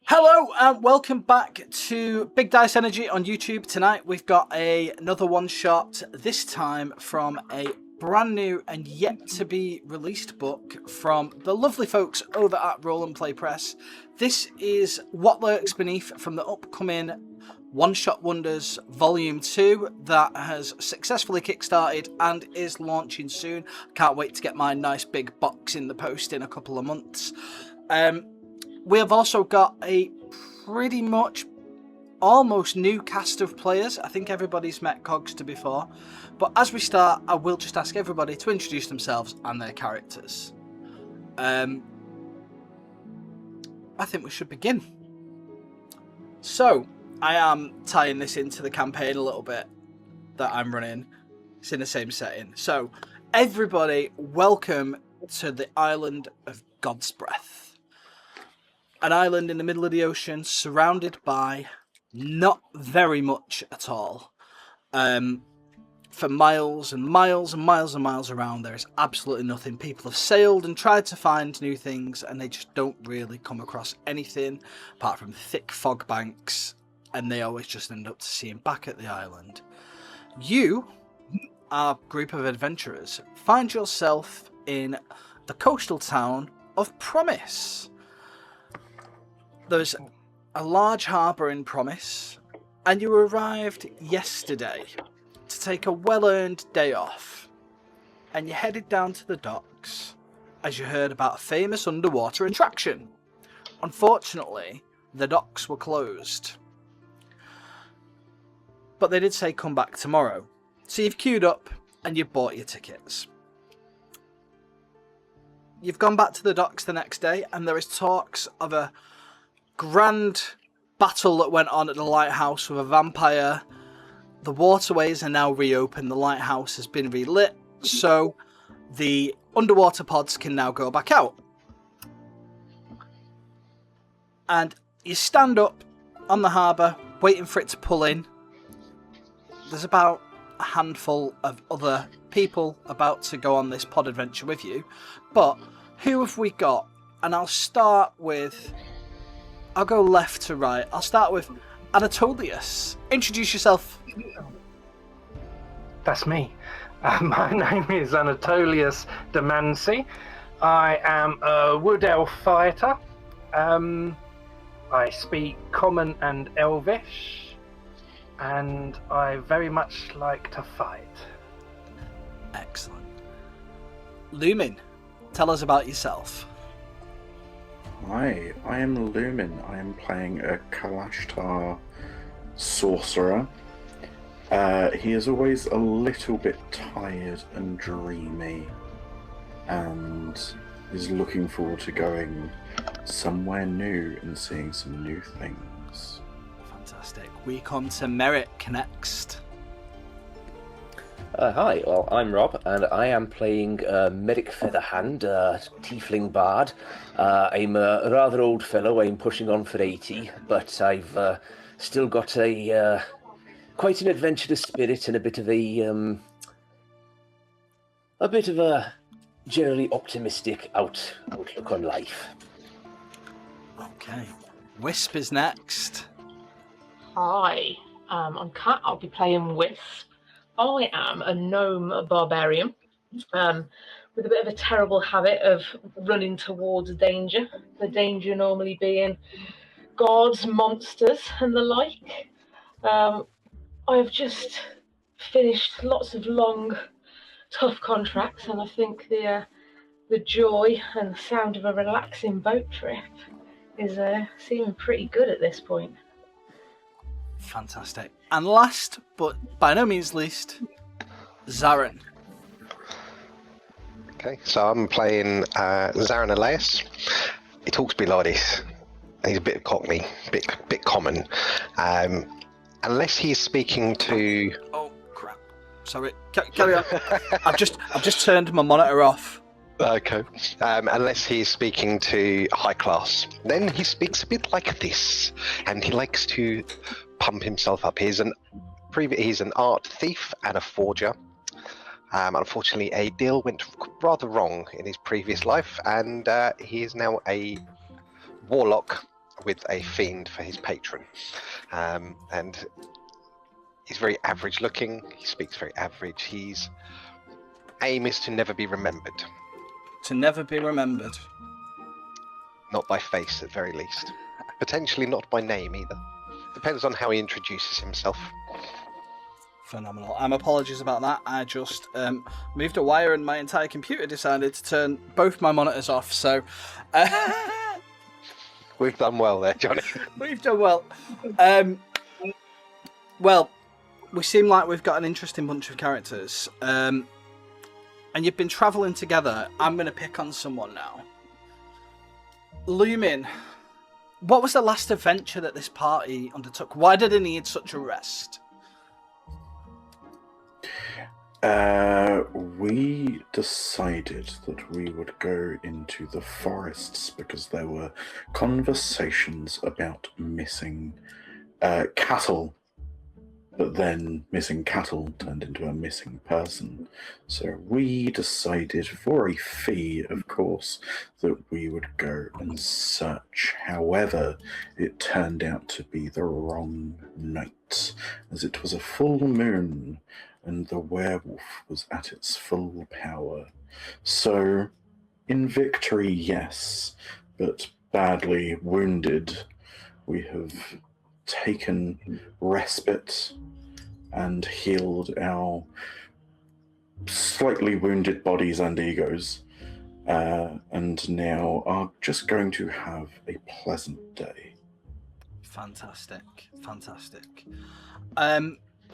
Hello and welcome back to Big Dice Energy on YouTube. Tonight we've got another one shot, this time from a brand new and yet to be released book from the lovely folks over at Roll and Play Press. This is What Lurks Beneath from the upcoming One Shot Wonders Volume 2 that has successfully kickstarted and is launching soon. Can't wait to get my nice big box in the post in a couple of months. We have also got a pretty much almost new cast of players. I think everybody's met Cogster before. But as we start, I will just ask everybody to introduce themselves and their characters. I think we should begin. So, I am tying this into the campaign a little bit that I'm running. It's in the same setting. So, everybody, welcome to the island of God's Breath. An island in the middle of the ocean, surrounded by not very much at all. For miles and miles and miles and miles around, there is absolutely nothing. People have sailed and tried to find new things, and they just don't really come across anything apart from thick fog banks, and they always just end up seeing back at the island. You, our group of adventurers, find yourself in the coastal town of Promise. There's a large harbour in Promise, and you arrived yesterday to take a well-earned day off, and you headed down to the docks as you heard about a famous underwater attraction. Unfortunately, the docks were closed, but they did say come back tomorrow, so you've queued up and you've bought your tickets. You've gone back to the docks the next day, and there is talks of a grand battle that went on at the lighthouse with a vampire. The waterways are now reopened, the lighthouse has been relit, so the underwater pods can now go back out. And you stand up on the harbour, waiting for it to pull in. There's about a handful of other people about to go on this pod adventure with you, but who have we got? And I'll go left to right. I'll start with Anatolius. Introduce yourself. That's me. My name is Anatolius Demancy. I am a wood elf fighter. I speak Common and Elvish, and I very much like to fight. Excellent. Lumin, tell us about yourself. Hi, I am Lumin. I am playing a Kalashtar sorcerer. He is always a little bit tired and dreamy, and is looking forward to going somewhere new and seeing some new things. Fantastic. We come to Merrick next. Hi, well, I'm Rob, and I am playing Medic Featherhand, Tiefling Bard. I'm a rather old fellow. I'm pushing on for 80, but I've still got quite an adventurous spirit and a bit of a generally optimistic outlook on life. Okay. Wisp is next. Hi, I'm Kat. I'll be playing Wisp. I am a gnome barbarian with a bit of a terrible habit of running towards danger. The danger normally being gods, monsters, and the like. I've just finished lots of long, tough contracts, and I think the joy and the sound of a relaxing boat trip is seeming pretty good at this point. Fantastic. And last, but by no means least, Zarin. Okay, so I'm playing Zarin Elias. He talks to me like this. He's a bit cockney, bit common. Unless he's speaking to... Oh, crap. Sorry. Carry on. I've just turned my monitor off. Okay. Unless he's speaking to high class. Then he speaks a bit like this. And he likes to pump himself up. He's an art thief and a forger. Unfortunately, a deal went rather wrong in his previous life, and he is now a warlock with a fiend for his patron. And he's very average looking. He speaks very average. His aim is to never be remembered. To never be remembered. Not by face, at very least. Potentially not by name either. Depends on how he introduces himself. Phenomenal. Apologies about that. I just moved a wire and my entire computer decided to turn both my monitors off. So We've done well there, Johnny. we've done well. Well, we seem like we've got an interesting bunch of characters. And you've been travelling together. I'm going to pick on someone now. Lumin, what was the last adventure that this party undertook? Why did it need such a rest? We decided that we would go into the forests because there were conversations about missing cattle, but then missing cattle turned into a missing person. So we decided, for a fee, of course, that we would go and search. However, it turned out to be the wrong night, as it was a full moon and the werewolf was at its full power. So, in victory, yes, but badly wounded. We have taken respite and healed our slightly wounded bodies and egos, and now are just going to have a pleasant day. Fantastic.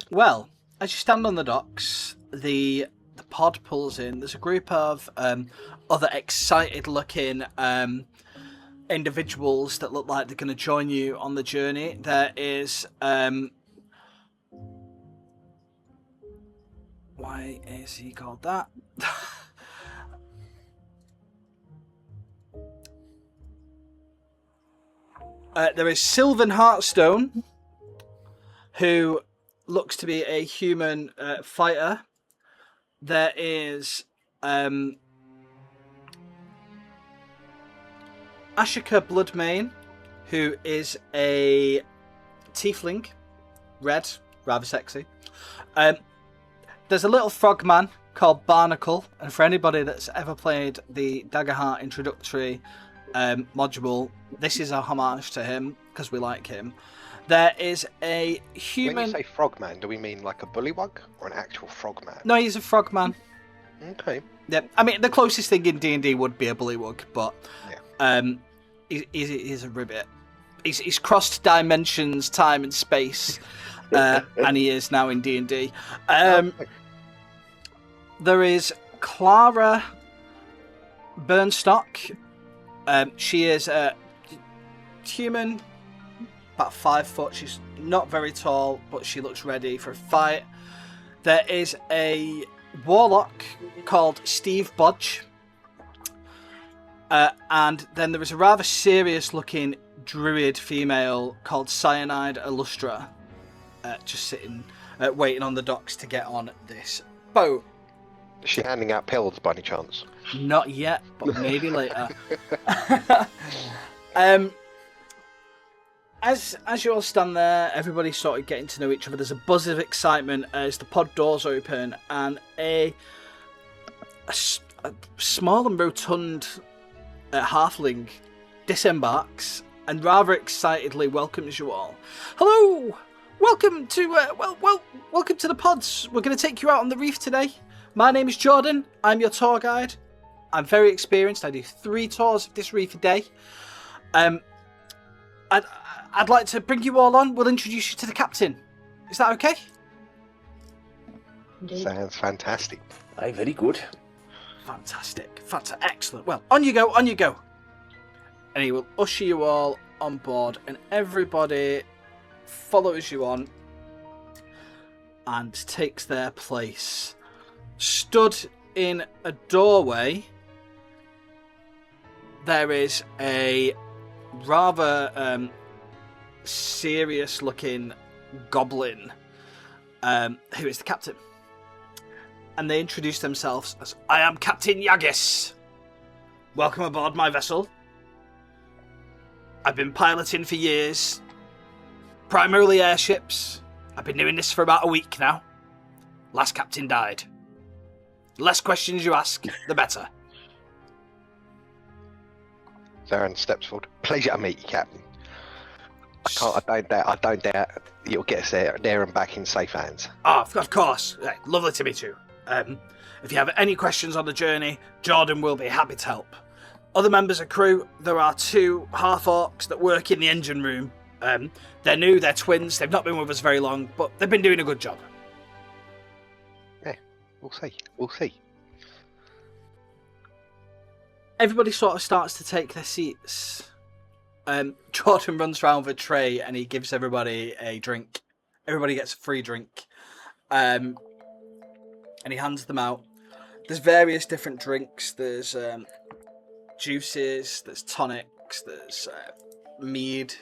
Well, as you stand on the docks, the pod pulls in. There's a group of other excited-looking individuals that look like they're going to join you on the journey. There is... why is he called that? There is Sylvan Heartstone, who looks to be a human fighter. There is Ashika Bloodmane, who is a tiefling, red, rather sexy. There's a little frogman called Barnacle, and for anybody that's ever played the Daggerheart introductory module, this is a homage to him because we like him. There is a human... When you say frogman, do we mean like a bullywug or an actual frogman? No, he's a frogman. Okay. Yeah, I mean, the closest thing in D&D would be a bullywug, but he's a ribbit. He's crossed dimensions, time and space, and he is now in D&D. There is Clara Burnstock. She is a human, about 5 foot. She's not very tall, but she looks ready for a fight. There is a warlock called Steve Bodge. And then there is a rather serious-looking druid female called Cyanide Illustra, just sitting, waiting on the docks to get on this boat. Is she handing out pills by any chance? Not yet, but maybe later. As you all stand there, everybody's sort of getting to know each other. There's a buzz of excitement as the pod doors open, and a small and rotund halfling disembarks and rather excitedly welcomes you all. Hello, welcome to welcome to the pods. We're going to take you out on the reef today. My name is Jordan. I'm your tour guide. I'm very experienced. I do 3 tours of this reef a day. I'd like to bring you all on. We'll introduce you to the captain. Is that okay? Indeed. Sounds fantastic. Aye, very good. Fantastic. Excellent. Well, on you go. And he will usher you all on board, and everybody follows you on and takes their place. Stood in a doorway, there is a rather serious-looking goblin who is the captain. And they introduce themselves as, I am Captain Yaggis. Welcome aboard my vessel. I've been piloting for years, primarily airships. I've been doing this for about a week now. Last captain died. The less questions you ask, the better. Zaran steps forward. Pleasure to meet you, Captain. I don't doubt you'll get us there and back in safe hands. Oh, of course. Yeah, lovely to meet you. If you have any questions on the journey, Jordan will be happy to help. Other members of crew, there are 2 half-orcs that work in the engine room. They're new, they're twins, they've not been with us very long, but they've been doing a good job. Yeah, we'll see. Everybody sort of starts to take their seats. Jordan runs around with a tray and he gives everybody a drink. Everybody gets a free drink. And he hands them out. There's various different drinks. There's juices, there's tonics, there's mead,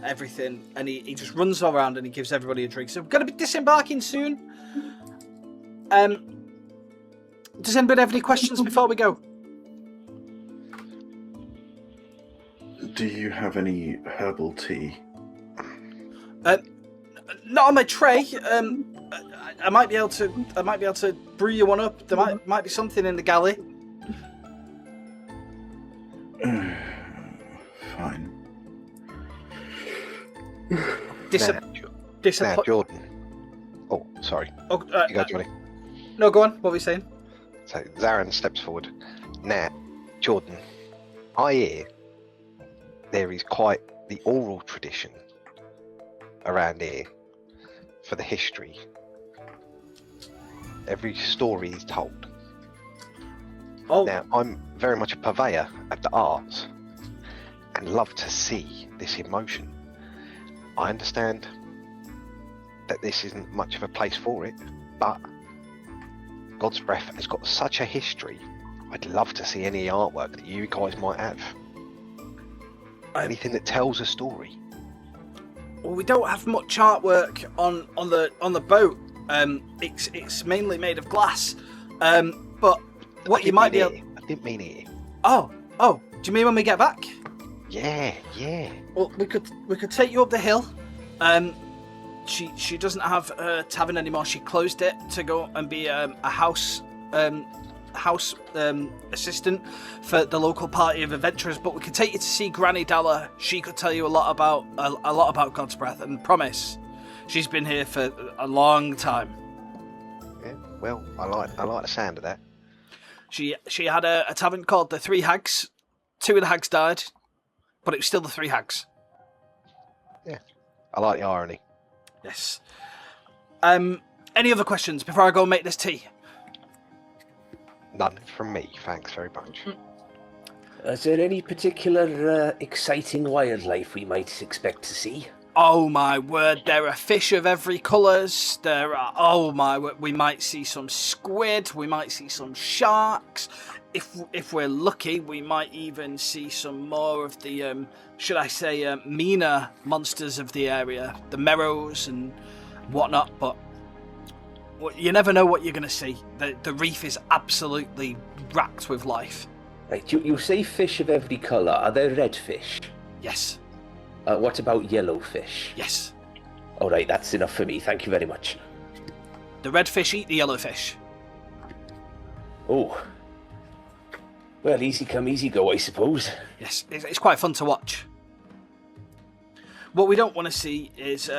everything. And he just runs around and he gives everybody a drink. So we're going to be disembarking soon. Does anybody have any questions before we go? Do you have any herbal tea? Not on my tray. I might be able to brew you one up. There might be something in the galley. Fine. Now, Jordan. Oh, sorry. Oh, You go, Johnny. No, go on. What were you saying? So Zaran steps forward. Now, Jordan, I hear there is quite the oral tradition around here for the history. Every story is told. Oh. Now, I'm very much a purveyor of the arts and love to see this in motion. I understand that this isn't much of a place for it, but God's Breath has got such a history. I'd love to see any artwork that you guys might have. Anything that tells a story. Well, we don't have much artwork on the boat. It's mainly made of glass. But what you might be able... I didn't mean it. Oh. Do you mean when we get back? Yeah. Well, we could take you up the hill. She doesn't have a tavern anymore. She closed it to go and be a house assistant for the local party of adventurers. But we could take you to see Granny Dalla. She could tell you a lot about God's Breath, and promise, she's been here for a long time. Yeah. Well, I like the sound of that. She had a tavern called the Three Hags. 2 of the hags died, but it was still the 3 hags. Yeah. I like the irony. Yes. Any other questions before I go and make this tea? None from me, thanks very much. Is there any particular exciting wildlife we might expect to see? Oh my word, there are fish of every colours. We might see some squid, we might see some sharks. If we're lucky, we might even see some more of the, meaner monsters of the area. The merrows and whatnot, but you never know what you're going to see. The reef is absolutely racked with life. Right, you say fish of every colour. Are there red fish? Yes. What about yellow fish? Yes. All right, that's enough for me. Thank you very much. The red fish eat the yellow fish. Oh. Well, easy come, easy go, I suppose. Yes, it's quite fun to watch. What we don't want to see is...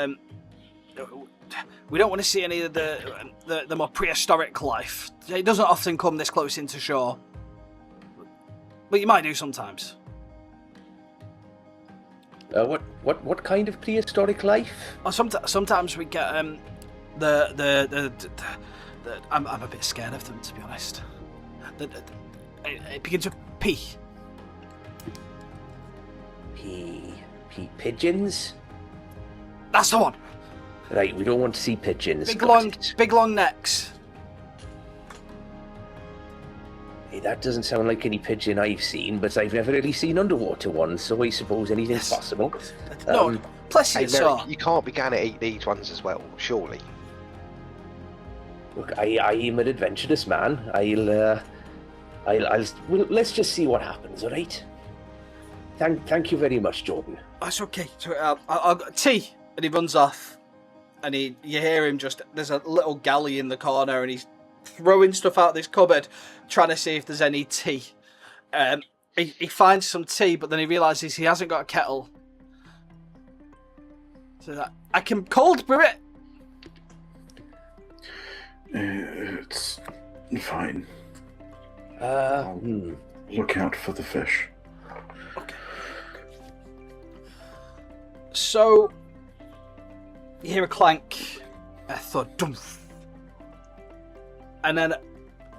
we don't want to see any of the more prehistoric life. It doesn't often come this close into shore. But you might do sometimes. What kind of prehistoric life? Sometimes we get I'm a bit scared of them, to be honest. It begins with P. Pigeons? That's the one. Right, we don't want to see pigeons. Big long necks. Hey, that doesn't sound like any pigeon I've seen, but I've never really seen underwater ones, so I suppose anything's possible. No, pleasure, sir. You can't be going to eat these ones as well, surely. Look, I am an adventurous man. Let's just see what happens, all right? Thank you very much, Jordan. That's okay. So, I'll tea, and he runs off, and you hear him there's a little galley in the corner, and he's throwing stuff out this cupboard, trying to see if there's any tea. He finds some tea, but then he realises he hasn't got a kettle. So I can cold brew it. It's fine. Look out for the fish. Okay. So you hear a clank, a thud, dumph, and then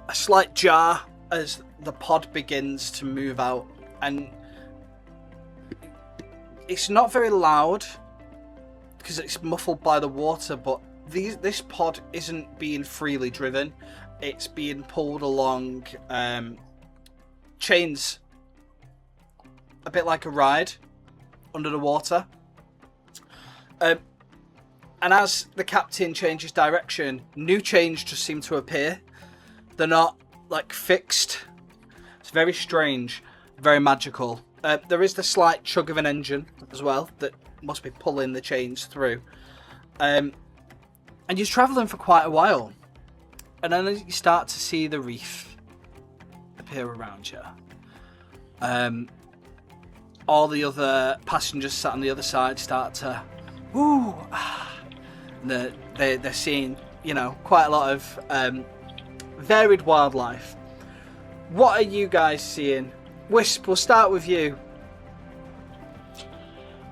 a slight jar as the pod begins to move out, and it's not very loud because it's muffled by the water, but this pod isn't being freely driven. It's being pulled along chains, a bit like a ride under the water. And as the captain changes direction, new chains just seem to appear. They're not like fixed. It's very strange, very magical. There is the slight chug of an engine as well that must be pulling the chains through. And you're travelling for quite a while. And then you start to see the reef appear around you. All the other passengers sat on the other side start to, they're seeing, quite a lot of varied wildlife. What are you guys seeing? Wisp, we'll start with you.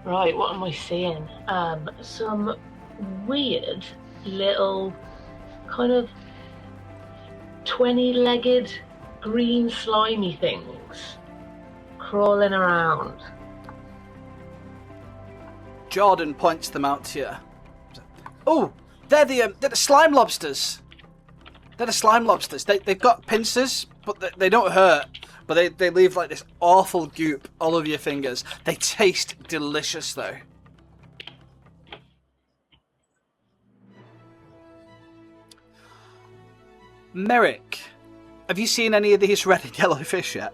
Right, what am I seeing? Some weird little kind of 20-legged green slimy things crawling around. Jordan points them out to you. Oh, they're the slime lobsters. They're the slime lobsters. They've got pincers, but they don't hurt. But they leave like this awful goop all over your fingers. They taste delicious though. Merrick, have you seen any of these red and yellow fish yet?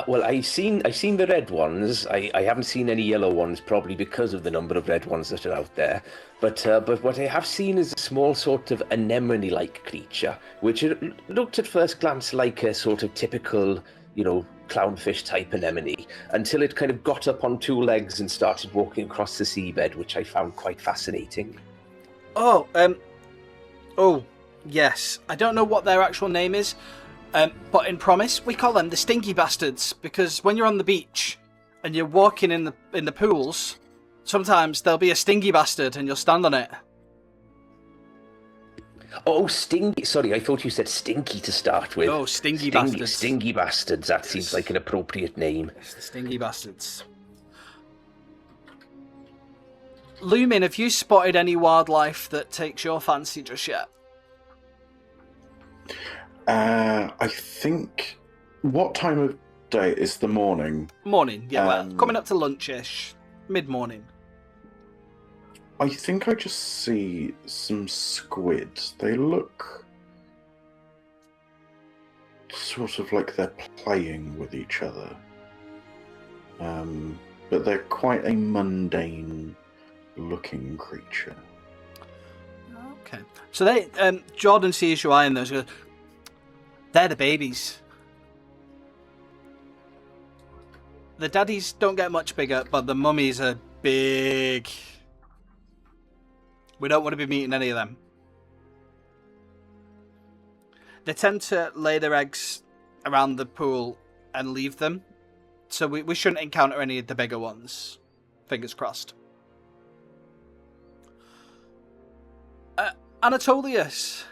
Well, I've seen the red ones. I haven't seen any yellow ones, probably because of the number of red ones that are out there. But what I have seen is a small sort of anemone-like creature, which looked at first glance like a sort of typical, clownfish type anemone, until it kind of got up on two legs and started walking across the seabed, which I found quite fascinating. Oh, yes. I don't know what their actual name is. But in Promise, we call them the stinky bastards, because when you're on the beach and you're walking in the pools, sometimes there'll be a stinky bastard and you'll stand on it. Oh, stinky. Sorry, I thought you said stinky to start with. Oh, stinky bastards. Stinky bastards. That seems like an appropriate name. It's the stinky bastards. Lumin, have you spotted any wildlife that takes your fancy just yet? I think... What time of day is the morning? Morning, yeah. Well, coming up to lunch-ish. Mid-morning. I think I just see some squid. They look sort of like they're playing with each other. But they're quite a mundane-looking creature. Okay. So Jordan sees you eyeing those and goes, they're the babies. The daddies don't get much bigger, but the mummies are big. We don't want to be meeting any of them. They tend to lay their eggs around the pool and leave them. So we shouldn't encounter any of the bigger ones. Fingers crossed. Anatolius.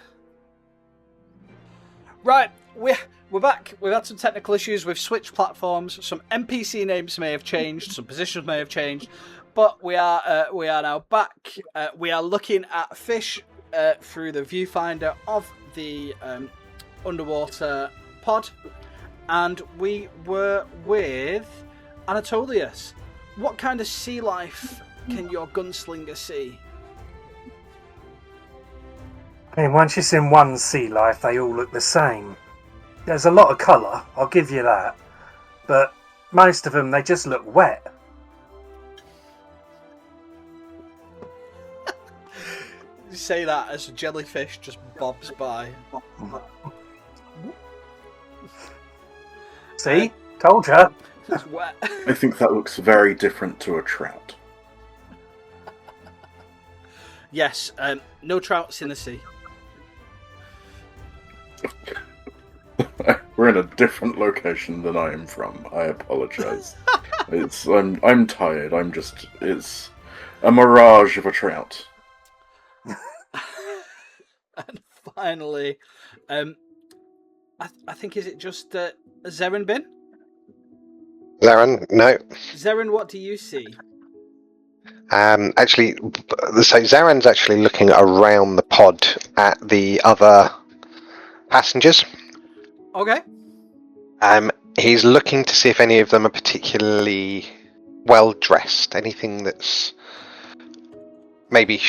Right, we're back. We've had some technical issues. We've switched platforms. Some NPC names may have changed. Some positions may have changed. But we are now back. We are looking at fish through the viewfinder of the underwater pod. And we were with Anatolius. What kind of sea life can your gunslinger see? I mean, once you've seen one sea life, they all look the same. There's a lot of colour, I'll give you that. but most of them, they just look wet. You say that as a jellyfish just bobs by. See? Told ya. It's wet. I think that looks very different to a trout. Yes, no trouts in the sea. We're in a different location than I am from. I apologise. I'm tired. It's a mirage of a trout. And finally, I think, is it just Zeren bin? Zaran, no. Zeren, what do you see? Actually, so Zaran's actually looking around the pod at the other passengers. Okay. He's looking to see if any of them are particularly well dressed. Anything that's maybe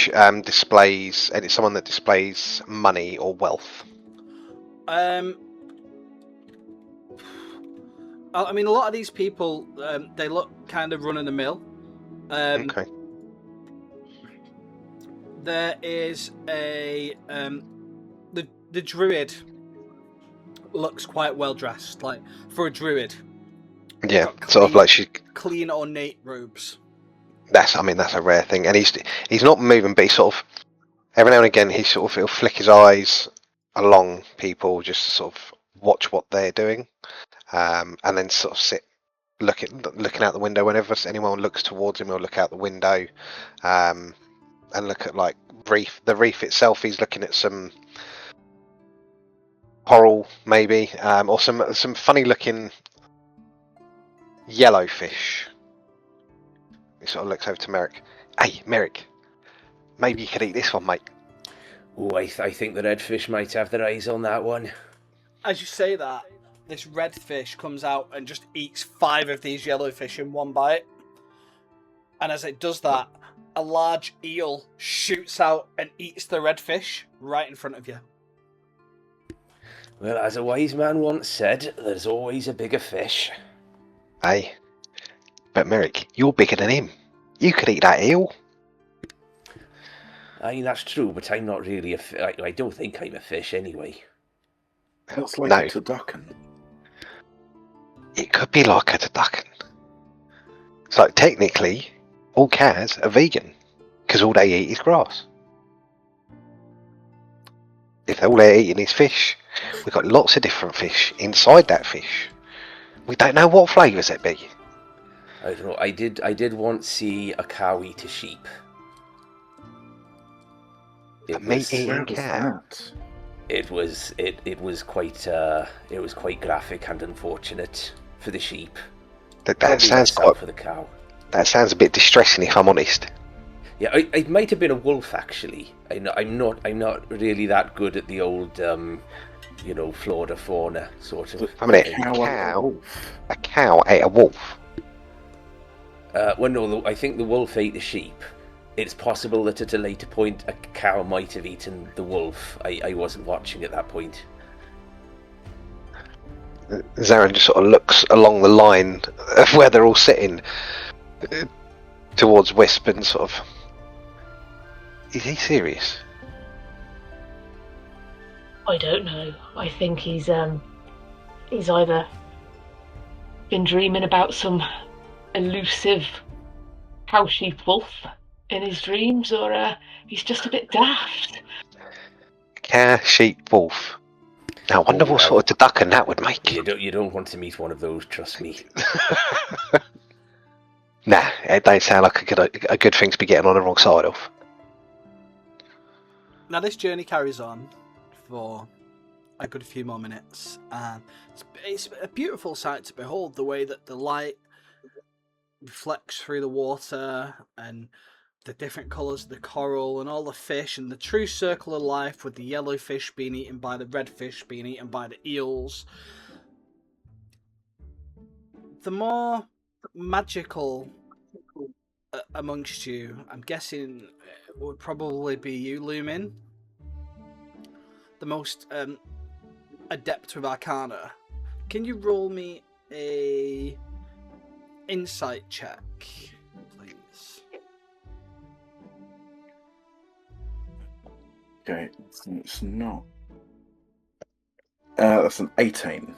displays, and it's someone that displays money or wealth. I mean, a lot of these people, they look kind of run of the mill. Okay. There is a the druid looks quite well dressed, like for a druid. Yeah, Got sort of like she's. clean, ornate robes. That's a rare thing, and he's not moving, but he sort of every now and again he'll flick his eyes along people just to sort of watch what they're doing, and then sort of sit looking out the window whenever anyone looks towards him. He'll look out the window, and look at like the reef itself. He's looking at some coral maybe, or some funny looking yellowfish. He sort of looks over to Merrick. Hey, Merrick, maybe you could eat this one, mate. Oh, I think the redfish might have their eyes on that one. As you say that, this redfish comes out and just eats 5 of these yellowfish in one bite. And as it does that, a large eel shoots out and eats the redfish right in front of you. Well, as a wise man once said, there's always a bigger fish. Hey, but Merrick, you're bigger than him. You could eat that eel. Aye, that's true, but I'm not really a fish. I don't think I'm a fish anyway. That's like No. a turducken. It could be like a turducken. So technically, all cows are vegan because all they eat is grass. If all they're eating is fish, we've got lots of different fish inside that fish. We don't know what flavours it be. I don't know. I did once see a cow eat a sheep. A meat-eating cow. It was quite graphic and unfortunate for the sheep. That Probably sounds myself quite. for the cow. That sounds a bit distressing, if I'm honest. Yeah, it might have been a wolf actually. I'm not really that good at the old flora fauna sort of. I mean, thing. a cow ate a wolf. Well, no, I think the wolf ate the sheep. It's possible that at a later point a cow might have eaten the wolf. I wasn't watching at that point. Zaran just sort of looks along the line of where they're all sitting towards Wisp and sort of. Is he serious? I don't know. I think he's either been dreaming about some elusive house sheep wolf in his dreams, or he's just a bit daft. Cow, sheep, wolf. Now, I wonder what sort of turducken that would make. You don't want to meet one of those, trust me. Nah, it don't sound like a good thing to be getting on the wrong side of. Now this journey carries on for a good few more minutes, and it's a beautiful sight to behold, the way that the light reflects through the water and the different colours of the coral and all the fish and the true circle of life, with the yellowfish being eaten by the redfish, being eaten by the eels. The more magical amongst you, I'm guessing, would probably be you, Lumin. The most adept with Arcana. Can you roll me a insight check, please. Okay, it's not. That's an 18.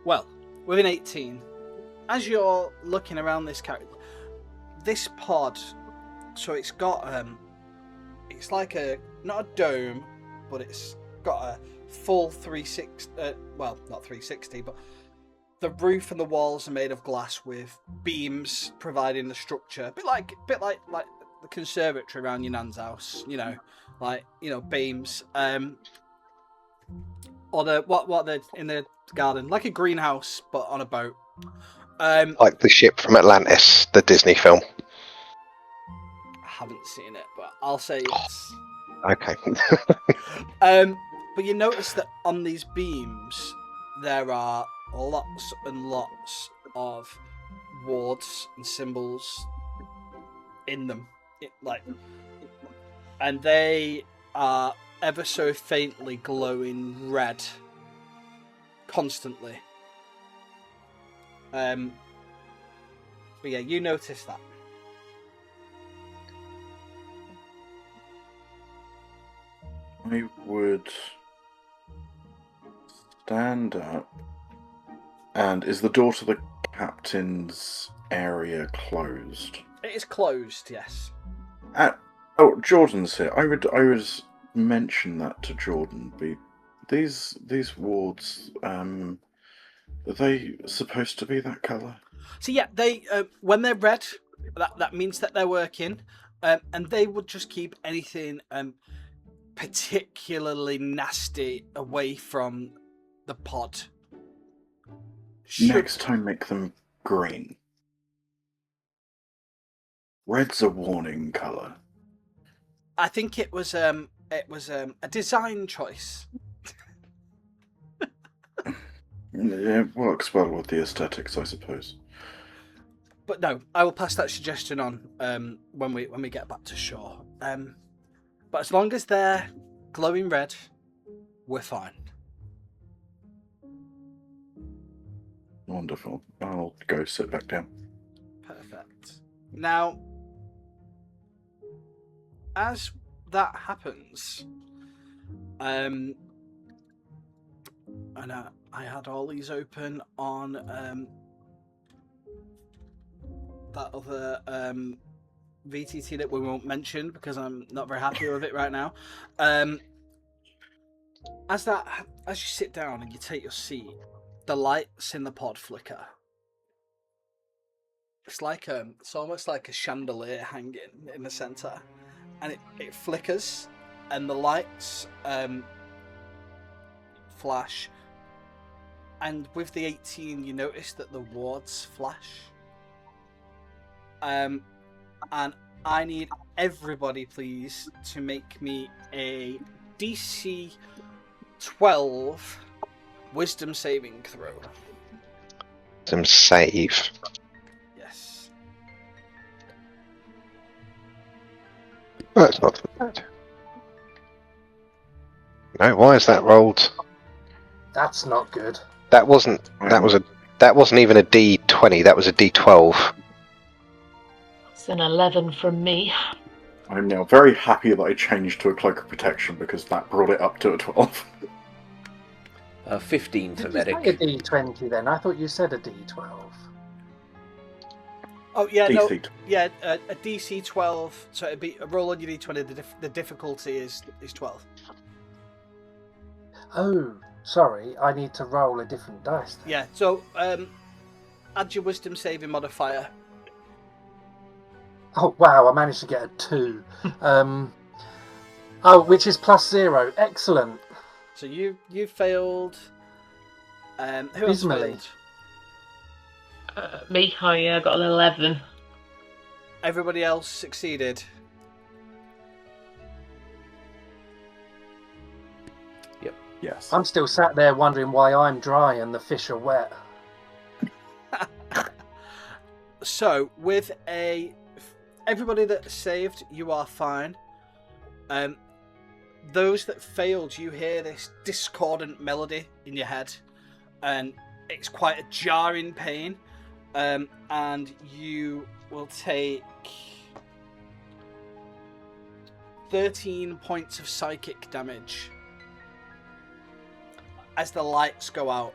Well, with an 18, as you're looking around this pod, so it's got it's like not a dome, but it's got a full 360. Well, not 360, but the roof and the walls are made of glass with beams providing the structure. A bit like the conservatory around your nan's house, beams. Or what they're in the garden, like a greenhouse, but on a boat. Like the ship from Atlantis, the Disney film. I haven't seen it, but I'll say it's Okay. But you notice that on these beams there are lots and lots of wards and symbols in them, and they are ever so faintly glowing red constantly. But yeah, you notice that. I would stand up. And is the door to the captain's area closed? It is closed, yes. Jordan's here. I would mention that to Jordan. These wards, are they supposed to be that colour? So yeah, they when they're red, that means that they're working, and they would just keep anything particularly nasty away from the pod. Next time, make them green. Red's a warning colour. I think it was a design choice. It works well with the aesthetics, I suppose. But no, I will pass that suggestion on when we get back to shore. But as long as they're glowing red, we're fine. Wonderful. I'll go sit back down. Perfect. Now, as that happens, and I had all these open on that other VTT that we won't mention because I'm not very happy with it right now. As you sit down and you take your seat, the lights in the pod flicker. It's almost like a chandelier hanging in the center, and it flickers, and the lights flash. And with the 18, you notice that the wards flash. And I need everybody, please, to make me a DC 12 Wisdom saving throw. Some save. Yes. That's not too bad. No, why is that rolled? That's not good. That wasn't even a D20. That was a D12. It's an 11 from me. I'm now very happy that I changed to a cloak of protection because that brought it up to a 12. 15 for Did medic. you say a D20 then? I thought you said a D12. Oh yeah, DC. no, yeah, a DC 12. So it'd be a roll on your D20. The difficulty is 12. Oh, sorry. I need to roll a different dice then. Yeah. So add your Wisdom saving modifier. Oh wow! I managed to get a 2. Which is +0. Excellent. So you failed. Who else Dismally. failed? Me, I got an 11. Everybody else succeeded. Yep. Yes. I'm still sat there wondering why I'm dry and the fish are wet. So with everybody that saved, you are fine. Those that failed, you hear this discordant melody in your head, and it's quite a jarring pain, and you will take 13 points of psychic damage as the lights go out.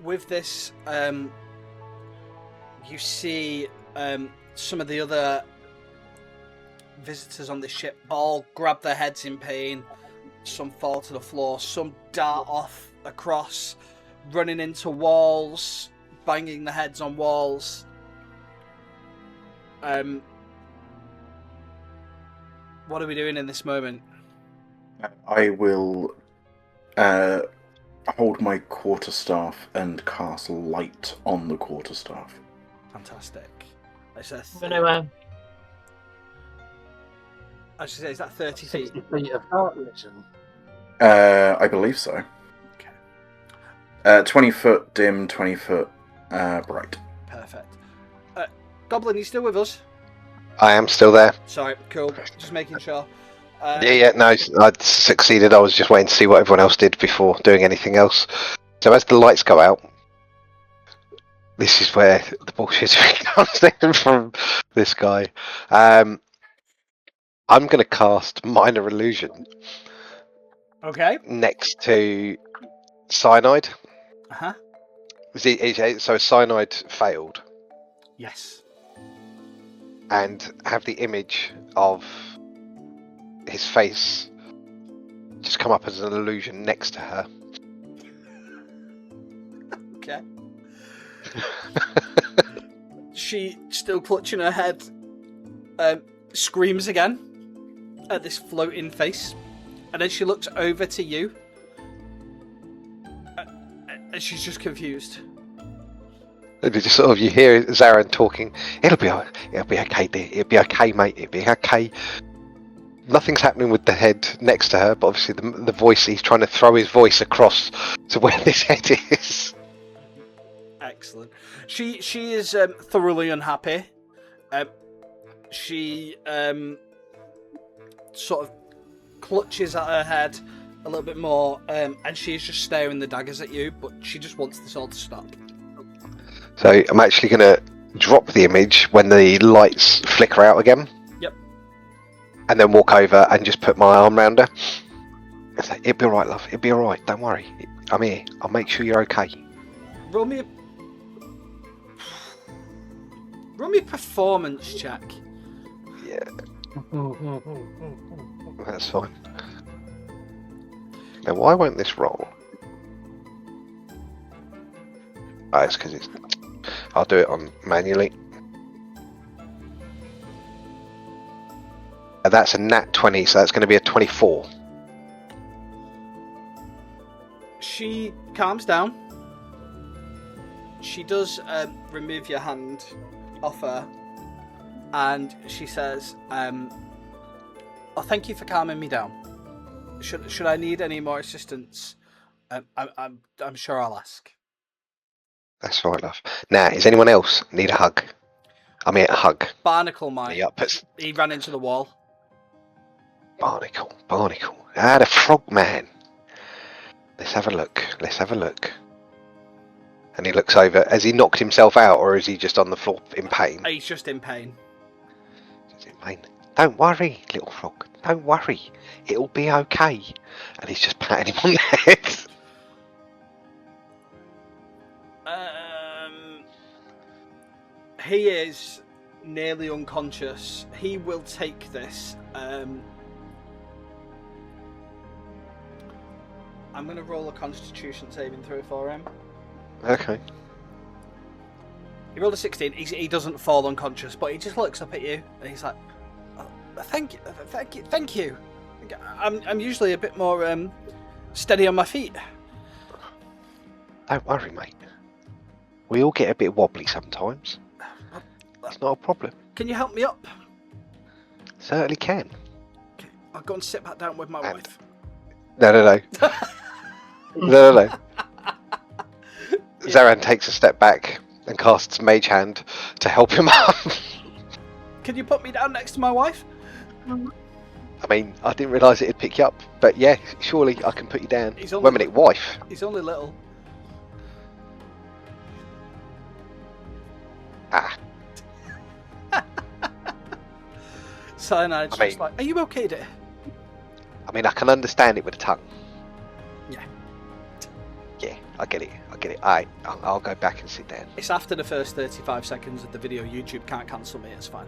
With this, you see some of the other visitors on the ship all grab their heads in pain. Some fall to the floor, some dart off across, running into walls, banging their heads on walls. What are we doing in this moment? I will hold my quarterstaff and cast light on the quarterstaff. Fantastic. I'm gonna, I should say, is that 30 feet? 60 feet of dark vision. I believe so. Okay. 20 foot dim, 20 foot bright. Perfect. Goblin, you still with us? I am still there. Sorry, cool. Just making sure. No, I succeeded. I was just waiting to see what everyone else did before doing anything else. So as the lights go out, this is where the bullshit comes in from this guy. I'm going to cast Minor Illusion Okay. next to Cyanide. Uh-huh. So Cyanide failed, Yes. and have the image of his face just come up as an illusion next to her. Okay. She, still clutching her head, screams again at this floating face, and then she looks over to you, and she's just confused. And just sort of, you hear Zaran talking. It'll be okay, dear. It'll be okay, mate. It'll be okay. Nothing's happening with the head next to her, but obviously the voice, he's trying to throw his voice across to where this head is. Excellent. She is thoroughly unhappy. She sort of clutches at her head a little bit more, and she's just staring the daggers at you, but she just wants this all to stop. So I'm actually going to drop the image when the lights flicker out again. Yep. And then walk over and just put my arm around her. And say, it'll be alright, love. It'll be alright. Don't worry. I'm here. I'll make sure you're okay. Roll me a performance check. Yeah. That's fine. Now, why won't this roll? Oh, it's because it's... I'll do it on manually. That's a nat 20, so that's going to be a 24. She calms down. She does remove your hand off her, and she says, "Oh, thank you for calming me down. Should I need any more assistance? I'm sure I'll ask." That's right, love. Now, does anyone else need a hug? I'm here to hug. Barnacle might. Yep. He ran into the wall. Barnacle. Ah, the frog man. Let's have a look. And he looks over. Has he knocked himself out, or is he just on the floor in pain? He's just in pain. He's in pain. Don't worry, little frog. Don't worry. It'll be okay. And he's just patting him on the head. He is nearly unconscious. He will take this. I'm going to roll a Constitution saving throw for him. Okay. He rolled a 16. He doesn't fall unconscious, but he just looks up at you and he's like, oh, "Thank you. I'm usually a bit more steady on my feet." Don't worry, mate. We all get a bit wobbly sometimes. It's not a problem. Can you help me up? Certainly can. Okay, I'll go and sit back down with my wife. No. No. Zaran takes a step back and casts Mage Hand to help him up. Can you put me down next to my wife? I mean, I didn't realise it'd pick you up, but yeah, surely I can put you down. He's Wait only a minute, wife. He's only little. Ah, Cyanide's I just mean- like, are you okay, dear? I mean, I can understand it with the tongue. Yeah. Yeah, I get it. Alright, I'll go back and sit down. It's after the first 35 seconds of the video. YouTube can't cancel me, it's fine.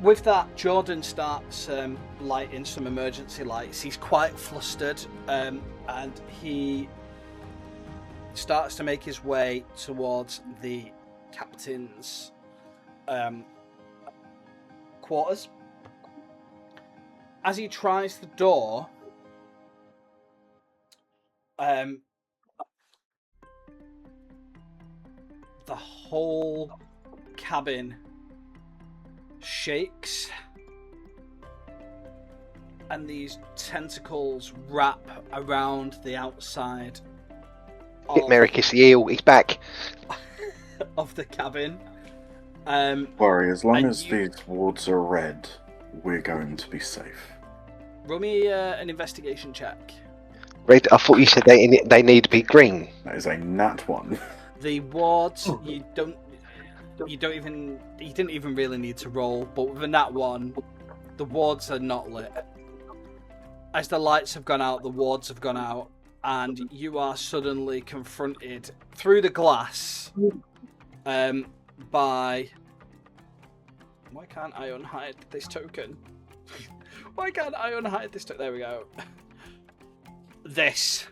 With that, Jordan starts lighting some emergency lights. He's quite flustered, and he starts to make his way towards the captain's quarters. As he tries the door, the whole cabin shakes, and these tentacles wrap around the outside Hit Merrick, it's the eel, he's back. of the cabin. Worry, as long and as these wards are red, we're going to be safe. Roll me an investigation check. Red, I thought you said they need to be green. That is a nat one. The wards, you didn't even really need to roll, but with a nat one, the wards are not lit. As the lights have gone out, the wards have gone out, and you are suddenly confronted through the glass by... Why can't I unhide this token? Why can't I unhide this token? There we go. This.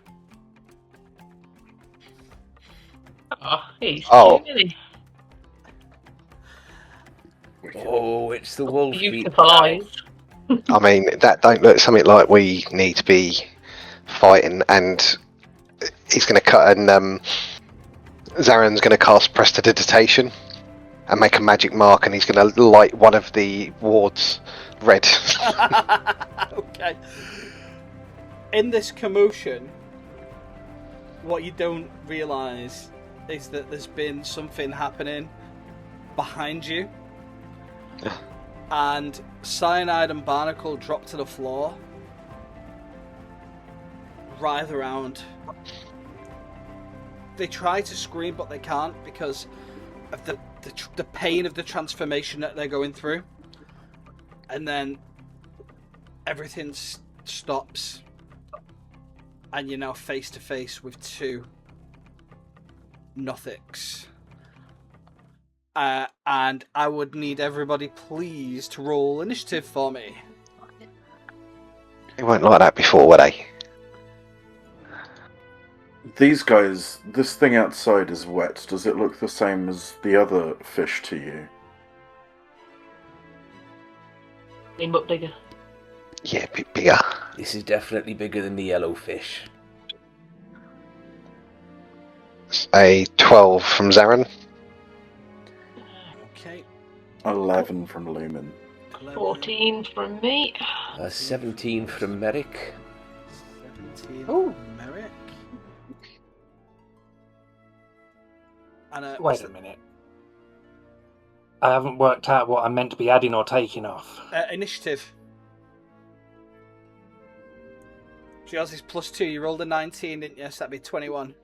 Oh, he's Oh. cute, isn't he? Oh, it's the wolf. Beautiful eyes. I mean, that don't look something like we need to be fighting, and he's going to cut, and Zaren's going to cast Prestidigitation and make a magic mark, and he's going to light one of the wards red. Okay. In this commotion, what you don't realise is that there's been something happening behind you. And Cyanide and Barnacle drop to the floor, writhe around. They try to scream, but they can't because of the pain of the transformation that they're going through. And then everything stops, and you're now face to face with two Nothics. And I would need everybody, please, to roll initiative for me. They weren't like that before, were they? These guys, this thing outside is wet. Does it look the same as the other fish to you? But bigger. Yeah, a bit bigger. This is definitely bigger than the yellow fish. It's a 12 from Zaren. Okay. 11 from Lumen. 14 from me. 17 from Merrick. 17 Ooh. Merrick. And, Wait a minute. I haven't worked out what I'm meant to be adding or taking off. Initiative. Yours is +2. You rolled a 19, didn't you? So that'd be 21.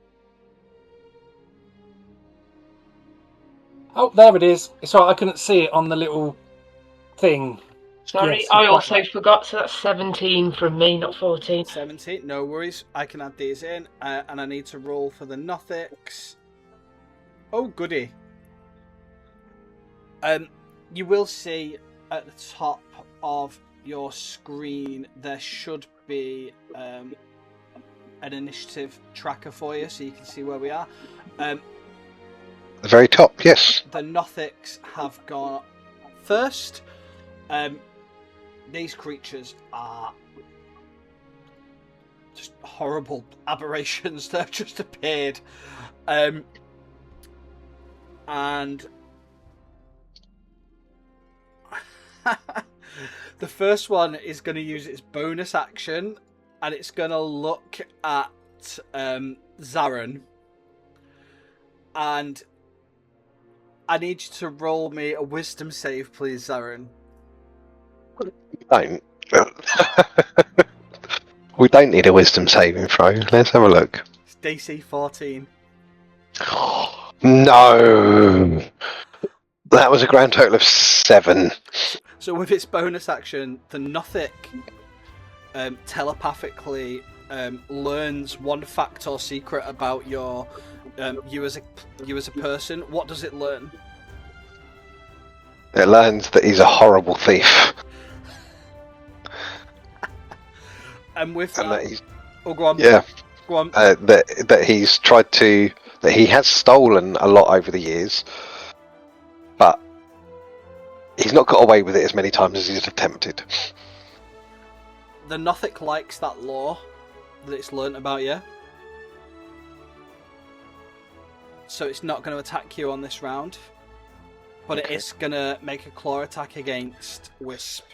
Oh, there it is. It's alright, I couldn't see it on the little thing. Sorry, Yes, I quite also right. forgot, so that's 17 from me, not 14. 17, no worries. I can add these in, and I need to roll for the Nothics. Oh, goody. You will see at the top of your screen there should be an initiative tracker for you, so you can see where we are. The very top, yes. The Nothics have gone first. These creatures are just horrible aberrations that have just appeared. And the first one is going to use its bonus action, and it's going to look at Zaren, and I need you to roll me a wisdom save, please, Zarin. Don't. We don't need a wisdom saving throw. Let's have a look. It's DC 14. No! That was a grand total of 7. So with its bonus action, the Nothic telepathically learns one fact or secret about you as a person. What does it learn? It learns that he's a horrible thief. And with And that, that he's, go on. yeah, Go on. that he's tried to, that he has stolen a lot over the years, but he's not got away with it as many times as he's attempted. The Nothic likes that law that it's learnt about you, so it's not going to attack you on this round, but it is going to make a claw attack against Wisp.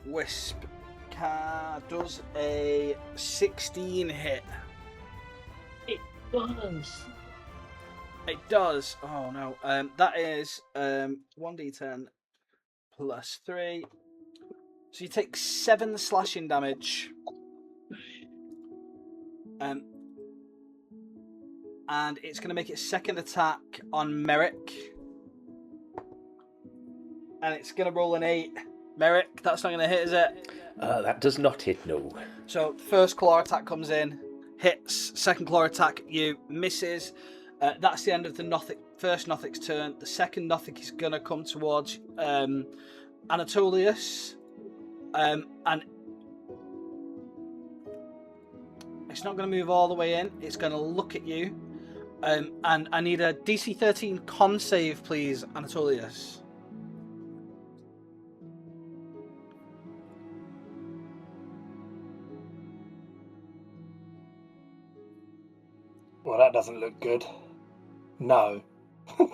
Wisp does a 16 hit. It does. It does. Oh no. That is 1d10 plus 3. So you take 7 slashing damage. And it's going to make its second attack on Merrick. And it's going to roll an 8. Merrick, that's not going to hit, is it? That does not hit, no. So first claw attack comes in, hits. Second claw attack, you misses. That's the end of the first Nothic's turn. The second Nothic is going to come towards Anatolius. And it's not going to move all the way in. It's going to look at you. And I need a DC 13 con save, please, Anatolius. Well, that doesn't look good. No.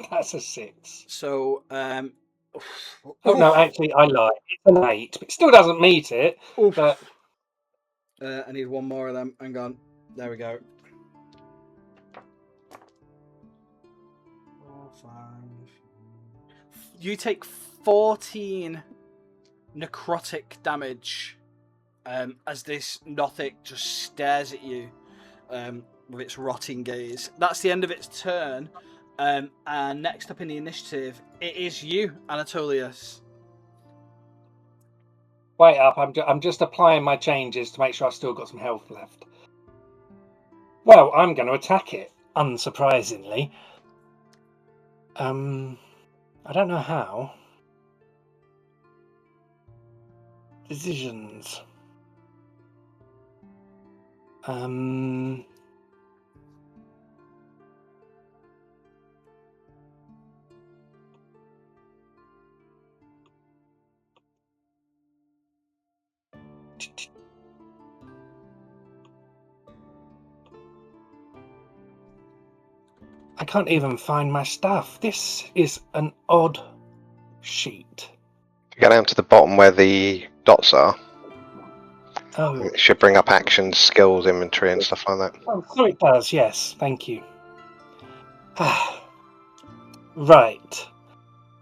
That's a 6. So, Oh, no, actually, I lied. It's an 8, but it still doesn't meet it. But I need one more of them. Hang on. There we go. 4, 5. You take 14 necrotic damage as this Nothic just stares at you with its rotting gaze. That's the end of its turn. And next up in the initiative, it is you, Anatolius. wait up, I'm just applying my changes to make sure I've still got some health left. Well, I'm going to attack it, unsurprisingly. I don't know how. Decisions. I can't even find my stuff. This is an odd sheet. Go down to the bottom where the dots are. Oh, It should bring up actions, skills, inventory, and stuff like that. oh, so it does, yes. Thank you. Right.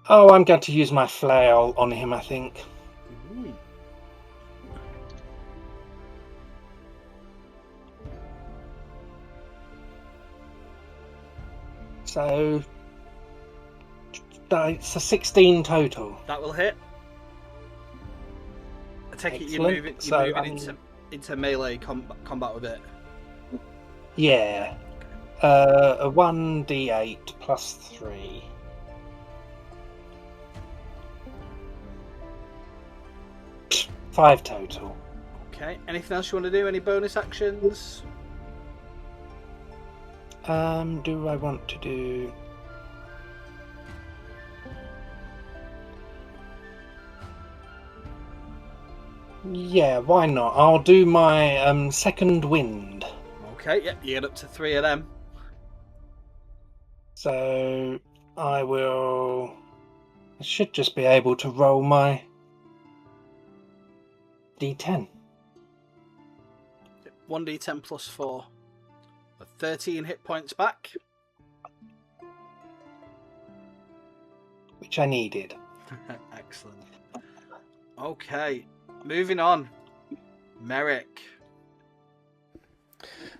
Oh, I'm going to use my flail on him, I think. Ooh. So it's a 16 total. That will hit. I take it you're Excellent. moving, So, into melee combat with it. Yeah. A 1d8 plus 3. Pfft, 5 total. Okay. Anything else you want to do? Any bonus actions? Do I want to do... Yeah, why not? I'll do my second wind. Okay. Yeah. You get up to 3 of them. So I should just be able to roll my d10. 1d10 plus 4. 13 hit points back. which I needed. Excellent. Okay, moving on. Merrick.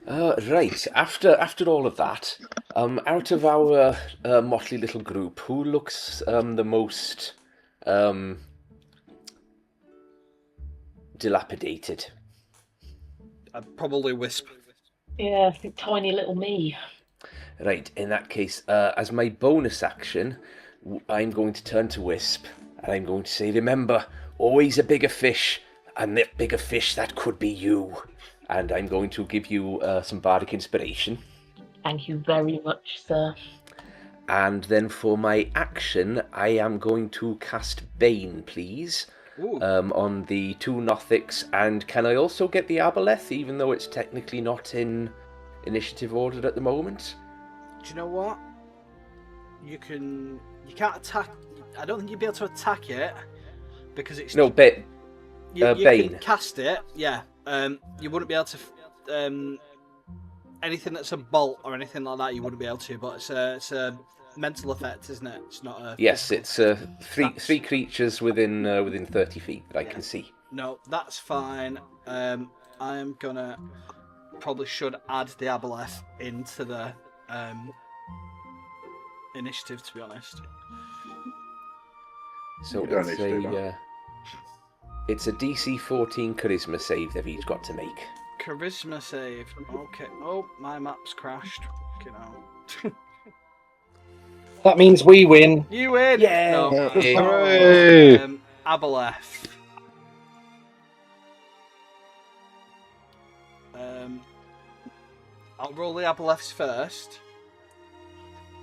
Right. After all of that, out of our motley little group, who looks the most dilapidated? Probably Wisp. Yeah, I think tiny little me. Right. In that case, as my bonus action, I'm going to turn to Wisp, and I'm going to say, "Remember, always a bigger fish, and that bigger fish that could be you." And I'm going to give you some bardic inspiration. Thank you very much, sir. And then for my action, I am going to cast Bane, please, on the two Nothics. And can I also get the Aboleth, even though it's technically not in initiative order at the moment? Do you know what? You can't attack. I don't think you'll be able to attack it because it's No, you Bane. can cast it. Yeah. You wouldn't be able to. Anything that's a bolt or anything like that, you wouldn't be able to. But it's a mental effect, isn't it? It's not a. Yes, it's three creatures within 30 feet that I can see. No, that's fine. I'm gonna probably should add the Aboleth into the initiative, to be honest. So You don't need to do that. it's a DC 14 charisma save they've each got to make. Charisma save. Okay. Oh, my map's crashed. You know. That means we win. You win. Yay! No. Hooray! Aboleth. I'll roll the Aboleths first.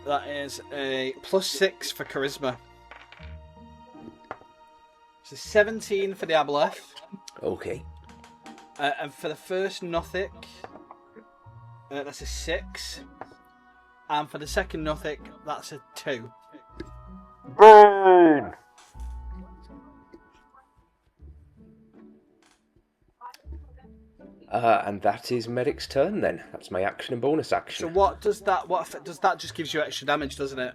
That is a +6 for charisma. So 17 for the Aboleth. Okay. And for the first Nothic, that's a 6. And for the second Nothic, that's a 2. Burn! And that is Merrick's turn then. That's my action and bonus action. So what does that? What effect does that? Just gives you extra damage, doesn't it?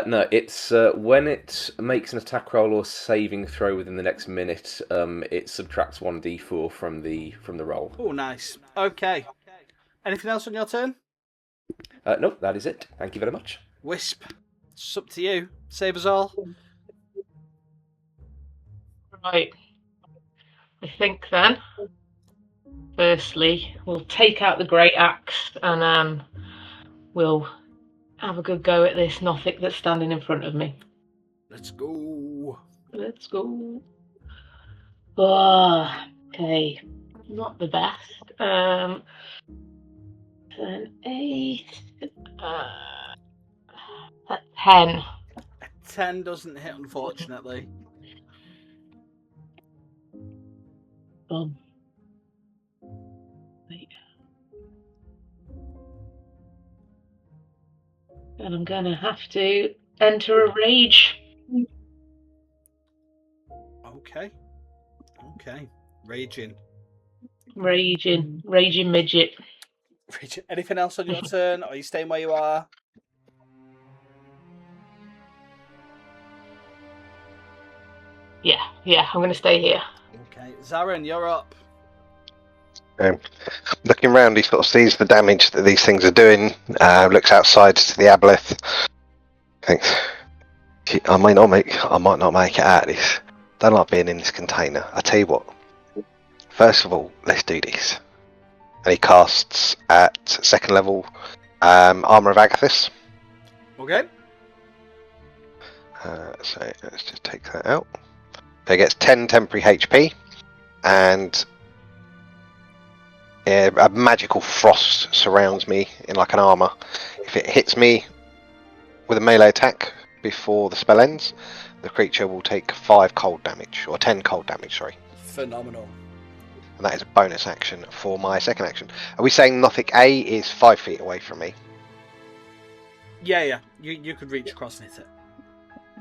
No, it's when it makes an attack roll or saving throw within the next minute, it subtracts 1d4 from the roll. Oh, nice. Okay. Anything else on your turn? No, that is it. Thank you very much. Wisp. It's up to you. Save us all. Right. I think then, firstly, we'll take out the great axe and we'll have a good go at this Nothic that's standing in front of me. Let's go. Let's go. Oh, okay. Not the best. An 8. A 10. A 10 doesn't hit, unfortunately. Wait. And I'm gonna have to enter a rage. Okay. Raging midget. Anything else on your turn? Or are you staying where you are? Yeah, I'm gonna stay here. Okay. Zarin, you're up. Looking around, he sort of sees the damage that these things are doing. Looks outside to the Aboleth. Thinks, I might not make it out of this. Don't like being in this container. I tell you what. First of all, let's do this. And he casts at second level Armour of Agathis. Okay. So let's just take that out. So he gets 10 temporary HP and a magical frost surrounds me in like an armour. If it hits me with a melee attack before the spell ends, the creature will take 5 cold damage, or 10 cold damage, sorry. Phenomenal. And that is a bonus action for my second action. Are we saying Nothic A is 5 feet away from me? Yeah. You could reach across and hit it.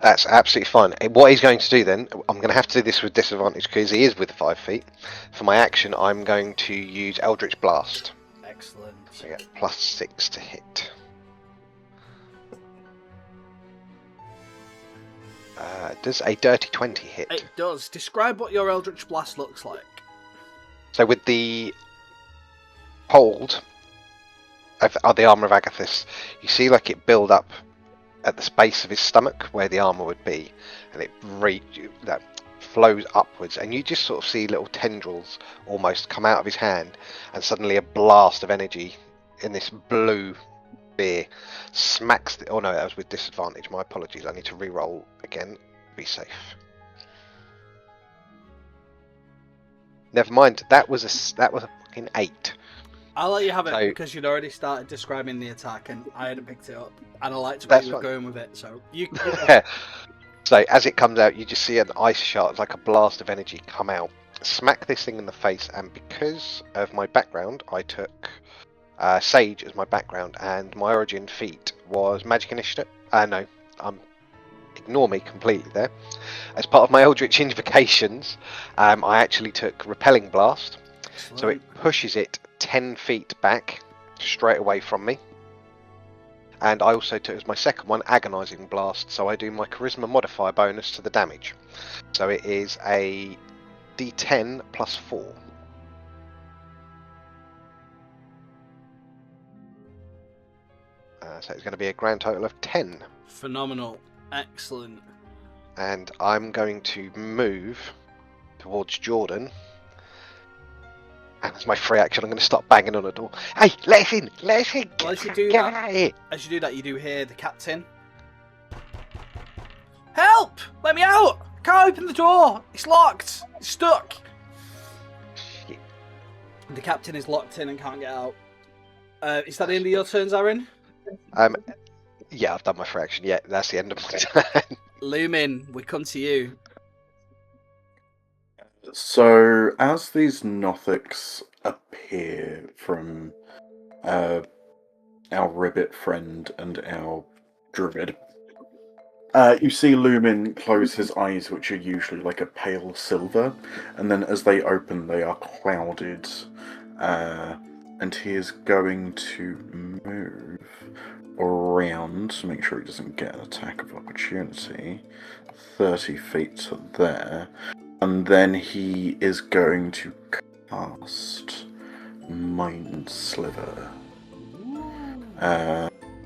That's absolutely fine. What he's going to do then, I'm going to have to do this with disadvantage because he is with 5 feet. For my action, I'm going to use Eldritch Blast. Excellent. So I get +6 to hit. Does a dirty 20 hit? It does. Describe what your Eldritch Blast looks like. So with the hold of the armour of Agathis, you see like it build up at the space of his stomach where the armour would be, and that flows upwards, and you just sort of see little tendrils almost come out of his hand, and suddenly a blast of energy in this blue spear smacks oh no, that was with disadvantage, my apologies, I need to re-roll again, be safe. Never mind, that was a fucking 8. I'll let you have it So- because you'd already started describing the attack and I hadn't picked it up. And I liked where That's you were fine. going with it, so you So as it comes out, you just see an ice shard, like a blast of energy, come out, smack this thing in the face, and because of my background, I took Sage as my background, and my origin feat was Magic Initiative. No, ignore me completely there. As part of my Eldritch Invocations, I actually took Repelling Blast, so it pushes it 10 feet back, straight away from me. And I also took as my second one Agonizing Blast, so I do my Charisma modifier bonus to the damage. So it is a D10 plus 4. So it's going to be a grand total of 10. Phenomenal. Excellent. And I'm going to move towards Jordan. And as my free action, I'm going to start banging on the door. Hey, let us in! Let us in! Well, as you do Get that, out of here! As you do that, you do hear the captain. Help! Let me out! I can't open the door! It's locked! It's stuck! Shit. The captain is locked in and can't get out. Is that the end of your turns, Aaron? Yeah, I've done my free action. Yeah, that's the end of my turn. Lumin, we come to you. So, as these Nothics appear from our ribbit friend and our druid, you see Lumin close his eyes, which are usually like a pale silver, and then as they open, they are clouded, and he is going to move around to make sure he doesn't get an attack of opportunity, 30 feet to there. And then he is going to cast Mind Sliver.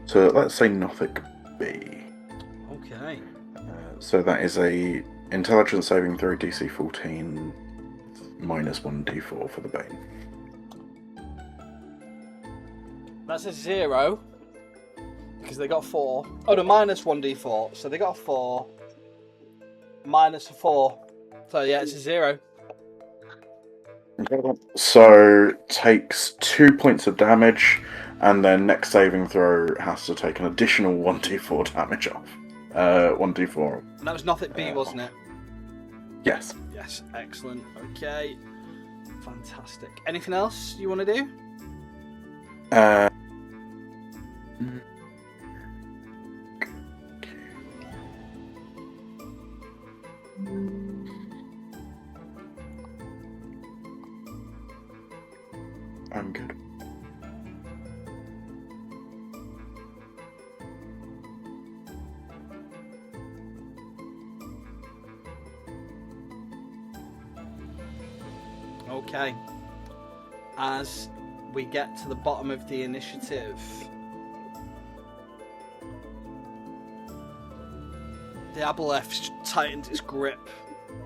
So let's say Nothic B. Okay. So that is a intelligence saving throw DC 14 minus 1d4 for the Bane. That's a 0. Because they got 4. Oh no, minus 1d4. So they got 4. Minus a 4. So yeah, it's a 0. So takes 2 points of damage, and then next saving throw has to take an additional 1d4 damage off. 1d4. And that was Nothic B, wasn't it? Yes. Yes, excellent. Okay. Fantastic. Anything else you want to do? I'm good. Okay. As we get to the bottom of the initiative, the Aboleth tightened its grip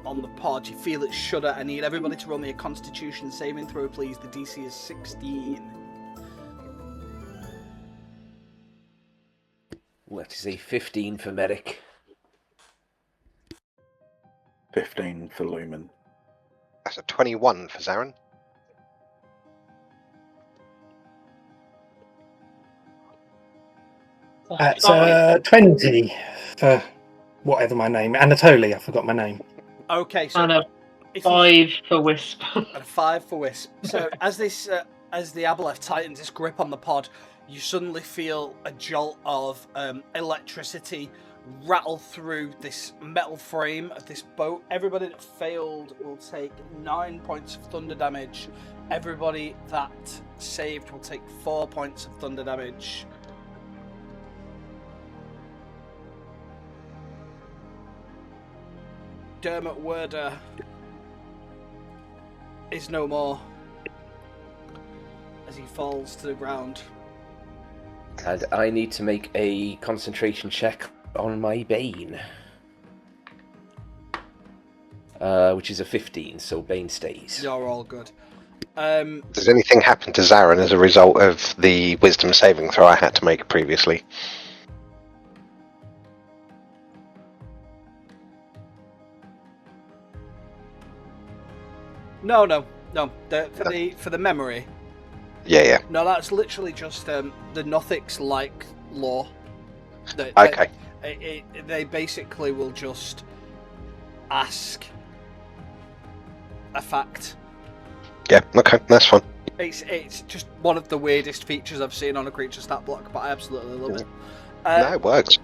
on the pod. You feel it shudder. I need everybody to roll me a Constitution saving throw, please. The DC is 16. That is a 15 for Merrick. 15 for Lumen. That's a 21 for Zarin. That's 20 for whatever my name. Anatoly, I forgot my name. Okay, so And a if you- 5 for Wisp. and a 5 for Wisp. So as the Aboleth tightens its grip on the pod, you suddenly feel a jolt of electricity rattle through this metal frame of this boat. Everybody that failed will take 9 points of thunder damage. Everybody that saved will take 4 points of thunder damage. Dermot Werder is no more as he falls to the ground. And I need to make a concentration check on my Bane. Which is a 15, so Bane stays. You're all good. Does anything happen to Zarin as a result of the wisdom saving throw I had to make previously? No. For the memory. Yeah. No, that's literally just the Nothics like law. Okay. They basically will just ask a fact. Yeah, okay, that's fine. It's just one of the weirdest features I've seen on a creature stat block, but I absolutely love it. No, it works.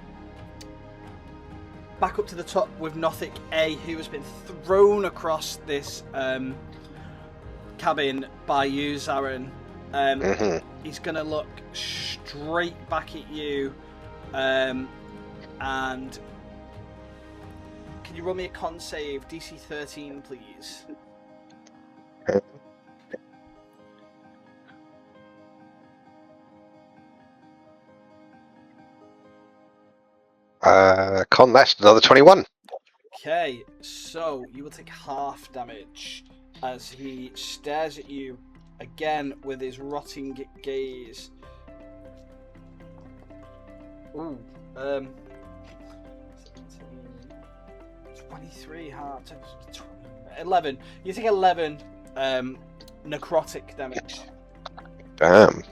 Back up to the top with Nothic A, who has been thrown across this cabin by you, Zarin. He's going to look straight back at you, and can you roll me a con save, DC 13, please? Con, that's another 21. Okay, so you will take half damage as he stares at you again with his rotting gaze. Ooh, 23 hard. 11. You take 11 necrotic damage. Damn.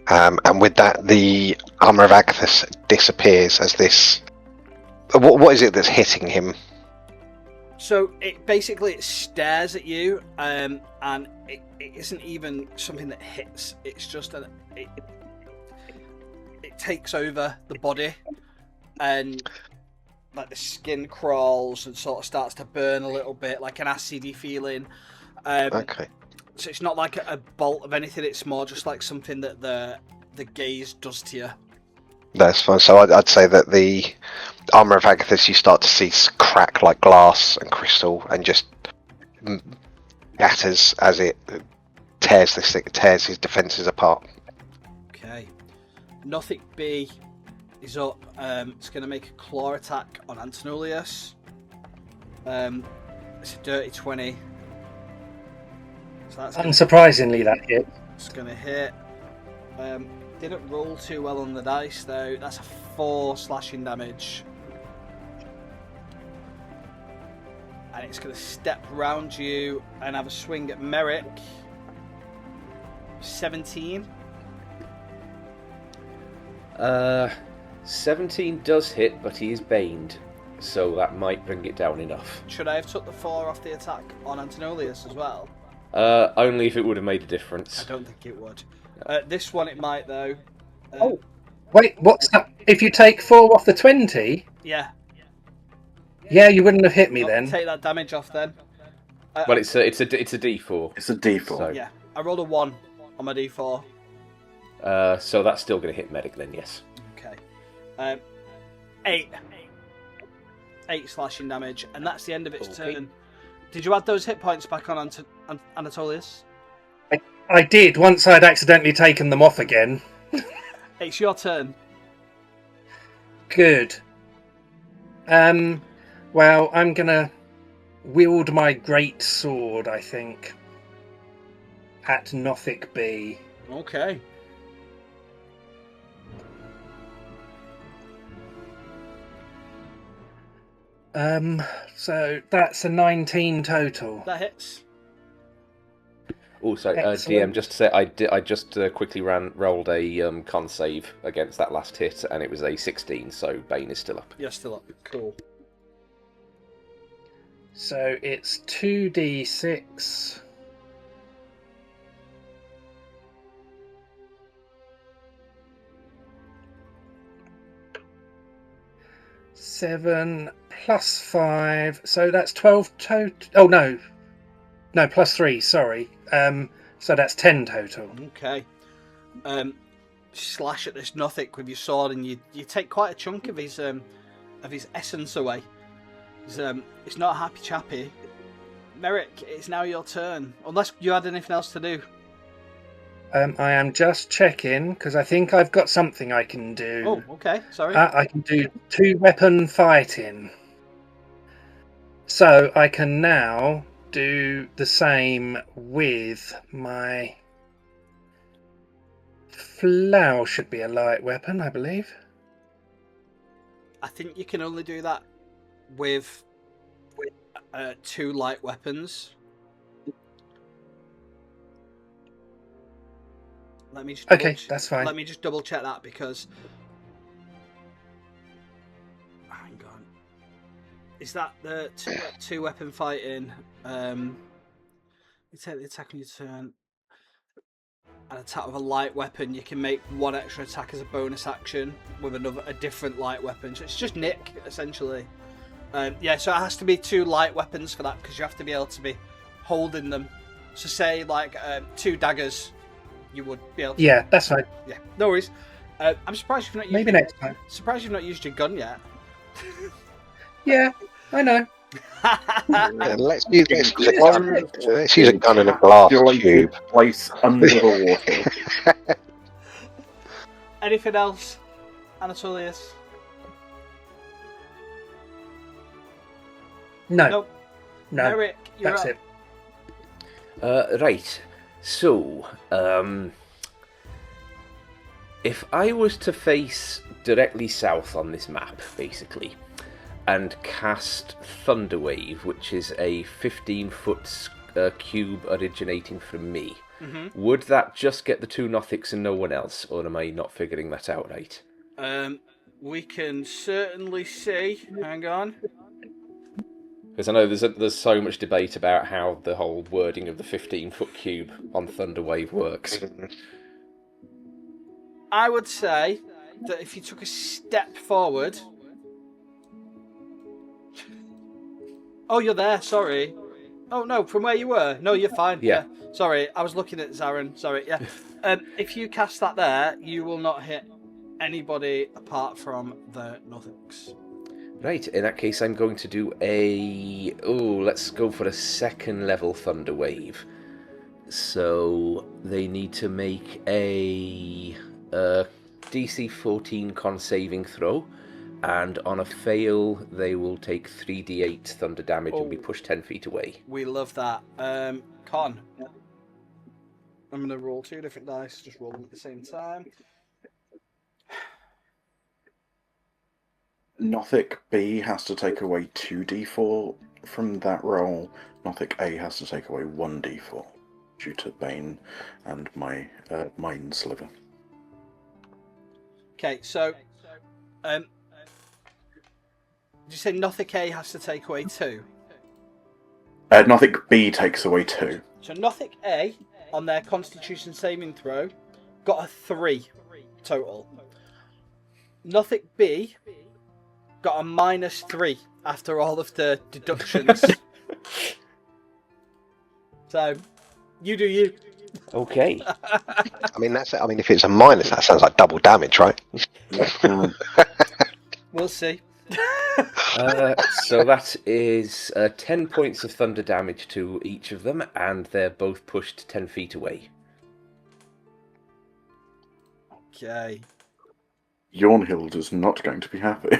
And with that, the armor of Agathis disappears as this. What is it that's hitting him? So it stares at you, and it isn't even something that hits. It's just it takes over the body, and like the skin crawls and sort of starts to burn a little bit, like an acidy feeling. Okay. So it's not like a bolt of anything. It's more just like something that the gaze does to you. That's fine. So I'd say that the armor of Agathis you start to see crack like glass and crystal, and just shatters as it tears his defences apart. Okay. Nothic B is up. It's going to make a claw attack on Antinolius. It's a dirty 20. So that's Unsurprisingly, that hit. It's going to hit. Didn't roll too well on the dice though. That's a 4 slashing damage. And it's going to step round you and have a swing at Merrick. 17. 17 does hit, but he is baned, so that might bring it down enough. Should I have took the 4 off the attack on Antinolius as well? Only if it would have made a difference. I don't think it would. This one it might though. Oh, wait, what's that? If you take 4 off the 20? Yeah. Yeah, you wouldn't have hit me then. Take that damage off then. Well, it's a D4. It's a D4. So, Yeah, I rolled a 1 on my D4. So that's still going to hit medic then, yes. Okay. 8 slashing damage, and that's the end of its turn. Did you add those hit points back on Anatolius? I did, once I'd accidentally taken them off again. It's your turn. Good. Well, I'm gonna wield my great sword, I think, at Nothic B. Okay. So that's a 19 total. That hits. Also, Excellent. DM, just to say, I just quickly rolled a con save against that last hit, and it was a 16, so Bane is still up. You're still up. Cool. So it's 2d6. Seven plus 5, so that's 12 total. Oh no, plus 3. Sorry. So that's 10 total. Okay. Slash at this Nothic with your sword, and you take quite a chunk of his essence away. It's not happy chappy. Merrick, it's now your turn. Unless you had anything else to do. I am just checking because I think I've got something I can do. Oh, okay. Sorry. I can do 2-weapon fighting. So I can now do the same with my flail. Should be a light weapon, I believe. I think you can only do that with 2 light weapons. Let me just that's fine. Let me just double check that because hang on. Is that the 2-weapon fighting? You take the attack on your turn. An attack with a light weapon, you can make 1 extra attack as a bonus action with a different light weapon. So it's just nick, essentially. Yeah, so it has to be 2 light weapons for that because you have to be able to be holding them. So say like 2 daggers, you would be able to... Yeah, that's fine. Yeah, no worries. I'm surprised you've not used... Maybe next time. Surprised you've not used your gun yet. Yeah, I know. Let's use a gun in a glass tube. Place under the water. Anything else, Anatolius? No. Nope. No. Merrick, you're That's up. it. Right. So, if I was to face directly south on this map, basically, and cast Thunderwave, which is a 15-foot cube originating from me, would that just get the 2 Nothics and no one else, or am I not figuring that out right? We can certainly see. Hang on. Because I know there's so much debate about how the whole wording of the 15-foot cube on Thunderwave works. I would say that if you took a step forward... Oh, you're there, sorry. Oh, no, from where you were? No, you're fine. Yeah. Sorry, I was looking at Zarin. Sorry, yeah. If you cast that there, you will not hit anybody apart from the Nothics. Right, in that case I'm going to do let's go for a 2nd level Thunderwave. So they need to make a DC 14 con saving throw, and on a fail they will take 3d8 thunder damage and be pushed 10 feet away. We love that. Con. I'm going to roll 2 different dice, just roll them at the same time. Nothic B has to take away 2d4 from that roll. Nothic A has to take away 1d4 due to Bane and my Mind Sliver. Okay, so did you say Nothic A has to take away 2? Nothic B takes away 2. So Nothic A, on their Constitution saving throw, got a 3 total. Nothic B got a -3 after all of the deductions. So, you do you. Okay. I mean, if it's a minus, that sounds like double damage, right? We'll see. So that is 10 points of thunder damage to each of them, and they're both pushed 10 feet away. Okay. Yornhild is not going to be happy.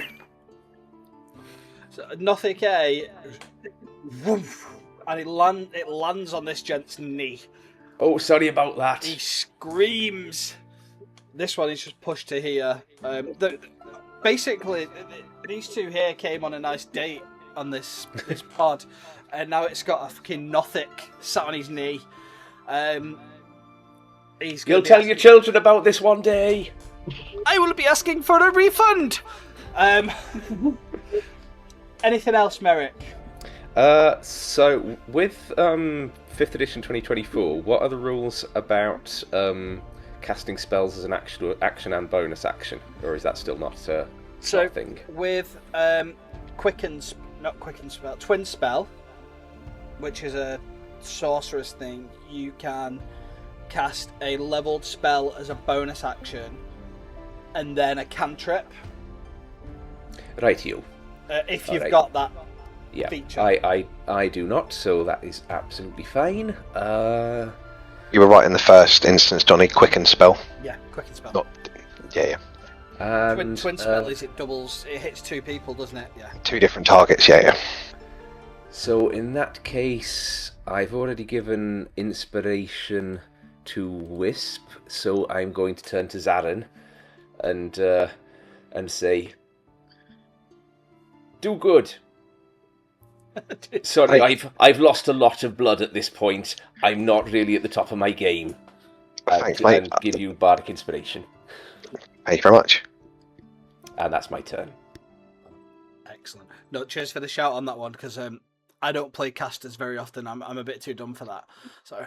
So Nothic A, woof, and it lands on this gent's knee. Oh, sorry about that. He screams. This one is just pushed to here. Basically, these 2 here came on a nice date on this pod, and now it's got a fucking Nothic sat on his knee. You'll tell your children about this one day. I will be asking for a refund. Anything else, Merrick? So with 5th edition 2024, what are the rules about casting spells as an action and bonus action, or is that still not a thing? With Twin Spell, which is a sorceress thing, you can cast a leveled spell as a bonus action, and then a cantrip. Rightio. If you've got that Yeah, feature. I do not, so that is absolutely fine. You were right in the first instance, Donny. Quicken spell. Yeah, quicken spell. Not. Yeah. And, Twin spell is it doubles? It hits 2 people, doesn't it? Yeah. 2 different targets. Yeah. So in that case, I've already given inspiration to Wisp, so I'm going to turn to Zarin and say, "Do good." Sorry, I've lost a lot of blood at this point. I'm not really at the top of my game. Thanks, mate. And give you bardic inspiration. Thank you very much. And that's my turn. Excellent. No, cheers for the shout on that one, because I don't play casters very often. I'm a bit too dumb for that. So,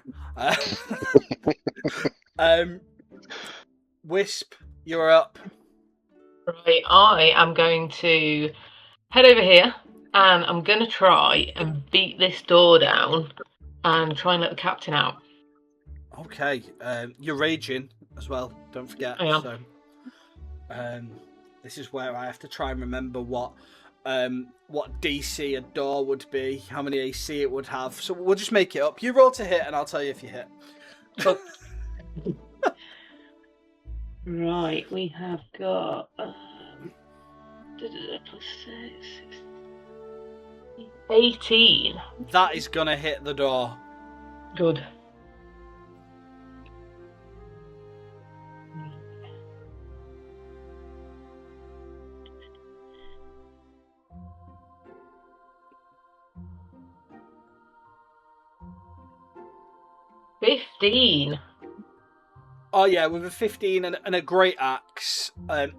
Wisp, you're up. Right, I am going to head over here, and I'm going to try and beat this door down and try and let the captain out. Okay, you're raging as well. Don't forget. I am. So, this is where I have to try and remember what DC a door would be, how many AC it would have. So we'll just make it up. You roll to hit, and I'll tell you if you hit. Right, we have got +6, 18. That is gonna hit the door. Good. $15. Oh yeah, with a 15 and a great axe.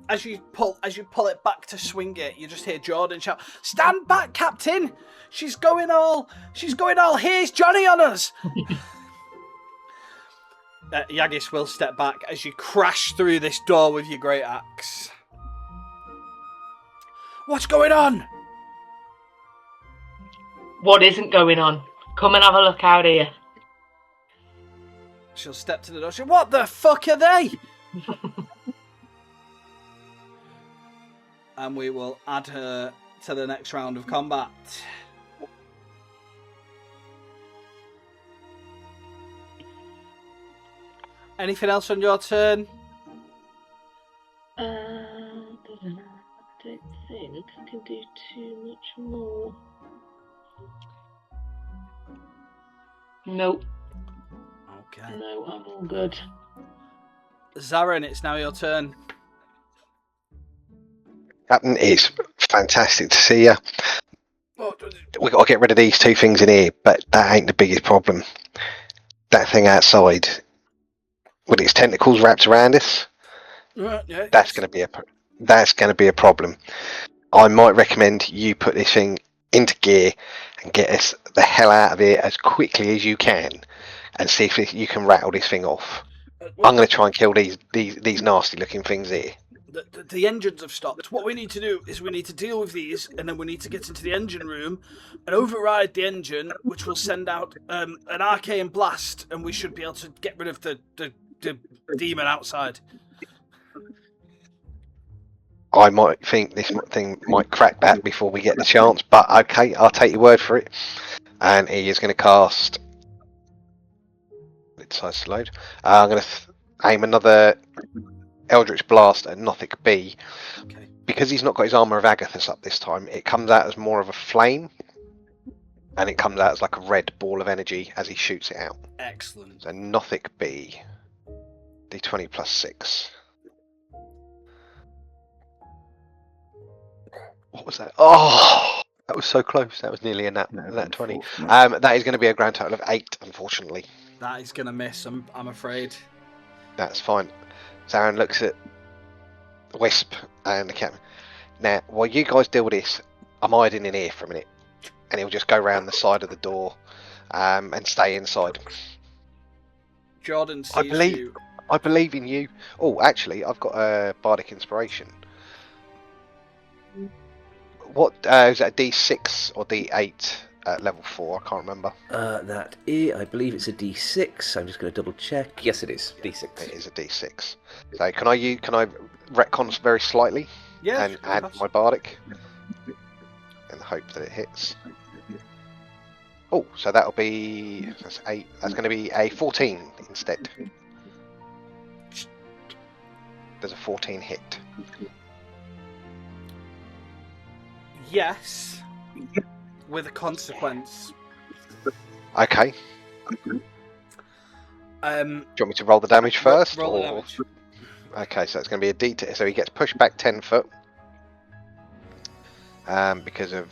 As you pull it back to swing it, you just hear Jordan shout, "Stand back, Captain! She's going all. Here's Johnny on us." Yagis will step back as you crash through this door with your great axe. What's going on? What isn't going on? Come and have a look out here. She'll step to the door. What the fuck are they? And we will add her to the next round of combat. Anything else on your turn? I don't think I can do too much more. Nope. Okay. No, I'm all good. Zarin, it's now your turn. Captain, it's fantastic to see you. We've got to get rid of these 2 things in here, but that ain't the biggest problem. That thing outside, with its tentacles wrapped around us, Yeah, that's going to be a problem. I might recommend you put this thing into gear and get us the hell out of here as quickly as you can, and see if you can rattle this thing off. I'm going to try and kill these nasty looking things here. The engines have stopped. What we need to do is we need to deal with these, and then we need to get into the engine room and override the engine, which will send out an arcane blast, and we should be able to get rid of the demon outside. I might think this thing might crack that before we get the chance, but okay, I'll take your word for it. And he is going to cast... It decides to load. I'm going to aim another Eldritch Blast at Nothic B. Okay. Because he's not got his Armour of Agathis up this time, it comes out as more of a flame, and it comes out as like a red ball of energy as he shoots it out. Excellent. So Nothic B, D20 plus 6. What was that? Oh, that was so close. That was nearly a nat 20. That is going to be a grand total of 8, unfortunately. That is going to miss, I'm afraid. That's fine. Zarin looks at Wisp and the captain. Now, while you guys deal with this, I'm hiding in here for a minute. And he'll just go round the side of the door and stay inside. Jordan sees you. I believe in you. Oh, actually, I've got a Bardic Inspiration. What is that, D6 or D8 at level 4? I can't remember. I believe it's a D6. I'm just going to double check. Yes, it is D6. It is a D6. So can I retcon very slightly? Yeah. And add my Bardic and hope that it hits. Oh, so that'll be that's 8. That's going to be a 14 instead. There's a 14 hit. Yes, with a consequence. Okay. Do you want me to roll the damage first? Roll the or... damage. Okay, so it's going to be a D10. So he gets pushed back 10 foot because of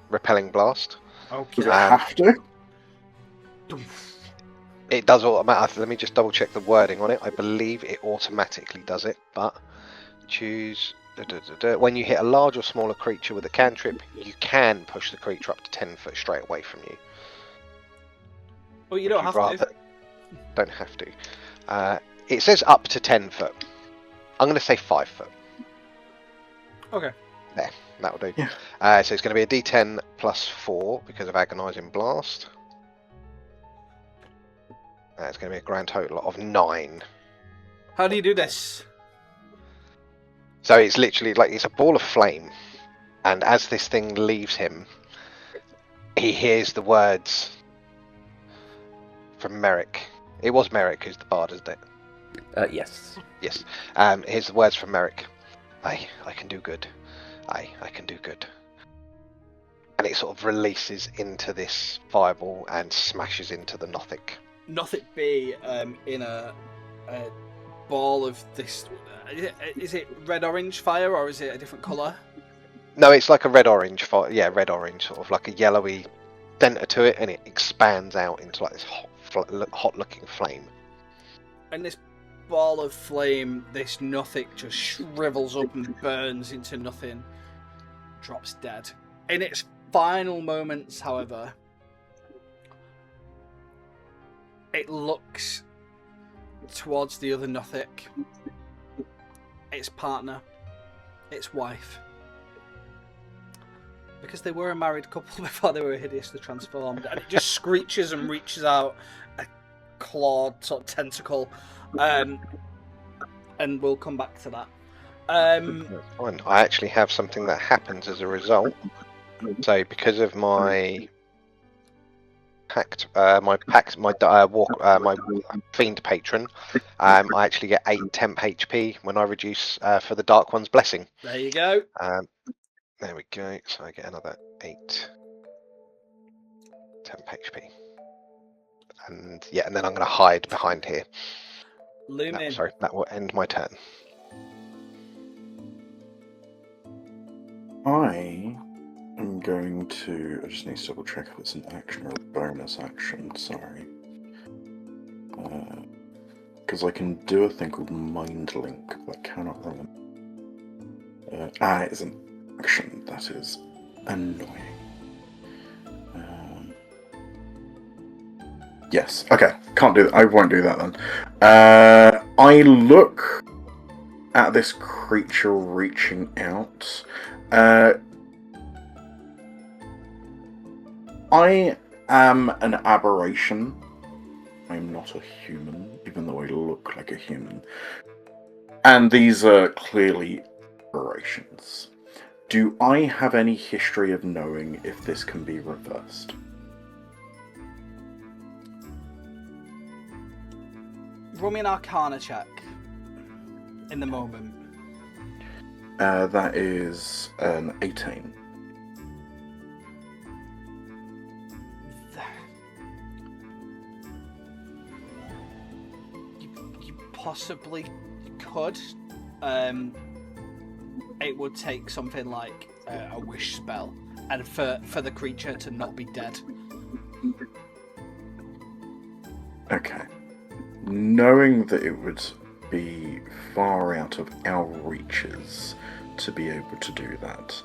repelling blast. Okay. Does it have to? It does automatically. Let me just double check the wording on it. I believe it automatically does it, but choose. When you hit a large or smaller creature with a cantrip, you can push the creature up to 10 foot straight away from you. Well, you don't have to. Don't have to. It says up to 10 foot. I'm going to say 5 foot. Okay. There, that'll do. Yeah. So it's going to be a D10 plus 4 because of agonizing blast. It's going to be a grand total of 9. How do you do this? So it's literally like it's a ball of flame, and as this thing leaves him, he hears the words from Merrick. It was Merrick who's the bard, isn't it? Yes. Yes. Here's the words from Merrick. I can do good. I can do good. And it sort of releases into this fireball and smashes into the Nothic. Nothic be in a ball of this. Is it red-orange fire or is it a different colour? No, it's like a red-orange fire. Yeah, red-orange, sort of like a yellowy centre to it, and it expands out into like this hot-looking flame. And this ball of flame, this Nothic just shrivels up and burns into nothing. Drops dead. In its final moments, however, it looks towards the other Nothic, its partner, its wife. Because they were a married couple before they were hideously transformed. And it just screeches and reaches out a clawed sort of tentacle. And we'll come back to that. Fine. I actually have something that happens as a result. So because of my my fiend patron, I actually get 8 temp HP when I reduce for the Dark One's blessing. There you go. There we go. So I get another 8 temp HP, and then I'm going to hide behind here. Lumin. No, sorry, that will end my turn. I am going to. I just need to double check if it's an action or a bonus action. Sorry. Because I can do a thing called Mind Link, but I cannot remember. It's an action. That is annoying. Yes. Okay. Can't do that. I won't do that then. I look at this creature reaching out. I am an aberration. I'm not a human, even though I look like a human. And these are clearly aberrations. Do I have any history of knowing if this can be reversed? Roll me an Arcana check. In the moment. That is an 18. You possibly could. It would take something like a wish spell, and for the creature to not be dead. Okay. Knowing that it would be far out of our reaches to be able to do that,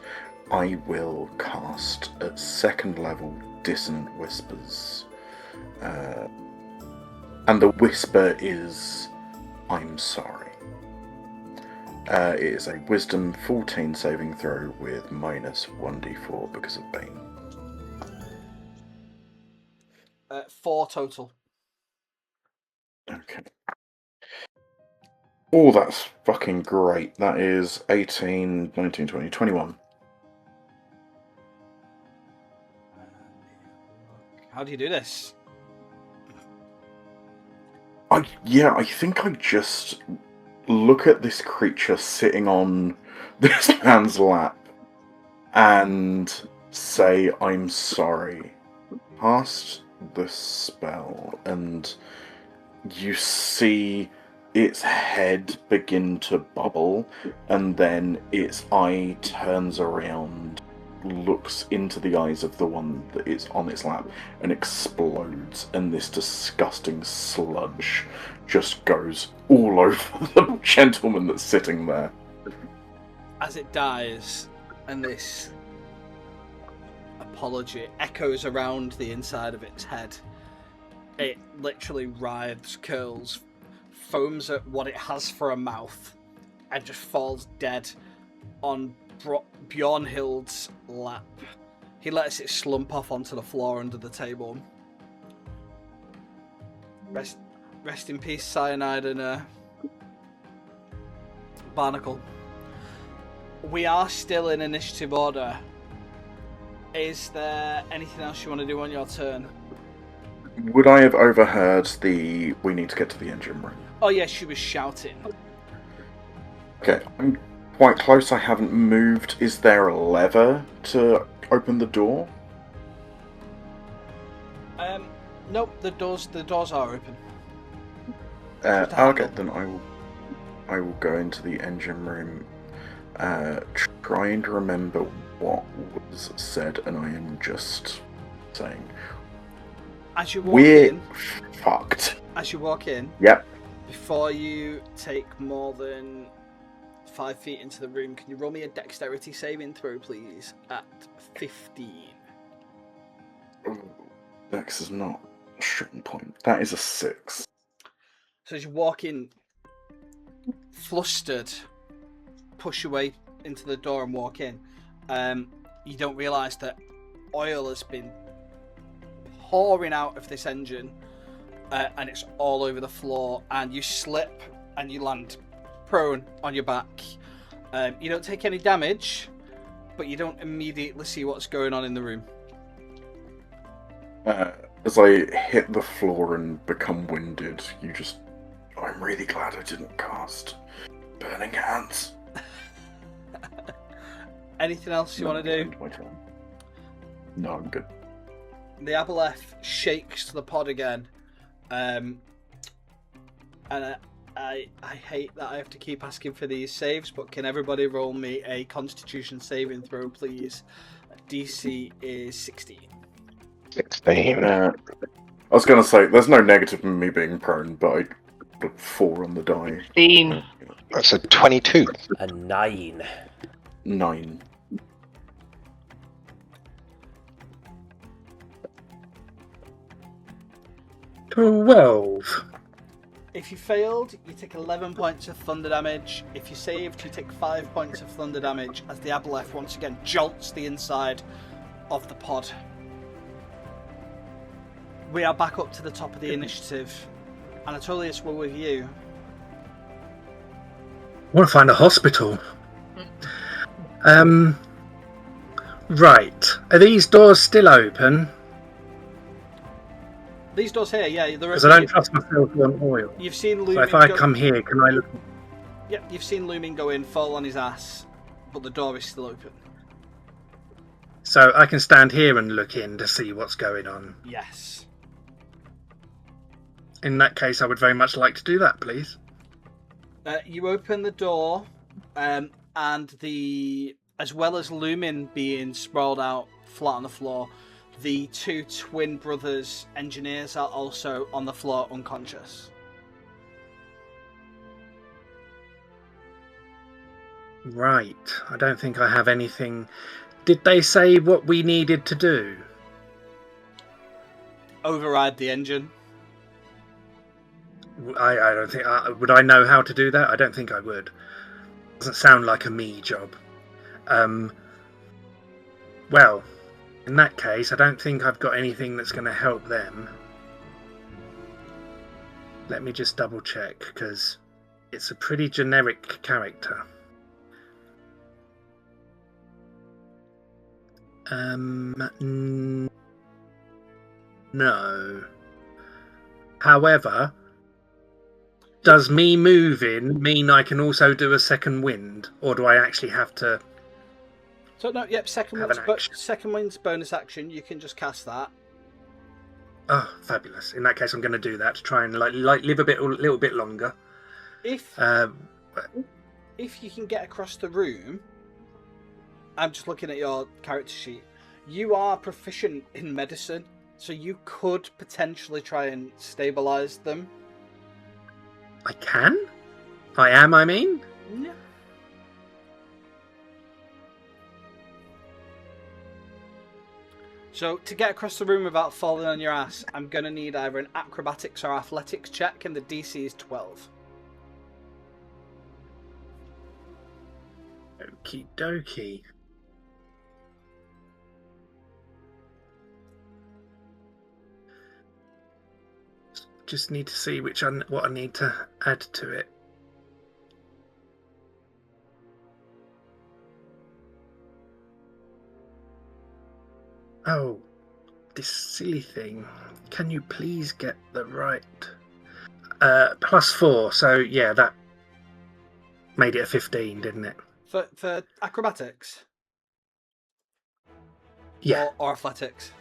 I will cast at 2nd level Dissonant Whispers. And the whisper is, I'm sorry. It is a Wisdom 14 saving throw with minus 1d4 because of Bane. 4 total. Okay. Oh, that's fucking great. That is 18, 19, 20, 21. How do you do this? I think I just look at this creature sitting on this man's lap and say, I'm sorry. Cast the spell, and you see its head begin to bubble, and then its eye turns around, looks into the eyes of the one that is on its lap, and explodes, and this disgusting sludge just goes all over the gentleman that's sitting there. As it dies, and this apology echoes around the inside of its head, it literally writhes, curls, foams at what it has for a mouth, and just falls dead on Bjornhild's lap. He lets it slump off onto the floor under the table. Rest in peace, Cyanide and Barnacle. We are still in initiative order. Is there anything else you want to do on your turn? Would I have overheard we need to get to the engine room? Oh yes, she was shouting. Okay, I'm quite close. I haven't moved. Is there a lever to open the door? Nope. The doors are open. Okay, then I will go into the engine room, trying to remember what was said, and I am just saying, As you walk we're in, fucked. As you walk in, Yep. Before you take more than 5 feet into the room, can you roll me a dexterity saving throw, please, at 15? Dex is not a strong point. That is a 6. So as you walk in, flustered, push your way into the door and walk in, you don't realise that oil has been pouring out of this engine, and it's all over the floor, and you slip and you land prone on your back. You don't take any damage, but you don't immediately see what's going on in the room. As I hit the floor and become winded, I'm really glad I didn't cast Burning Hands. Anything else you want to do? No, I'm good. The Aboleth shakes the pod again, and I hate that I have to keep asking for these saves, but can everybody roll me a Constitution saving throw, please? DC is 16. 16. I was going to say, there's no negative in me being prone, but I got 4 on the die. 15. That's a 22. A 9. 9. 12. If you failed, you take 11 points of thunder damage. If you saved, you take 5 points of thunder damage as the Aboleth once again jolts the inside of the pod. We are back up to the top of the initiative. Anatolius, we're with you. I want to find a hospital. Right. Are these doors still open? These doors here, yeah, they're Because I don't trust myself on oil. You've seen So Lumin if I come here, can I look? Yep, you've seen Lumin go in, fall on his ass, but the door is still open. So I can stand here and look in to see what's going on. Yes. In that case, I would very much like to do that, please. You open the door, and as well as Lumin being sprawled out flat on the floor, the 2 twin brothers engineers are also on the floor unconscious. Right. I don't think I have anything. Did they say what we needed to do? Override the engine. I don't think... would I know how to do that? I don't think I would. Doesn't sound like a me job. Well, in that case, I don't think I've got anything that's going to help them. Let me just double check, because it's a pretty generic character. No. However, does me moving mean I can also do a second wind, or do I actually have to? So no, yep. Second wind's bonus action. You can just cast that. Oh, fabulous! In that case, I'm going to do that to try and like live a little bit longer. If you can get across the room, I'm just looking at your character sheet. You are proficient in medicine, so you could potentially try and stabilize them. I can? I am, I mean? Yeah. So, to get across the room without falling on your ass, I'm going to need either an acrobatics or athletics check, and the DC is 12. Okie dokie. Just need to see what I need to add to it. Oh, this silly thing. Can you please get the right... +4, so yeah, that made it a 15, didn't it? For acrobatics? Yeah. Or athletics?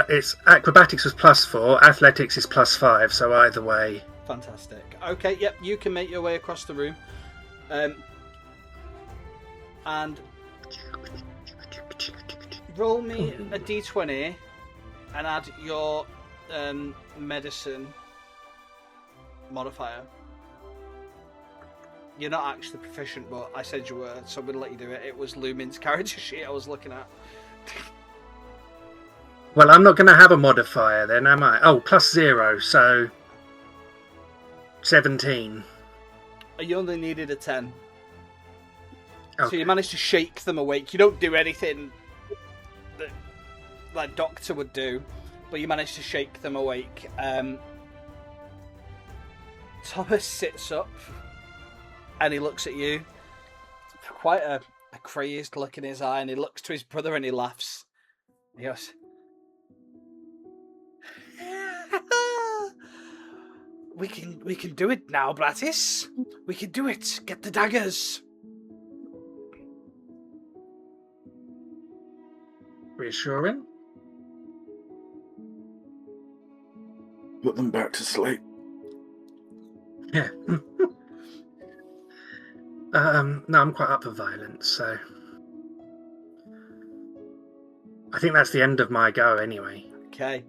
It's acrobatics was +4, athletics is +5, so either way. Fantastic. Okay, yep, you can make your way across the room. And roll me a d20 and add your medicine modifier. You're not actually proficient, but I said you were, so I'm going to let you do it. It was Lumin's character sheet I was looking at. Well, I'm not going to have a modifier then, am I? Oh, +0, so 17. You only needed a 10. Okay. So you managed to shake them awake. You don't do anything that like Doctor would do, but you managed to shake them awake. Thomas sits up and he looks at you. Quite a crazed look in his eye, and he looks to his brother and he laughs. He goes, We can do it now, Brattis. We can do it. Get the daggers. Reassuring? Put them back to sleep. Yeah. No, I'm quite up for violence, so I think that's the end of my go anyway. Okay.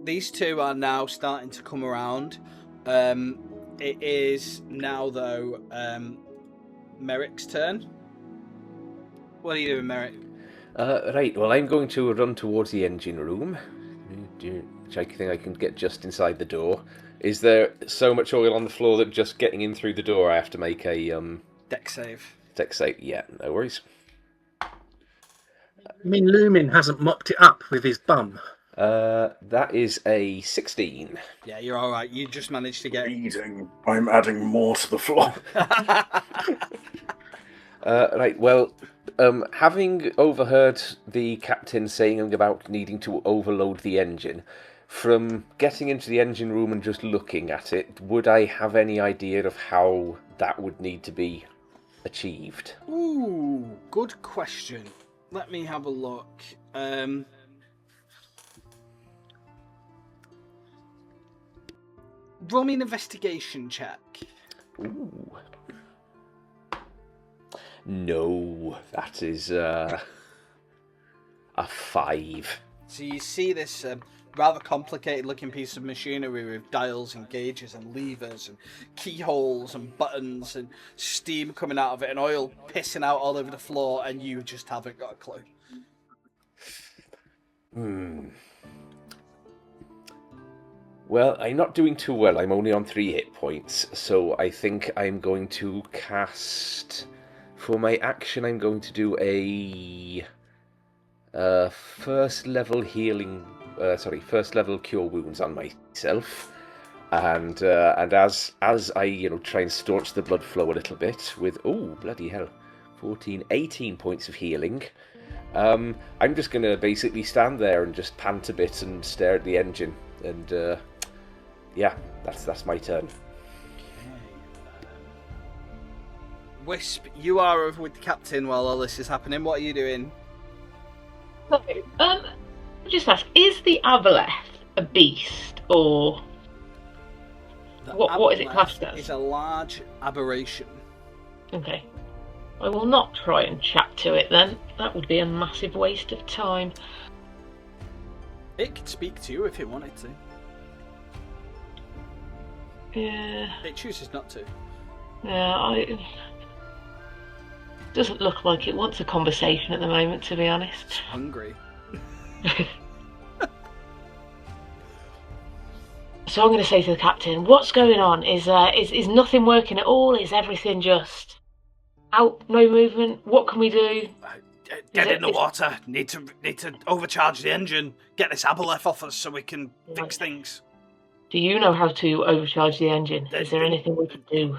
These two are now starting to come around. It is now, though, Merrick's turn. What are you doing, Merrick? Right, well, I'm going to run towards the engine room, which I think I can get just inside the door. Is there so much oil on the floor that just getting in through the door I have to make a... Deck save. Deck save, yeah, no worries. I mean, Lumin hasn't mopped it up with his bum. That is a 16. Yeah, you're all right. You just managed to get... I'm adding more to the floor. Right, well, having overheard the captain saying about needing to overload the engine, from getting into the engine room and just looking at it, would I have any idea of how that would need to be achieved? Ooh, good question. Let me have a look. Roll me an investigation check. Ooh. No, that is a 5. So you see this rather complicated looking piece of machinery with dials and gauges and levers and keyholes and buttons and steam coming out of it and oil pissing out all over the floor, and you just haven't got a clue. Well, I'm not doing too well. I'm only on 3 hit points, so I think I'm going to cast... For my action, I'm going to do a first level cure wounds on myself, and as I try and staunch the blood flow a little bit with bloody hell, 18 points of healing, I'm just going to basically stand there and just pant a bit and stare at the engine. And, yeah, that's my turn. Wisp, you are over with the captain while all this is happening. What are you doing? So, just ask, is the Aboleth a beast, or what is it classed as? It's a large aberration. Okay. I will not try and chat to it then. That would be a massive waste of time. It could speak to you if it wanted to. Yeah. It chooses not to. Yeah, doesn't look like it wants a conversation at the moment, to be honest. It's hungry. So I'm going to say to the captain, what's going on? Is nothing working at all? Is everything just out, no movement? What can we do? Get in the water. Need to overcharge the engine. Get this aboleth off us so we can fix things. Do you know how to overcharge the engine? Is there anything we can do?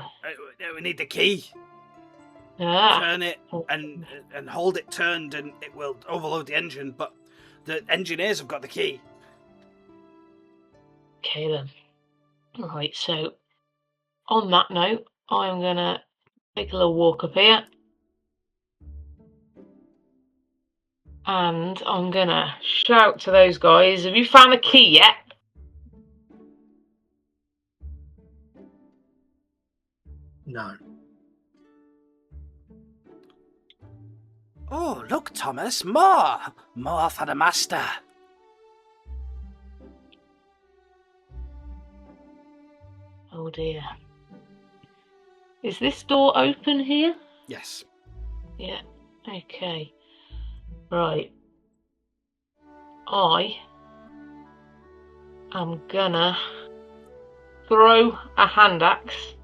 We need the key. Turn it and hold it turned, and it will overload the engine. But the engineers have got the key. Okay then. Right, so on that note, I'm gonna take a little walk up here. And I'm gonna shout to those guys, have you found the key yet? No. Oh, look, Thomas, more for the master. Oh dear. Is this door open here? Yes. Yeah, okay. Right. I am gonna throw a hand axe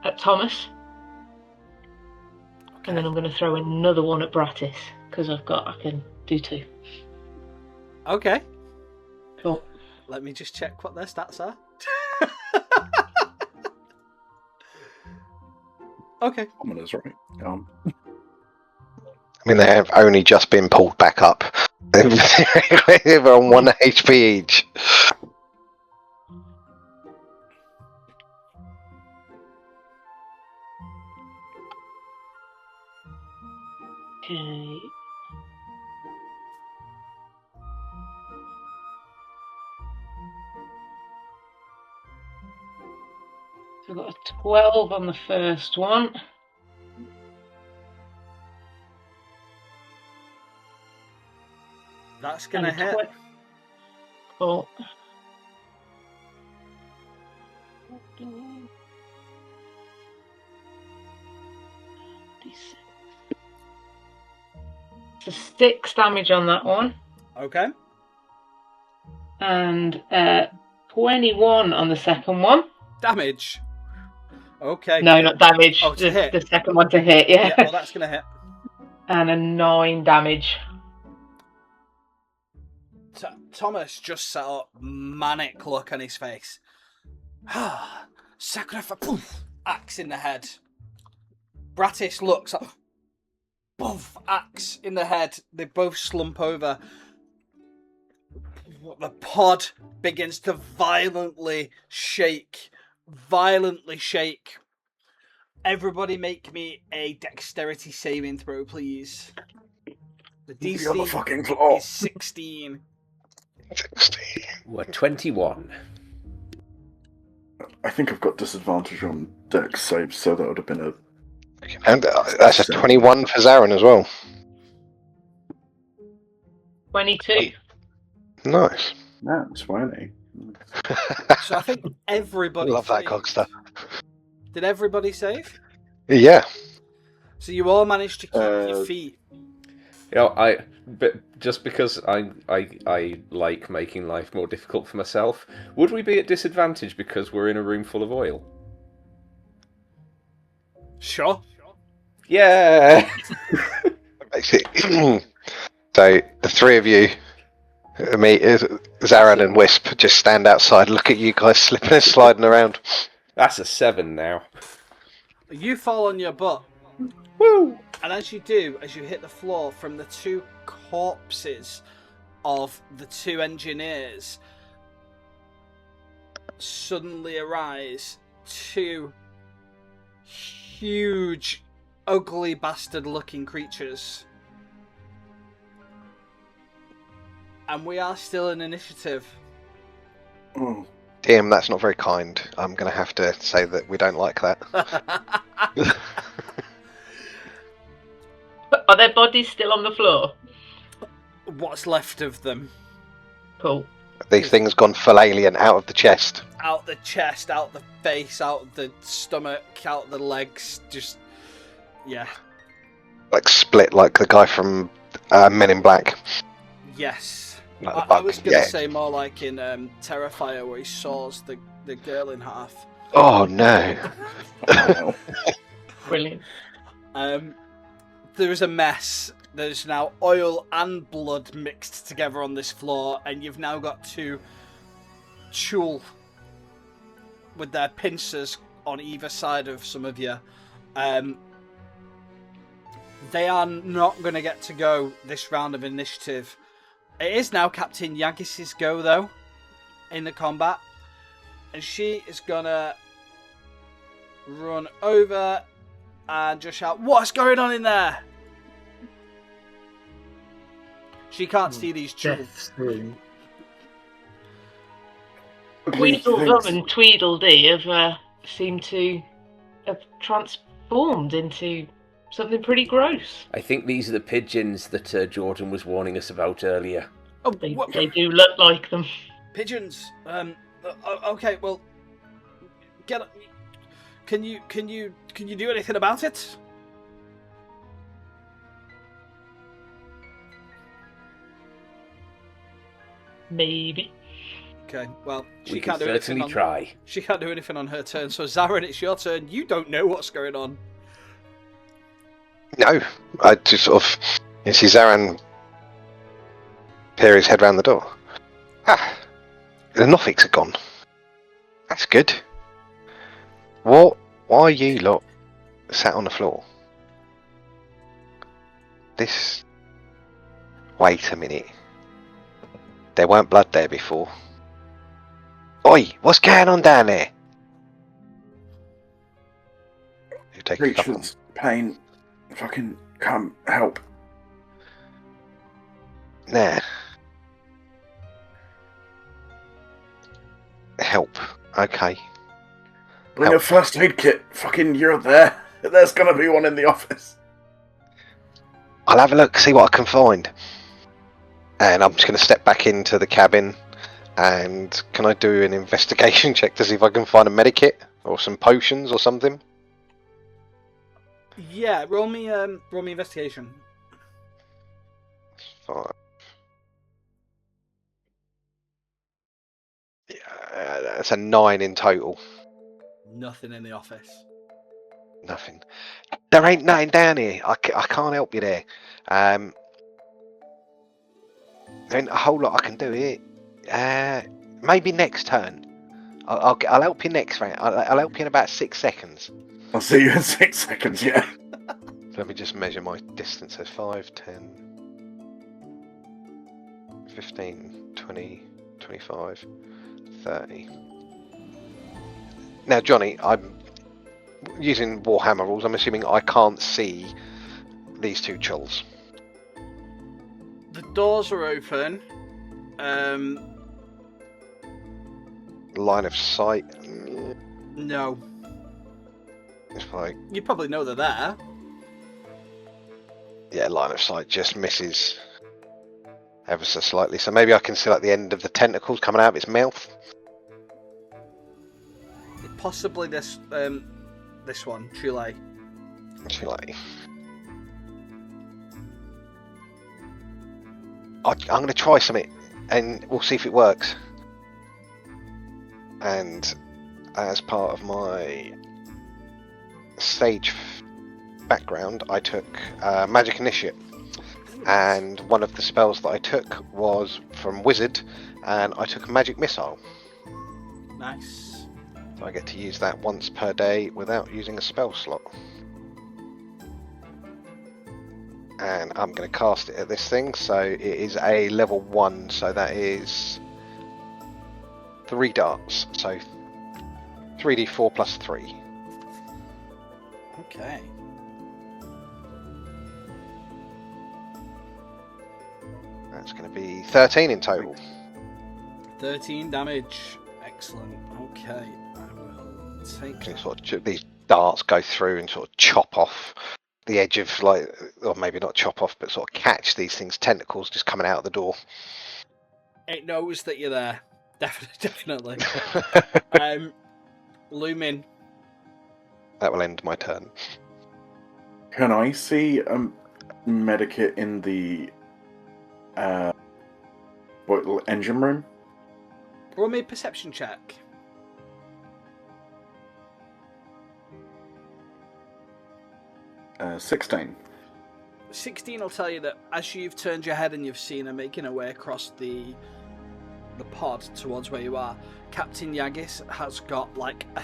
at Thomas. Okay. And then I'm gonna throw another one at Brattis, because I can do two. Okay. Cool. Let me just check what their stats are. Okay. That's right. I mean, they have only just been pulled back up. They're on 1 HP each. Okay. So I've got a 12 on the first one. That's gonna hit. Cool. So 6 damage on that one. Okay. And 21 on the second one. Damage. Okay. No, not damage. Oh, to hit. The second one to hit, yeah. Yeah, well, that's gonna hit. And a 9 damage. Thomas just set up manic look on his face. Sacrifice. Poof! Axe in the head. Brattis looks up. Poof! Axe in the head. They both slump over. The pod begins to violently shake. Everybody make me a dexterity saving throw, please. The DC on the fucking floor. is 16. 16. We're 21. I think I've got disadvantage on dex saves, so that would have been a... And that's a 21 for Zarin as well. 22. Nice. No, it's funny. So I think everybody Love that saved. Cogster. Did everybody save? Yeah. So you all managed to keep your feet. You know, but just because I like making life more difficult for myself, would we be at disadvantage because we're in a room full of oil? Sure. Yeah. Basically. So the three of you, me, Zaran and Wisp, just stand outside, look at you guys slipping and sliding around. That's a 7 now. You fall on your butt. Woo! And as you do, as you hit the floor, from the two corpses of the two engineers suddenly arise two huge, ugly bastard-looking creatures. And we are still in initiative. Oh, Damn, that's not very kind. I'm going to have to say that we don't like that. Are their bodies still on the floor? What's left of them. Cool. These things gone full alien out of the chest. Out the chest, out the face, out the stomach, out the legs, just... yeah. Like split like the guy from Men in Black. Yes. Like the I bug, was going to yeah. say more like in Terrifier, where he saws the girl in half. Oh no. wow. Brilliant. There is a mess. There's now oil and blood mixed together on this floor, and you've now got two Chul with their pincers on either side of some of you. They are not going to get to go this round of initiative. It is now Captain Yagis's go, though, in the combat. And she is going to run over and just shout, "What's going on in there?" She can't see these children. Tweedledum and Tweedledee have seemed to have transformed into something pretty gross. I think these are the pigeons that Jordan was warning us about earlier. Oh, They what? do look like them. Pigeons. Okay, well, get. Can you do anything about it? Maybe. Okay, well, she We can't can do anything. certainly try. She can't do anything on her turn. So Zarin, it's your turn. You don't know what's going on. No. I just sort of... You see Zaran peer his head round the door. Ah. The Nothics are gone. That's good. What? Why are you lot sat on the floor? This... Wait a minute. There weren't blood there before. Oi! What's going on down there? You take a couple. Creatures, pain, fucking come, help. Nah. Help. Okay. Bring Help. a first aid kit. Fucking, you're there. There's gonna be one in the office. I'll have a look, see what I can find. And I'm just going to step back into the cabin. And can I do an investigation check to see if I can find a medikit or some potions or something? Yeah, roll me investigation. Fine. Yeah, that's a 9 in total. Nothing in the office. Nothing. There ain't nothing down here. I can't help you there. There ain't a whole lot I can do here. Maybe next turn. I'll help you next round. I'll help you in about 6 seconds. I'll see you in 6 seconds, yeah. Let me just measure my distance. So 5, 10, 15, 20, 25, 30. Now, Johnny, I'm using Warhammer rules. I'm assuming I can't see these two chulls. The doors are open. Line of sight. No. If I, You probably know they're there. yeah, line of sight just misses ever so slightly. So maybe I can see like the end of the tentacles coming out of its mouth. Possibly this one, Chile. Actually, like, I'm going to try something, and we'll see if it works. And as part of my stage background, I took Magic Initiate, and one of the spells that I took was from Wizard, and I took a Magic Missile. Nice. So I get to use that once per day without using a spell slot. And I'm going to cast it at this thing. So it is a level 1. So that is 3 darts. So 3d4 plus 3. Okay. That's going to be 13 in total. 13 damage. Excellent. Okay. I will take So that. sort of, these darts go through and sort of chop off the edge of, like, or maybe not chop off, but sort of catch these things' tentacles just coming out of the door. It knows that you're there. Definitely. Lumin. That will end my turn. Can I see a medikit in the engine room? Roll me a perception check. Uh, 16. 16 will tell you that as you've turned your head and you've seen her making her way across the pod towards where you are, Captain Yagis has got like a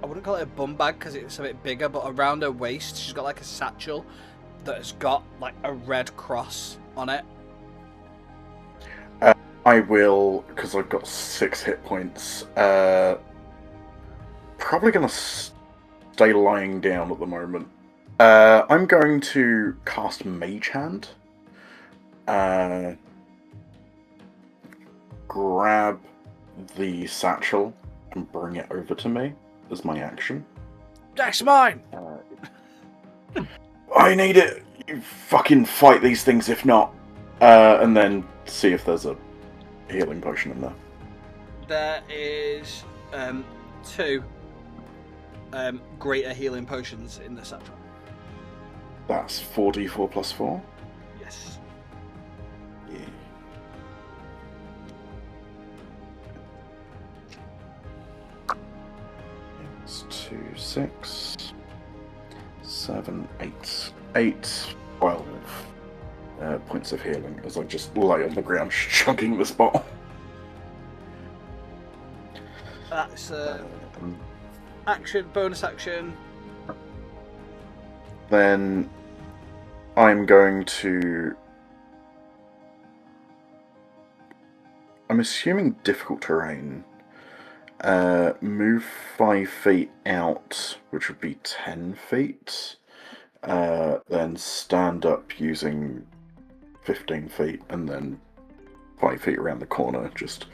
I wouldn't call it a bum bag because it's a bit bigger, but around her waist she's got like a satchel that has got like a red cross on it. I will, because I've got 6 hit points, probably going to stay lying down at the moment. I'm going to cast Mage Hand. Grab the satchel and bring it over to me as my action. That's mine! I need it! You fucking fight these things if not. And then see if there's a healing potion in there. There is 2 greater healing potions in the satchel. That's 4d4 plus 4? Yes. Yeah. It's 2, 6, 7, 8. 8, 12 points of healing as I just lay on the ground chugging this bottle. That's action, bonus action. Then I'm going to... I'm assuming difficult terrain. Move 5 feet out, which would be 10 feet. Then stand up using 15 feet, and then 5 feet around the corner. Just...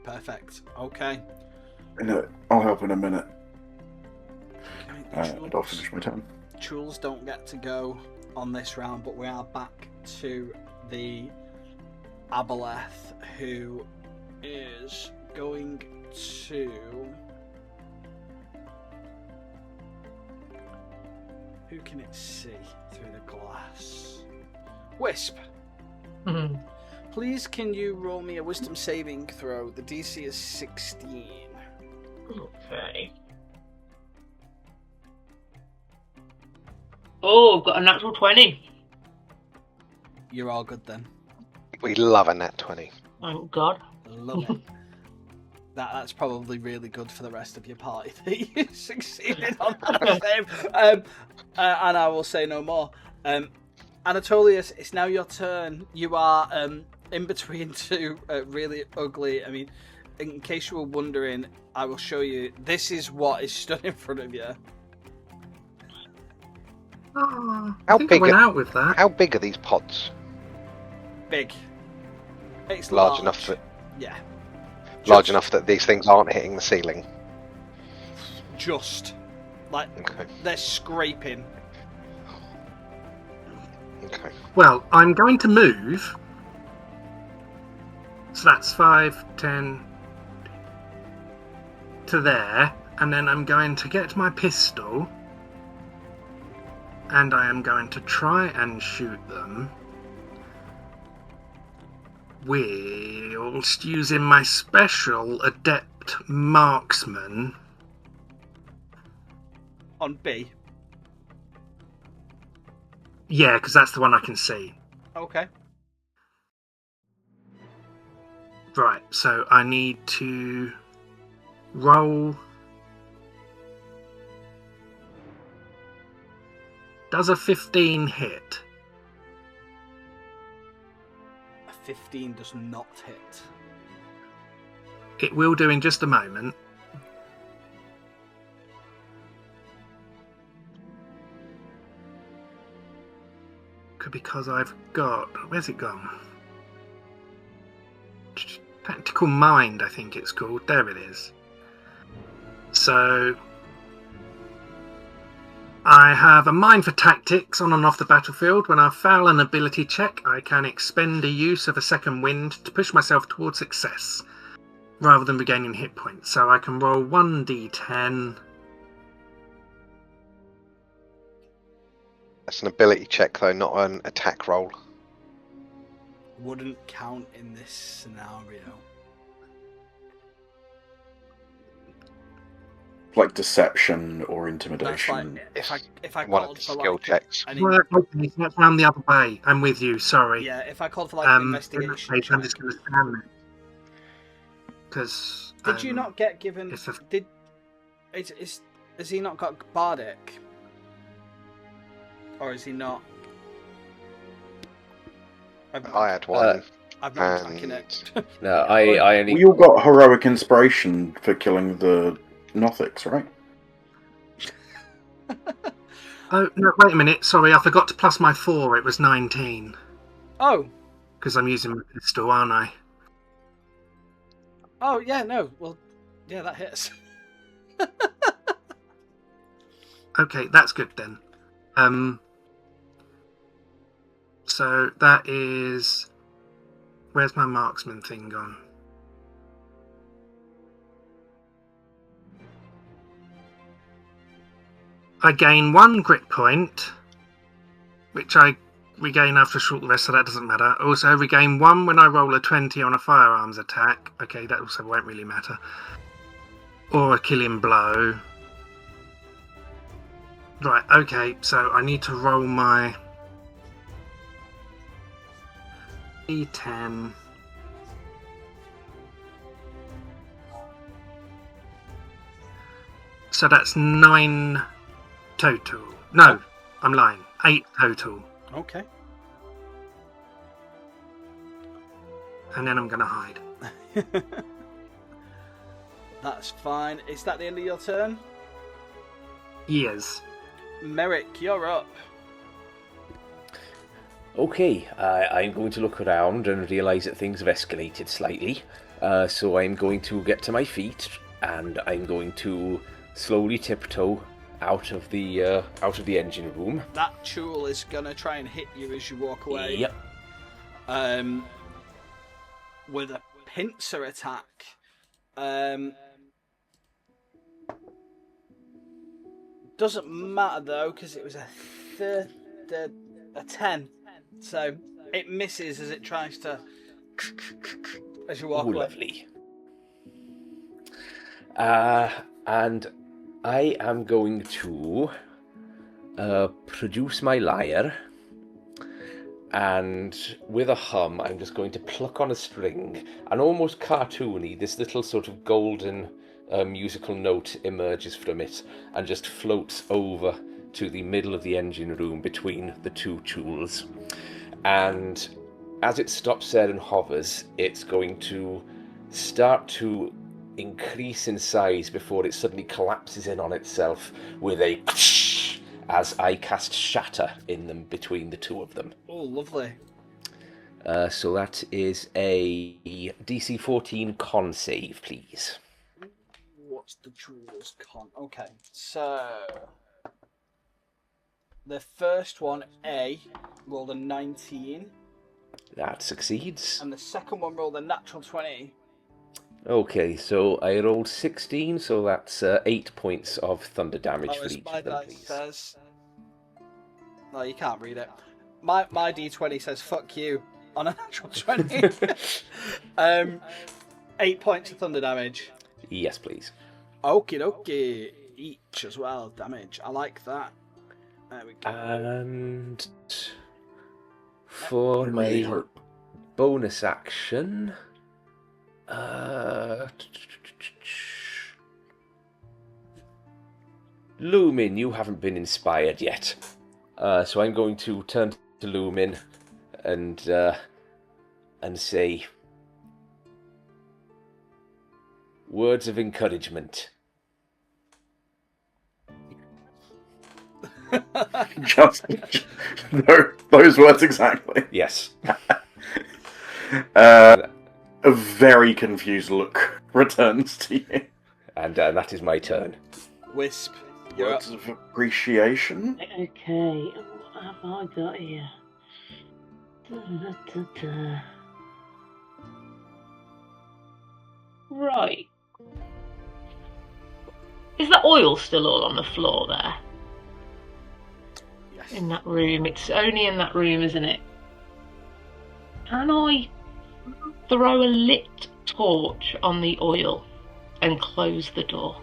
Perfect. Okay. I'll help in a minute. Okay, And I'll finish my turn. Chules don't get to go on this round, but we are back to the Aboleth, who is going to... Who can it see through the glass? Wisp. Mhm. Please can you roll me a wisdom saving throw? The DC is 16. Okay. Oh, got a natural 20. You're all good then. We love a nat 20. Thank God. Love it. That's probably really good for the rest of your party that you succeeded on that save. And I will say no more. Anatolius, it's now your turn. You are in between 2 really ugly. I mean, in case you were wondering, I will show you. This is what is stood in front of you. Oh, How I think big I went are- out with that. How big are these pods? Big. It's Large enough that Yeah. large enough that these things aren't hitting the ceiling. Just. Like, Okay. they're scraping. Okay. Well, I'm going to move. So that's 5, 10 to there. And then I'm going to get my pistol. And I am going to try and shoot them whilst using my special adept marksman. On B. Yeah, because that's the one I can see. Okay. Right, so I need to roll Does a 15 hit? A 15 does not hit. It will do in just a moment. Because I've got... Where's it gone? Tactical Mind, I think it's called. There it is. So... I have a Mind for Tactics on and off the battlefield. When I fail an ability check, I can expend a use of a second wind to push myself towards success, rather than regaining hit points. So I can roll 1d10... That's an ability check, though, not an attack roll. Wouldn't count in this scenario. Like deception or That's intimidation. like if I One of called the for skill like checks. Okay, so that's round the other way. I'm with you, sorry. Yeah, if I called for like an In that investigation. case, I'm check. just going to stand there. Because... Did you not get given? it's a- Has he not got bardic? Or is he not? I had one. I'm not tracking it. No, I only... We all got heroic inspiration for killing the Nothics, right? Oh, no, wait a minute. Sorry, I forgot to plus my 4. It was 19. Oh. Because I'm using my pistol, aren't I? Oh yeah, no. Well, yeah, that hits. Okay, that's good then. So that is... Where's my marksman thing gone? I gain 1 grit point, which I regain after a short rest, so that doesn't matter. Also regain 1 when I roll a 20 on a firearms attack. Okay, that also won't really matter. Or a killing blow. Right, okay, so I need to roll my D10. So that's 9 total. No, I'm lying. 8 total. Okay. And then I'm going to hide. That's fine. Is that the end of your turn? Yes. Merrick, you're up. Okay, I'm going to look around and realise that things have escalated slightly. So I'm going to get to my feet, and I'm going to slowly tiptoe out of the engine room. That tool is gonna try and hit you as you walk away. Yep. With a pincer attack. Doesn't matter though, because it was a 10. So it misses as it tries to as you walk away. Lovely. And I am going to produce my lyre, and with a hum I'm just going to pluck on a string, and almost cartoony this little sort of golden musical note emerges from it and just floats over to the middle of the engine room between the two tools. And as it stops there and hovers, it's going to start to increase in size before it suddenly collapses in on itself with a as I cast Shatter in them between the two of them. Oh, lovely. So that is a DC 14 con save, please. What's the jewel's con? Okay, so the first one, A, rolled a 19. That succeeds. And the second one rolled a natural 20. Okay, so I rolled 16, so that's 8 points of thunder damage for As each my of them, dice please. says. No, you can't read it. My D20 says "fuck you" on a natural 20. 8 points of thunder damage. Yes, please. Okie dokie. Each as well, damage. I like that. There we go. And for my bonus action, Lumin, you haven't been inspired yet. So I'm going to turn to Lumin and say words of encouragement. Just no, those words exactly. Yes. A very confused look returns to you. And that is my turn. Wisp, you're up. Words of appreciation. Okay, what have I got here? Da-da-da-da. Right. Is that oil still all on the floor there? Yes. In that room? It's only in that room, isn't it? Can I throw a lit torch on the oil and close the door?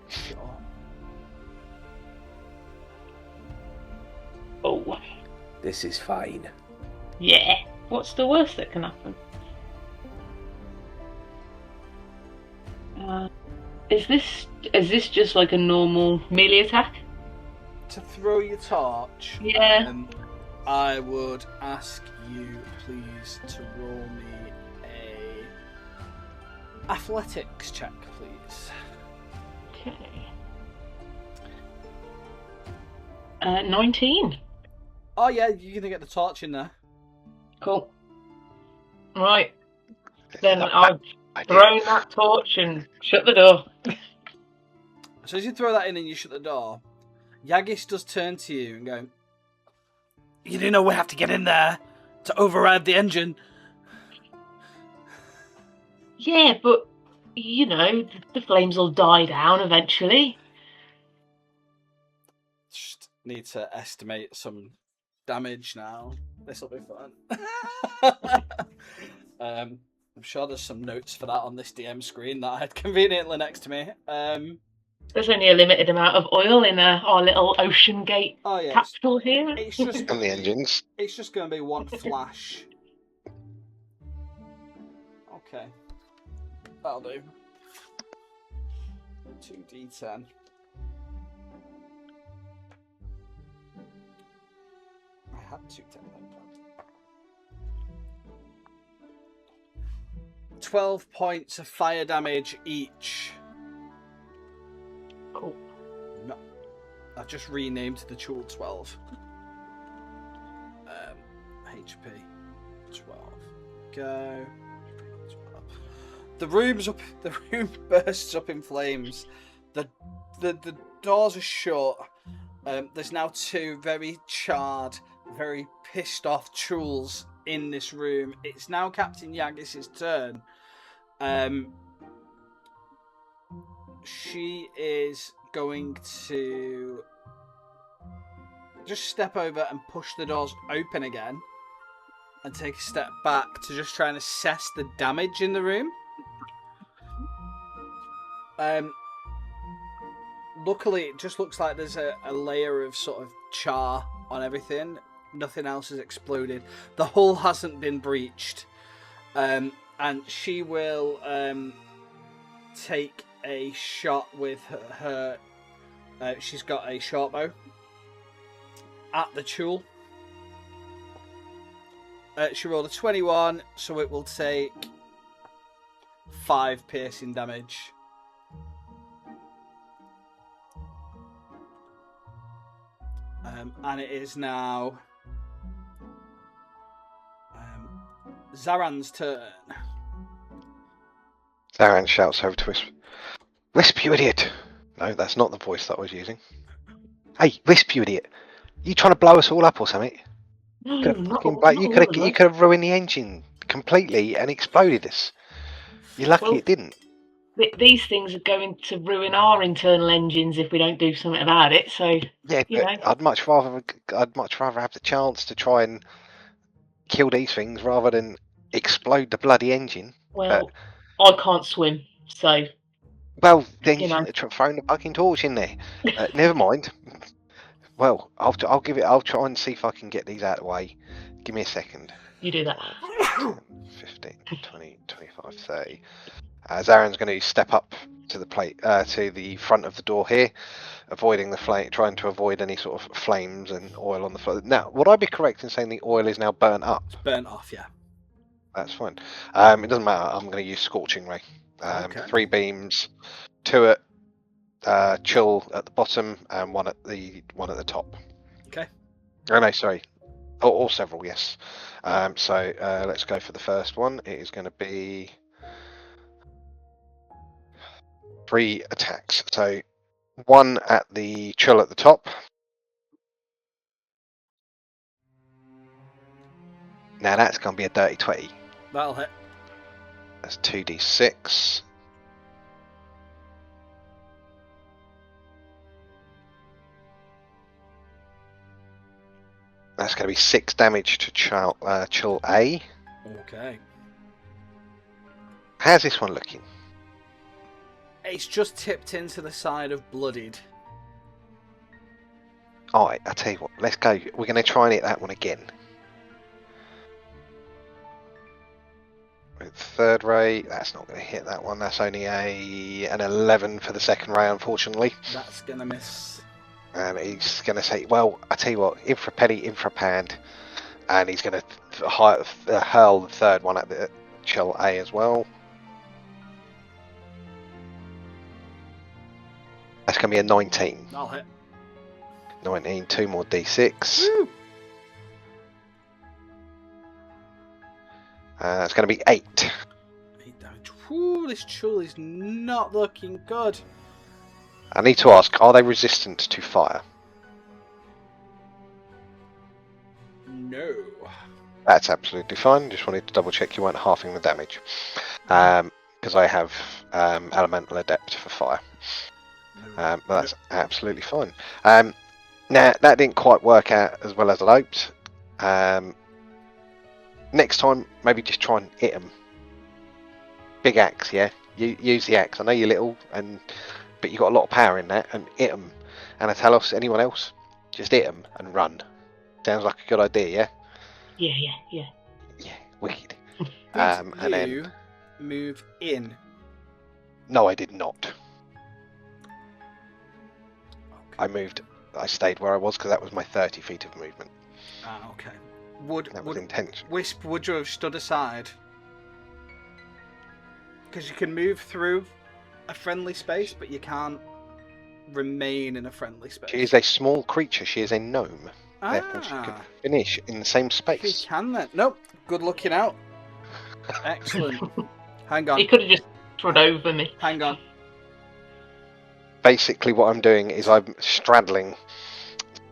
Sure. Oh, This is fine. yeah. What's the worst that can happen? Is this just like a normal melee attack? To throw your torch, Yeah. I would ask you please to roll me a athletics check, please. Okay. 19. Oh yeah, you're gonna get the torch in there. Cool. Right. Then I've thrown that torch and shut the door. So as you throw that in and you shut the door, Yagis does turn to you and go, "You do know we have to get in there to override the engine." Yeah, but, you know, the flames will die down eventually. Just need to estimate some damage now. This'll be fun. I'm sure there's some notes for that on this DM screen that I had conveniently next to me. There's only a limited amount of oil in our little Ocean Gate Oh yeah, capsule here. it's just On the engines. it's just going to be one flash. Okay, that'll do. 2d10. I had 2d10. 12 points of fire damage each. Cool. No, I've just renamed the tool 12. HP 12. Go. 12. The room bursts up in flames. The doors are shut. There's now two very charred, very pissed off trolls in this room. It's now Captain Yagis' turn. She is going to just step over and push the doors open again and take a step back to just try and assess the damage in the room. Luckily, it just looks like there's a layer of sort of char on everything. Nothing else has exploded. The hull hasn't been breached. And she will take a shot with her she's got a short bow at the tool. She rolled a 21, so it will take 5 piercing damage. And it is now Zaran's turn. Zaran shouts over to Wisp. Wisp, you idiot! No, that's not the voice that I was using. Hey, Wisp, you idiot! You trying to blow us all up or something? No, You could have ruined the engine completely and exploded us. You're lucky it didn't. These things are going to ruin our internal engines if we don't do something about it. So yeah, but I'd much rather have the chance to try and kill these things rather than explode the bloody engine. Well, I can't swim, so. Well, then you shouldn't have thrown the fucking torch in there. Never mind. Well, I'll try and see if I can get these out of the way. Give me a second. You do that. 15, 20, 25, 30. Zaren's going to step up to the front of the door here, avoiding the flame, trying to avoid any sort of flames and oil on the floor. Now, would I be correct in saying the oil is now burnt up? It's burnt off, yeah. That's fine. It doesn't matter. I'm going to use Scorching Ray. Okay. 3 beams, 2 at Chill at the bottom, and 1 at the top. Okay. Oh no, sorry. Or several, yes. So let's go for the first one. It is going to be 3 attacks. So 1 at the Chill at the top. Now that's going to be a dirty 20. That'll hit. That's 2d6. That's going to be 6 damage to Chill A. Okay. How's this one looking? It's just tipped into the side of bloodied. Alright, I'll tell you what. Let's go. We're going to try and hit that one again. With third ray, that's not going to hit that one. That's only an 11 for the second ray, unfortunately. That's going to miss. And he's going to say, well, I tell you what, infra penny, infra pound, and he's going to hurl the third one at the Chill A as well. That's going to be a 19. That'll hit. 19, 2 more d6. Woo! It's going to be 8. 8 damage. Whew, this Chill is not looking good. I need to ask, are they resistant to fire? No. That's absolutely fine. Just wanted to double check you weren't halving the damage. Because I have Elemental Adept for fire. But that's absolutely fine. Now, that didn't quite work out as well as I hoped. Next time, maybe just try and hit them. Big axe, yeah? You use the axe. I know you're little, but you've got a lot of power in that, and hit them. And I tell us, anyone else, just hit them and run. Sounds like a good idea, yeah? Yeah. Yeah, wicked. Did And then you move in? no, I did not. Okay. I stayed where I was because that was my 30 feet of movement. Ah, okay. That was intentional. Wisp, would you have stood aside? Because you can move through a friendly space, but you can't remain in a friendly space. She is a small creature. She is a gnome. Therefore, she could Ah, finish in the same you space. can then. Nope. Good looking out. Excellent. Hang on. He could have just trod over me. Hang on. Basically, what I'm doing is I'm straddling,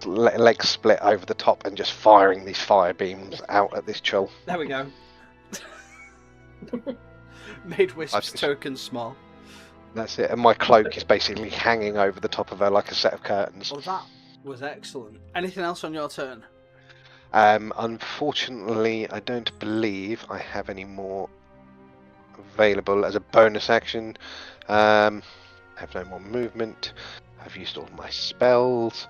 legs split over the top, and just firing these fire beams out at this Chill. There we go. Made Wisp's I've- token small. That's it. And my cloak is basically hanging over the top of her like a set of curtains. Well, that was excellent. Anything else on your turn? Unfortunately, I don't believe I have any more available as a bonus action. I have no more movement. I've used all my spells.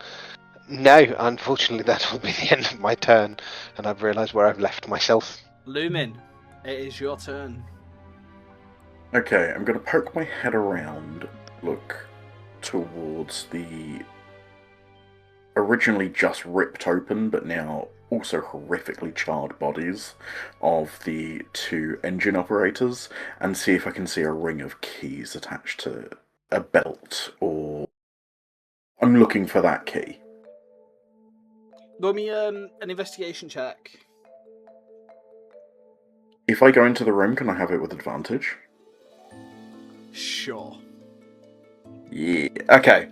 No, unfortunately, that will be the end of my turn, and I've realised where I've left myself. Lumin, it is your turn. Okay, I'm going to poke my head around, look towards the originally just ripped open, but now also horrifically charred bodies of the 2 engine operators, and see if I can see a ring of keys attached to a belt, or I'm looking for that key. Roll me an investigation check. If I go into the room, can I have it with advantage? Sure. Yeah. Okay.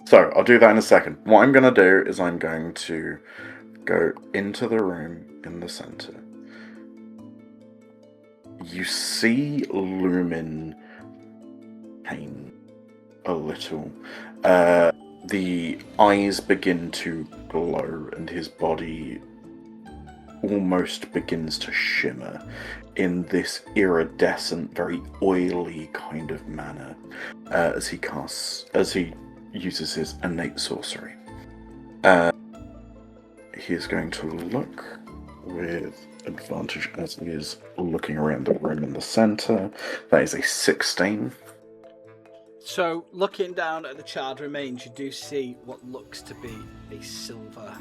So, I'll do that in a second. What I'm going to do is I'm going to go into the room in the center. You see Lumin pain a little. The eyes begin to glow and his body almost begins to shimmer in this iridescent, very oily kind of manner as he uses his innate sorcery. He is going to look with advantage as he is looking around the room in the center. That is a 16. So, looking down at the charred remains, you do see what looks to be a silver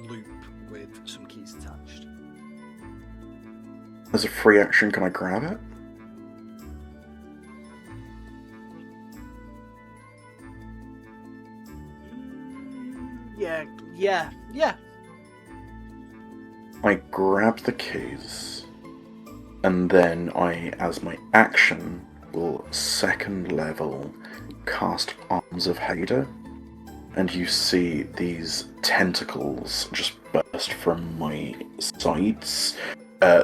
loop with some keys attached. As a free action, can I grab it? Yeah. I grab the keys, and then I, as my action, will second level cast Arms of Hader, and you see these tentacles just burst from my sides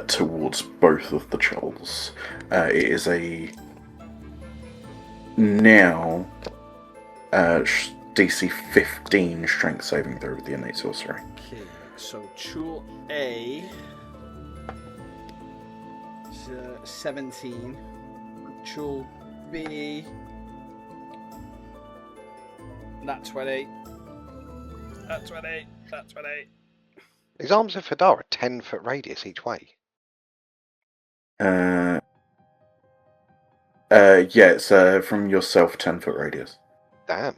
towards both of the trolls. It is a now DC 15 strength saving throw with the innate sorcery. Okay, so Chul A is 17. Chul B, that 20. That 20. That 20. His arms of Hadar are 10-foot radius each way. Yeah, it's from yourself, 10-foot radius. Damn.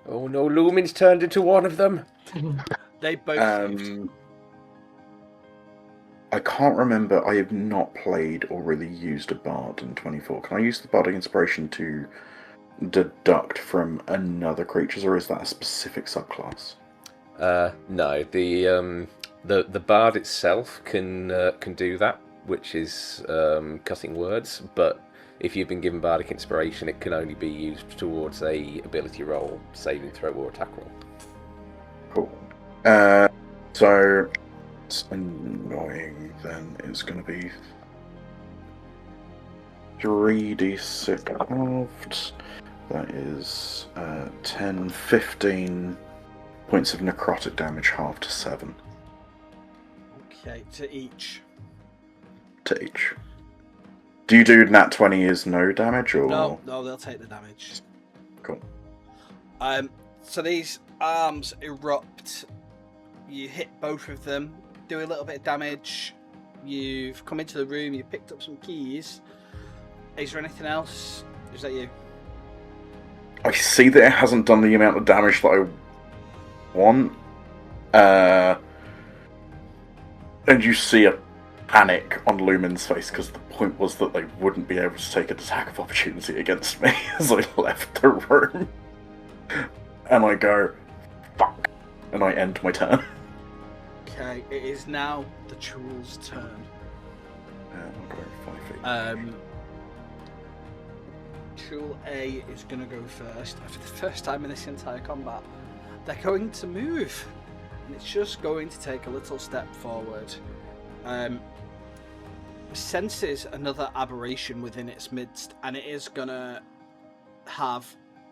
Oh no, Lumen's turned into one of them. They both saved. I can't remember. I have not played or really used a bard in 24. Can I use the bardic inspiration to deduct from another creatures, or is that a specific subclass? No, the bard itself can do that, which is cutting words. But if you've been given bardic inspiration, it can only be used towards a ability roll, saving throw, or attack roll. Cool. So it's annoying. Then it's going to be 3d6 halved. That is 10, 15 points of necrotic damage, halved to 7. Okay, to each. To each. Do you do nat 20 is no damage, or...? No, they'll take the damage. Cool. So these arms erupt. You hit both of them, do a little bit of damage. You've come into the room, you've picked up some keys. Is there anything else? Is that you? I see that it hasn't done the amount of damage that I want. And you see a panic on Lumen's face, because the point was that they wouldn't be able to take an attack of opportunity against me as I left the room. And I go, fuck. And I end my turn. Okay, it is now the Chul's turn. I'll go 5 feet. Chul A is going to go first. For the first time in this entire combat, they're going to move. And it's just going to take a little step forward. Senses another aberration within its midst, and it is going to have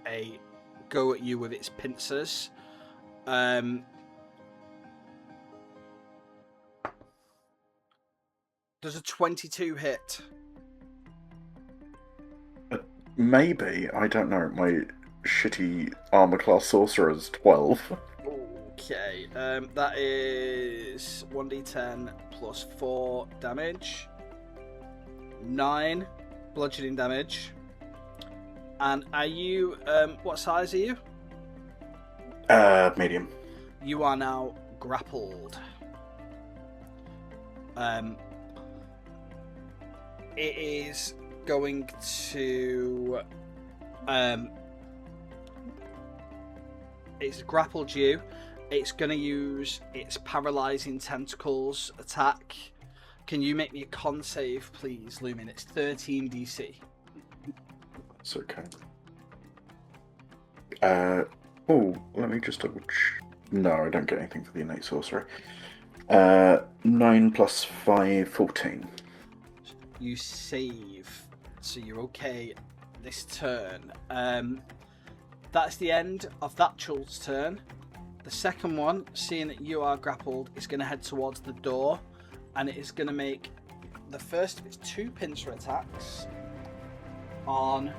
a go at you with its pincers. Does a 22 hit? Maybe. I don't know. My shitty armor class sorcerer is 12. Okay, that is 1d10 plus 4 damage. 9 bludgeoning damage. And are you, what size are you? Medium. You are now grappled. It is going to, it's grappled you. It's going to use its paralyzing tentacles attack. Can you make me a con save, please, Lumen? It's 13 DC. It's okay. Let me just double check. No, I don't get anything for the innate sorcery. 9 plus 5, 14. You save, so you're okay this turn. That's the end of that Chul's turn. The second one, seeing that you are grappled, is going to head towards the door, and it is going to make the first of its 2 pincer attacks on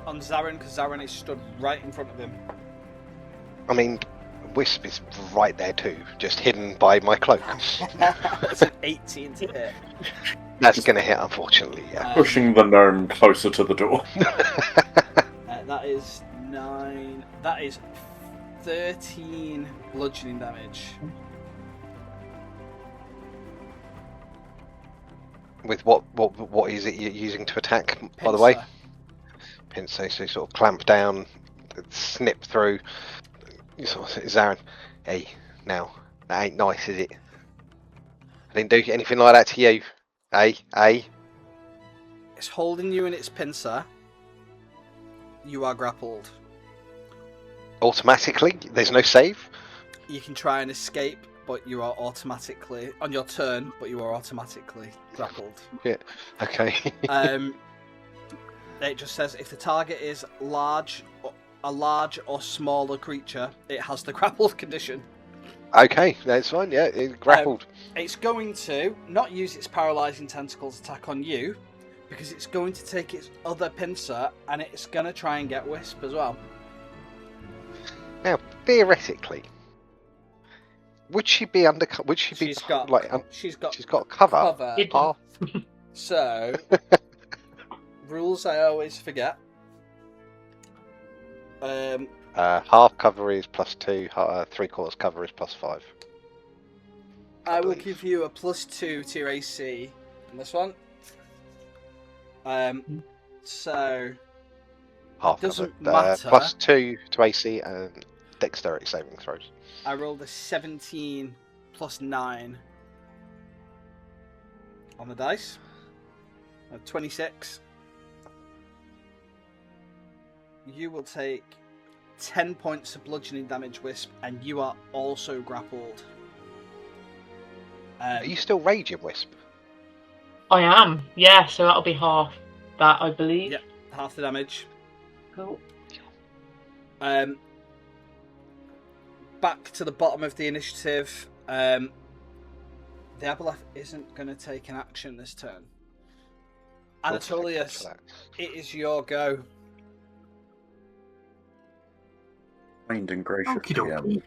on Zarin, because Zarin is stood right in front of him. I mean, Wisp is right there too, just hidden by my cloak. It's an 18 to hit. That's going to hit, unfortunately, yeah. Pushing the gnome closer to the door. That is 9. That is 13 bludgeoning damage. With what is it you're using to attack, by the way? Pincer. So you sort of clamp down, snip through. You sort of say, Zarin, hey, now, that ain't nice, is it? I didn't do anything like that to you. Hey? It's holding you in its pincer. You are grappled. Automatically? There's no save? You can try and escape, but you are automatically on your turn. But you are automatically grappled. Yeah. Okay. It just says if the target is a large or smaller creature, it has the grappled condition. Okay, that's fine. Yeah, it grappled. It's going to not use its paralyzing tentacles attack on you, because it's going to take its other pincer and it's going to try and get Wisp as well. Now, theoretically, would she be under? Would she be She's got cover. So, rules I always forget. Half cover is +2. 3/4 cover is +5. I will give you a +2 to your AC on this one. So Half doesn't cover. matter. +2 to AC and dexterity saving throws. I rolled a 17 + 9 on the dice. 26. You will take 10 points of bludgeoning damage, Wisp, and you are also grappled. Are you still raging, Wisp? I am, yeah, so that'll be half that, I believe. Yep, half the damage. Cool. Back to the bottom of the initiative. The Aboleth isn't going to take an action this turn. Anatolius, it is your go. Kind and gracious. Okey-dokey.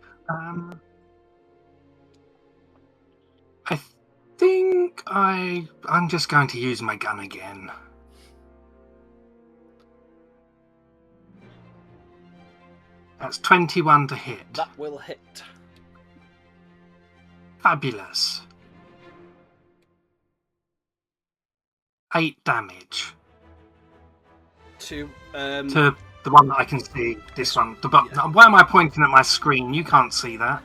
I think I'm just going to use my gun again. That's 21 to hit. That will hit. Fabulous. 8 damage. To the one that I can see. This one. Why am I pointing at my screen? You can't see that.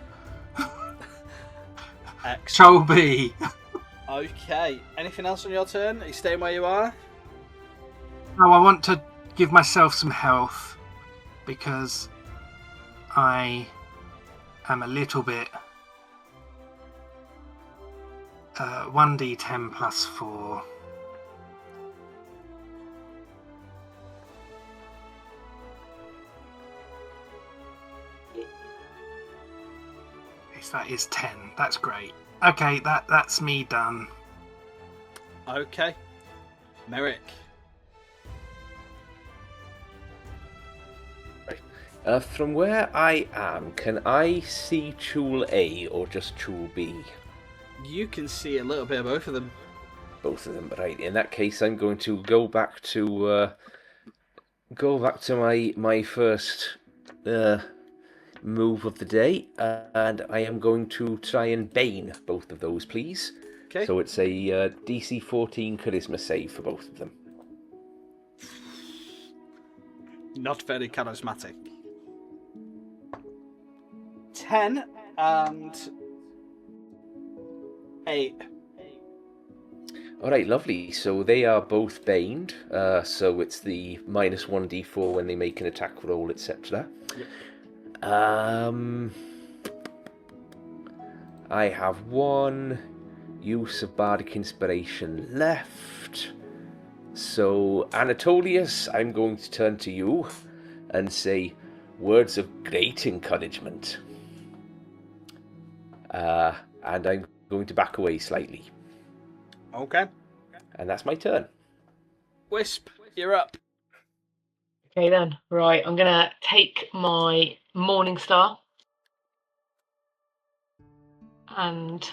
Excellent. Cholby. Okay. Anything else on your turn? Are you staying where you are? No, I want to give myself some health because I am a little bit 1d10 plus 4. Yes, that is 10. That's great. Okay, that's me done. Okay. Merrick. From where I am, can I see Chul A or just Chul B? You can see a little bit of both of them. Both of them, right. In that case, I'm going to go back to my first move of the day, and I am going to try and bane both of those, please. Okay. So it's a DC 14 charisma save for both of them. Not very charismatic. 10 and 8. Alright, lovely. So they are both baned. So it's the -1d4 when they make an attack roll, etc. Yep. I have one use of Bardic Inspiration left. So, Anatolius, I'm going to turn to you and say words of great encouragement. And I'm going to back away slightly. Okay. And that's my turn. Wisp, you're up. Okay then. Right, I'm gonna take my Morning Star and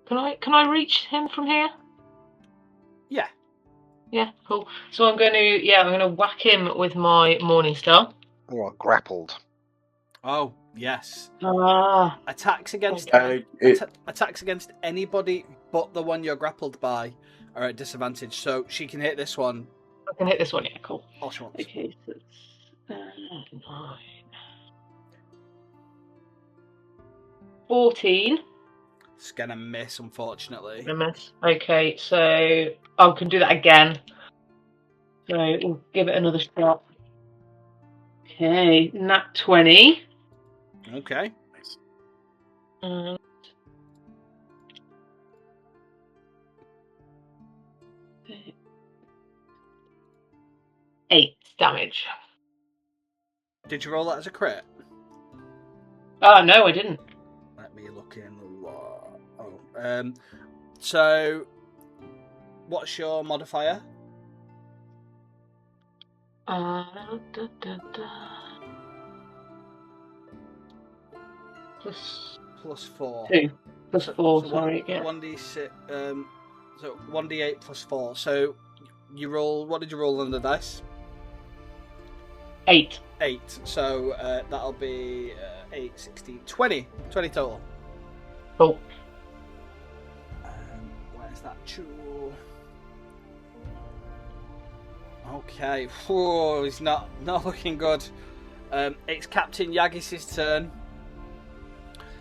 can I reach him from here? Yeah. Yeah, cool. So I'm gonna whack him with my Morning Star. You are grappled. Oh, yes. Ah. Attacks against It, attacks against anybody but the one you're grappled by are at disadvantage. So she can hit this one. I can hit this one, yeah, cool. All she wants. Okay, so it's 9. 14. It's gonna miss, unfortunately. A miss. Okay, so I can do that again. So we'll give it another shot. Okay, nat 20. Okay. And 8 damage. Did you roll that as a crit? No, I didn't. Let me look in the law. So what's your modifier? Da, da, da. Plus 4. 2. Plus 4, so sorry. Yeah. 1d6. So 1d8 plus 4. So you roll. What did you roll on the dice? 8. 8. So that'll be 8, 16, 20. 20 total. Cool. Where's that jewel? Okay. Whoa, he's not looking good. It's Captain Yagis's turn.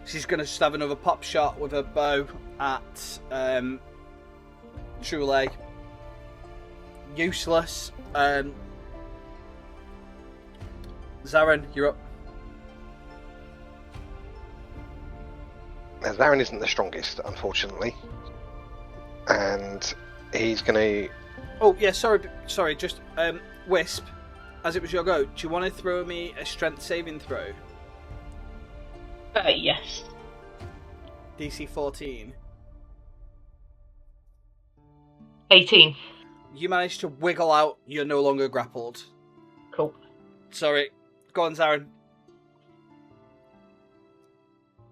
She's going to just have another pop shot with her bow at Trule. Useless. Zarin, you're up. Now, Zarin isn't the strongest, unfortunately. And he's going to... Oh, yeah, sorry, just, Wisp, as it was your go, do you want to throw me a strength saving throw? Yes. DC 14. 18. You managed to wiggle out, you're no longer grappled. Cool. Sorry. Go on, Zarin.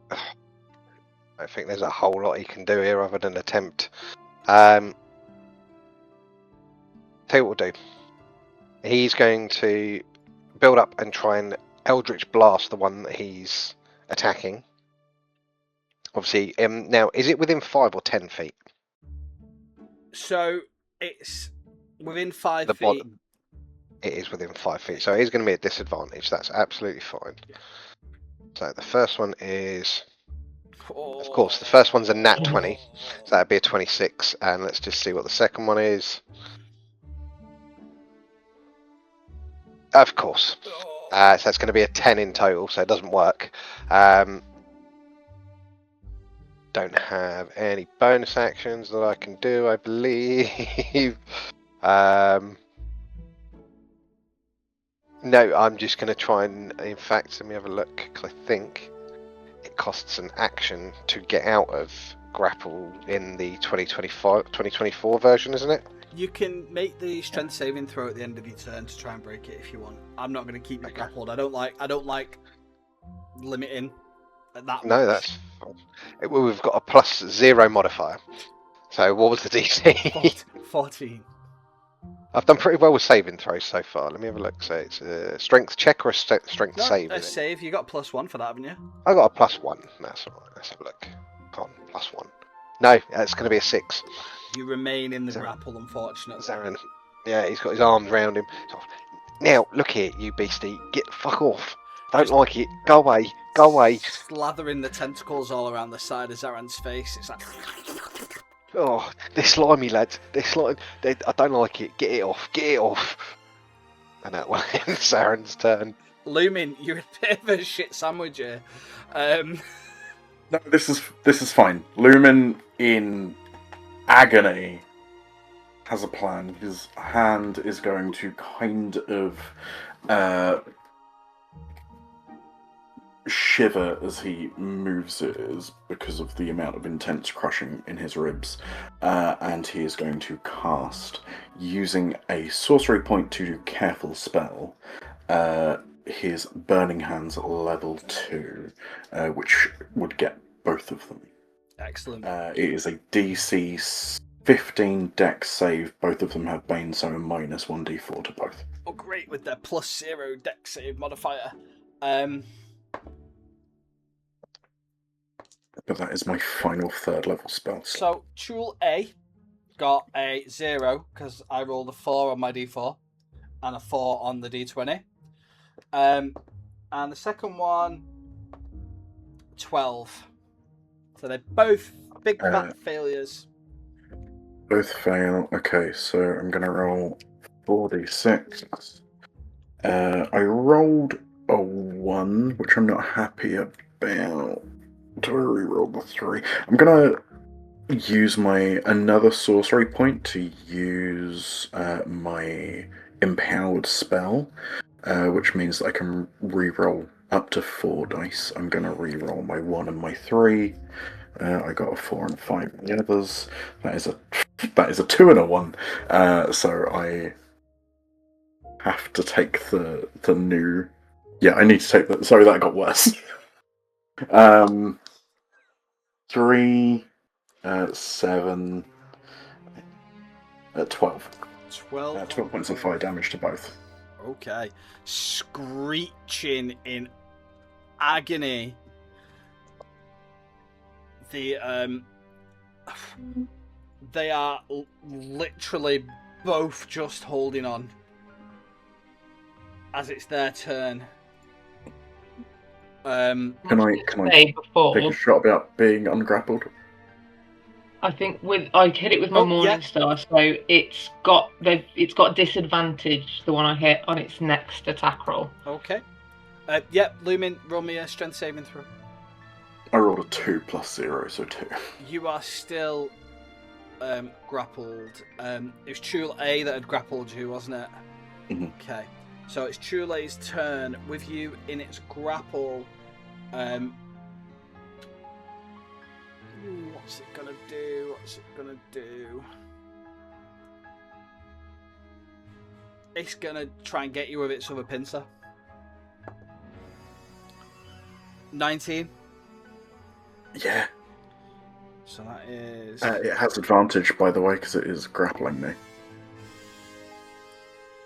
I think there's a whole lot he can do here other than attempt. Tell you what we'll do. He's going to build up and try and Eldritch Blast the one that he's attacking. Obviously, now, is it within 5 or 10 feet? So, it's within 5 feet. It is within 5 feet, so it is going to be a disadvantage. That's absolutely fine. Yeah. So the first one is... Of course, the first one's a nat 20, so that'd be a 26, and let's just see what the second one is. Of course. So that's going to be a 10 in total, so it doesn't work. Don't have any bonus actions that I can do, I believe. No, I'm just going to try and... In fact, let me have a look, because I think it costs an action to get out of grapple in the 2024 version, isn't it? You can make the strength saving throw at the end of your turn to try and break it if you want. I'm not going to keep you grappled. I don't like limiting that much. No, that's fine. We've got a +0 modifier. So what was the DC? 14. I've done pretty well with saving throws so far. Let me have a look. So it's a strength check or a strength save? A save. You got +1 for that, haven't you? I got a +1. That's all right. Let's have a look. Come on, +1. No, it's going to be a 6. You remain in the grapple, unfortunately. Zarin. Yeah, he's got his arms round him. Now, look here, you beastie. Fuck off. Don't like it. Go away. Go away. Slathering the tentacles all around the side of Zaran's face. It's like... Oh, they're slimy, lads. They're slimy. I don't like it. Get it off. Get it off. And that one ends Zarin's turn. Lumin, you're a bit of a shit sandwich here. No, this is fine. Lumin, in agony, has a plan. His hand is going to kind of shiver as he moves it is because of the amount of intense crushing in his ribs, and he is going to cast, using a sorcery point to do careful spell, his Burning Hands level 2, which would get both of them. Excellent. It is a DC 15 dex save. Both of them have Bane, so a minus 1d4 to both. Oh, great, with their +0 dex save modifier. But that is my final 3rd level spell. So, Tool A got a 0 because I rolled a 4 on my d4 and a 4 on the d20. And the second one, 12. So they're both big fat failures. Both fail. Okay, so I'm going to roll 4d6. I rolled a 1, which I'm not happy about. Do I reroll the 3? I'm going to use another sorcery point to use my empowered spell, which means that I can reroll up to 4 dice. I'm going to reroll my 1 and my 3. I got a 4 and 5 in the others. That is a 2 and a 1. So I have to take the new. Yeah, I need to take that. Sorry, that got worse. 3, 7, 12. 12. 12 points of fire damage to both. Okay. Screeching in agony. They are literally both just holding on as it's their turn. Can I take a shot about being ungrappled? I think I hit it with my Morning Star, so it's got disadvantage. The one I hit on its next attack roll. Okay. Yep. Lumin, roll me a strength saving throw. I rolled a 2 plus 0, so 2. You are still grappled. It was Chul A that had grappled you, wasn't it? Mm-hmm. Okay. So it's Chul A's turn. With you in its grapple, what's it gonna do? It's gonna try and get you with its other pincer. 19. Yeah. So that is. It has advantage, by the way, because it is grappling me.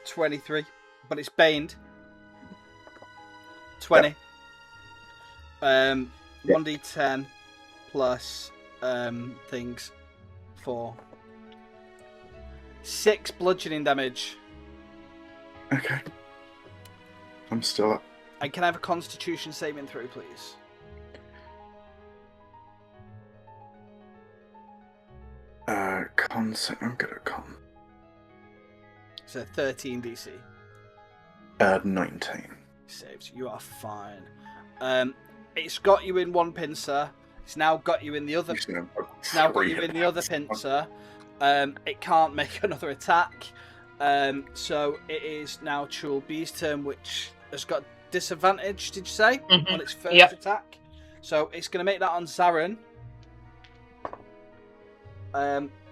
23, but it's baned. 20. Yep. 1d10 plus things for 6 bludgeoning damage. Okay. I'm still up. And can I have a Constitution saving throw, please? I'm good at con. So 13 DC. 19. Saves. You are fine. It's got you in one pincer. It's now got you in the other. It's now got you in the other pincer. It can't make another attack. So it is now Chul B's turn, which has got disadvantage. Did you say on its first attack? So it's going to make that on Zarin.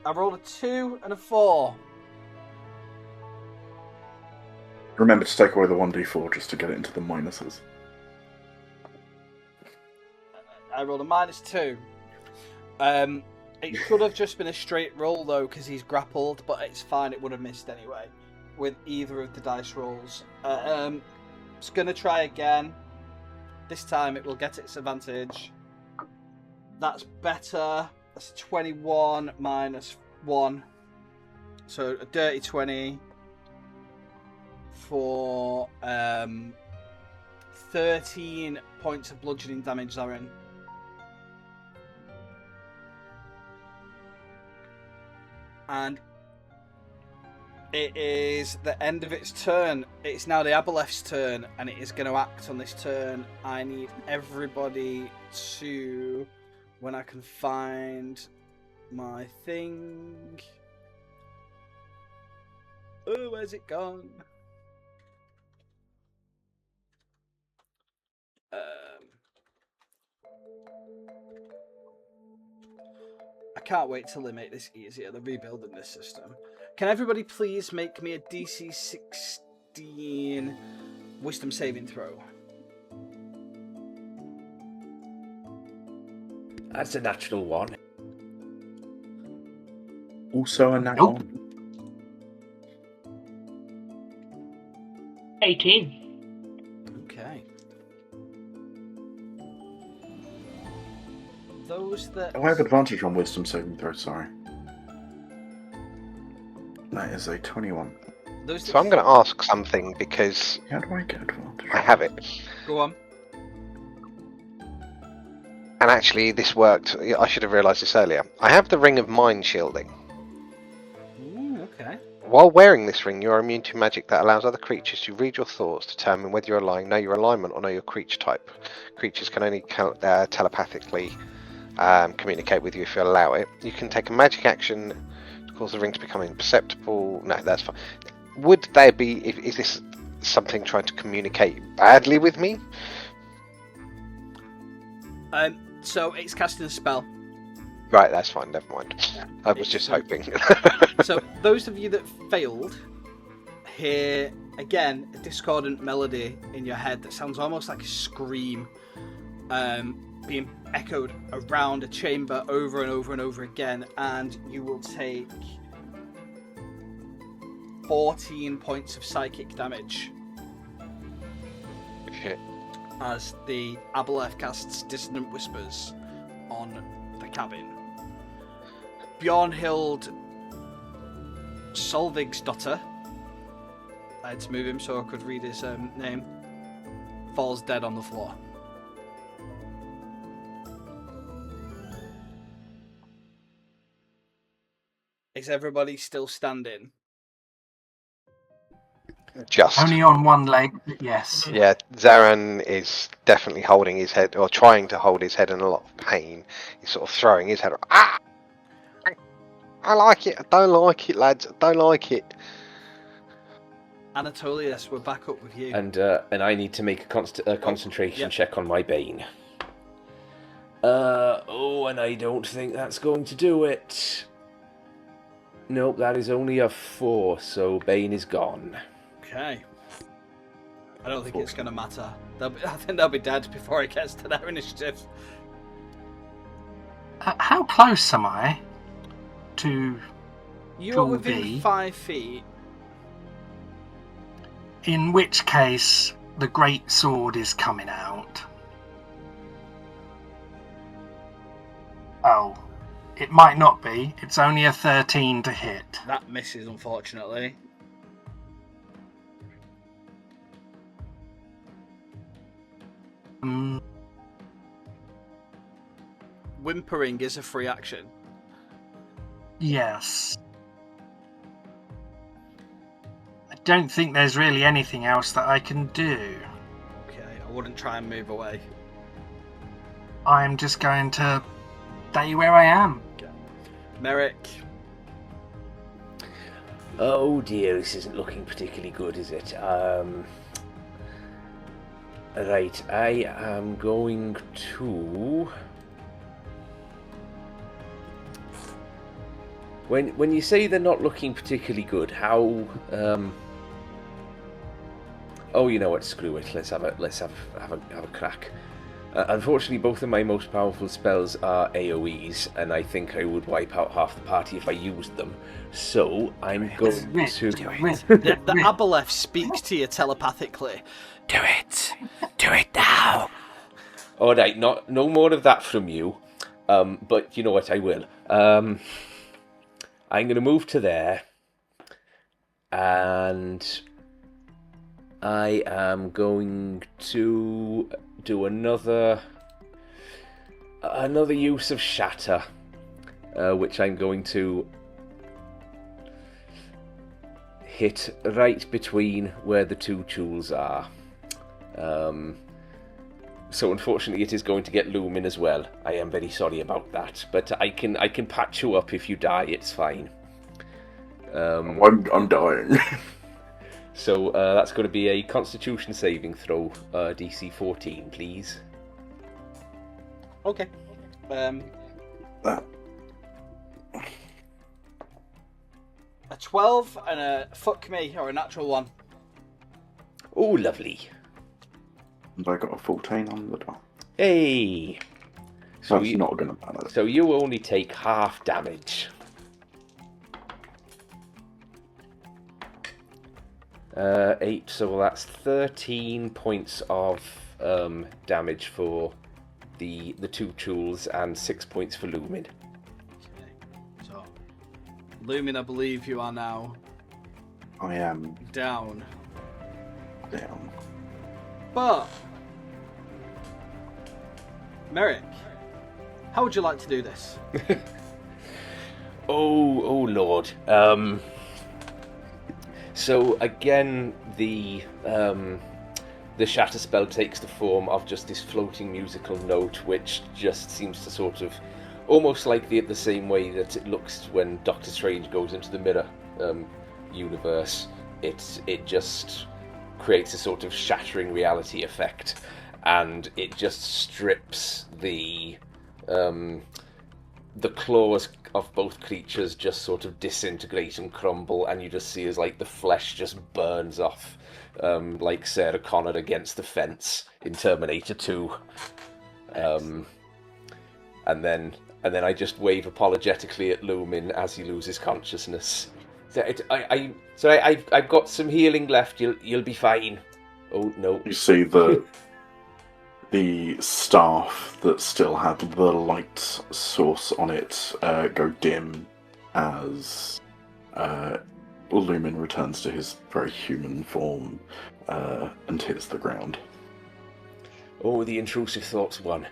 I rolled a 2 and a 4. Remember to take away the 1d4 just to get it into the minuses. I rolled a -2. It should have just been a straight roll though, because he's grappled, but it's fine. It would have missed anyway with either of the dice rolls. It's going to try again. This time it will get its advantage. That's better. That's 21 minus 1. So a dirty 20 for 13 points of bludgeoning damage, Zarin. And it is the end of its turn. It's now the Aboleth's turn, and it is going to act on this turn. I need everybody to... When I can find my thing. Oh, where's it gone? can't wait till they make this easier. They're rebuilding this system. Can everybody please make me a DC 16 Wisdom saving throw? That's a natural one. Also a nat Nope. 1. 18. Okay. Those that... Oh, I have advantage on wisdom saving throw, sorry. That is a 21. Those So I'm going to ask something because How do I get advantage? I have it. Go on. And actually, this worked. I should have realised this earlier. I have the Ring of Mind Shielding. Ooh, okay. While wearing this ring, you are immune to magic that allows other creatures to read your thoughts, determine whether you're lying, know your alignment, or know your creature type. Creatures can only telepathically communicate with you if you allow it. You can take a magic action to cause the ring to become imperceptible. No, that's fine. Would there be... Is this something trying to communicate badly with me? So it's casting a spell. Right, that's fine, never mind. Yeah. I was just hoping. So those of you that failed hear again a discordant melody in your head that sounds almost like a scream being echoed around a chamber over and over and over again, and you will take 14 points of psychic damage Shit. as the Aboleth casts Dissonant Whispers on the cabin. Bjornhild Solvigsdotter, I had to move him so I could read his name, falls dead on the floor. Is everybody still standing? Just. Only on one leg, but yes. Yeah, Zaran is definitely holding his head, or trying to hold his head in a lot of pain. He's sort of throwing his head. Ah! I like it. I don't like it, lads. I don't like it. Anatolius, we're back up with you. And I need to make a concentration yep. check on my Bane. And I don't think that's going to do it. Nope, that is only a 4, so Bane is gone. Okay. I don't think it's going to matter. I think they'll be dead before it gets to their initiative. How close am I to You are Tool within B? 5 feet. In which case, the great sword is coming out. Oh, it might not be. It's only a 13 to hit. That misses, unfortunately. Whimpering is a free action. Yes. I don't think there's really anything else that I can do. Okay, I wouldn't try and move away. I'm just going to stay where I am. Okay. Merrick. Oh dear, this isn't looking particularly good, is it? Right, I am going to... When you say they're not looking particularly good, how... Oh, you know what? Screw it. Let's have a crack. Unfortunately, both of my most powerful spells are AoEs, and I think I would wipe out half the party if I used them. So I'm going to. The Aboleth speaks to you telepathically. Do it now. All right, no more of that from you. But you know what? I will. I'm going to move to there, and I am going to do another use of Shatter, which I'm going to hit right between where the two tools are. So unfortunately, it is going to get Lumen as well. I am very sorry about that, but I can patch you up if you die. It's fine. I'm dying. So that's going to be a Constitution saving throw, DC 14, please. Okay. That 12 and a fuck me, or a natural 1. Oh, lovely. And I got a 14 on the dot. Hey. So that's not going to matter. So you only take half damage. 8, so that's 13 points of damage for the 2 tools and 6 points for Lumin. Okay. So, Lumin, I believe you are now I am down. down. But, Merrick, how would you like to do this? Oh Lord. So again, the shatter spell takes the form of just this floating musical note, which just seems to sort of, almost like the same way that it looks when Doctor Strange goes into the mirror universe. It just creates a sort of shattering reality effect, and it just strips the claws of both creatures just sort of disintegrate and crumble, and you just see as like the flesh just burns off, like Sarah Connor against the fence in Terminator 2. And then I just wave apologetically at Lumin as he loses consciousness. I've got some healing left. You'll be fine. Oh no! You see the staff that still had the light source on it go dim as Lumin returns to his very human form and hits the ground. Oh, the intrusive thoughts one.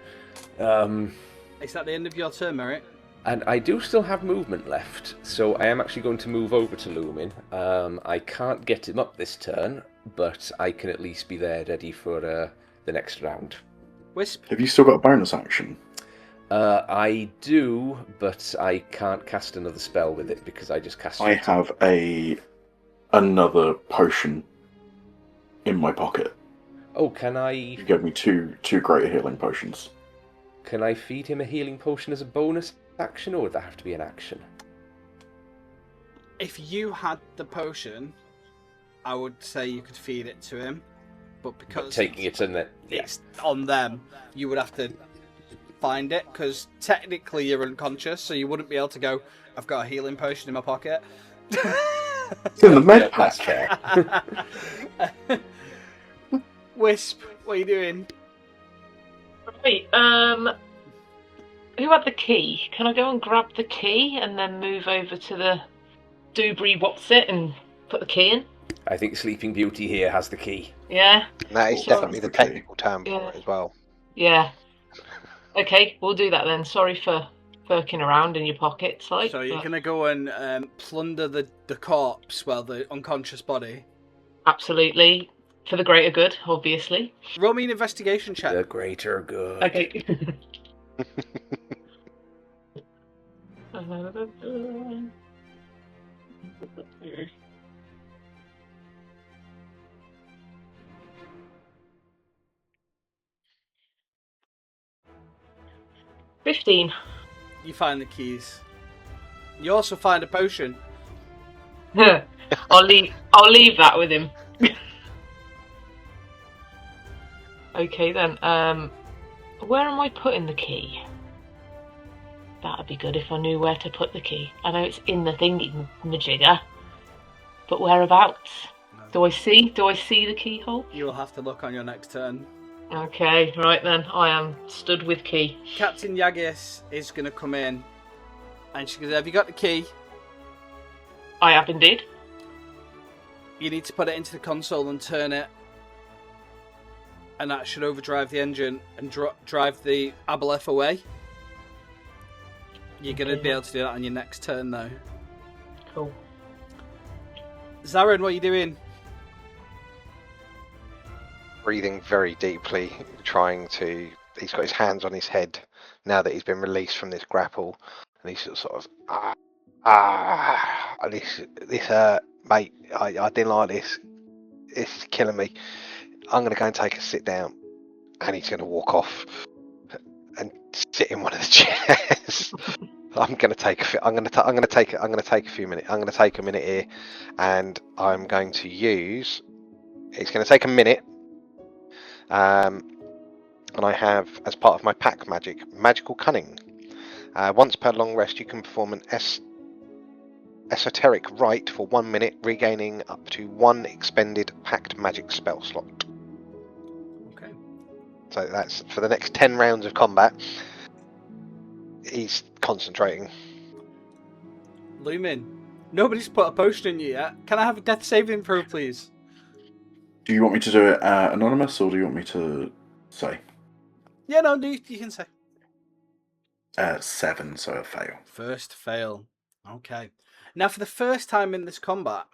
Is that the end of your turn, Merrick? And I do still have movement left, so I am actually going to move over to Lumin. I can't get him up this turn, but I can at least be there ready for the next round. Wisp? Have you still got a bonus action? I do, but I can't cast another spell with it because I just cast it. I have another potion in my pocket. Oh, can I... You gave me two greater healing potions. Can I feed him a healing potion as a bonus action, or would that have to be an action? If you had the potion, I would say you could feed it to him, but because taking it in there, it's on them, you would have to find it, because technically you're unconscious, so you wouldn't be able to go, I've got a healing potion in my pocket. It's in the med pack. That's fair. Wisp, what are you doing? Right, who had the key? Can I go and grab the key and then move over to the Dubry What's-It and put the key in? I think Sleeping Beauty here has the key. Yeah? That is definitely the technical term Yeah. for it as well. Yeah. Okay, we'll do that then. Sorry for furking around in your pockets. Like, So you're but- going to go and plunder the corpse, well, the unconscious body. Absolutely. For the greater good, obviously. Roll me an investigation check. The greater good. Okay. 15. You find the keys. You also find a potion. I'll leave that with him. Okay then. Where am I putting the key? That'd be good if I knew where to put the key. I know it's in the thingy majigger, but whereabouts? Do I see the keyhole? You'll have to look on your next turn. Okay, right then. I am stood with key. Captain Yagis is going to come in, and she goes, have you got the key? I have indeed. You need to put it into the console and turn it, and that should overdrive the engine and drive the Aboleth away. You're going to be able to do that on your next turn, though. Cool. Zarin, what are you doing? Breathing very deeply, he's got his hands on his head now that he's been released from this grapple, and he's sort of and this mate, I didn't like this. It's killing me. I'm going to go and take a sit down, and he's going to walk off and sit in one of the chairs I'm going to take a minute here, and I'm going to use. It's going to take a minute, and I have, as part of my pack magic, magical cunning. Once per long rest, you can perform an esoteric rite for 1 minute, regaining up to 1 expended packed magic spell slot. Okay. So that's for the next 10 rounds of combat. He's concentrating. Lumin, nobody's put a potion in you yet. Can I have a death saving throw, please? Do you want me to do it anonymous, or do you want me to say? Yeah, no, you can say. 7, so a fail. First fail. Okay. Now, for the first time in this combat,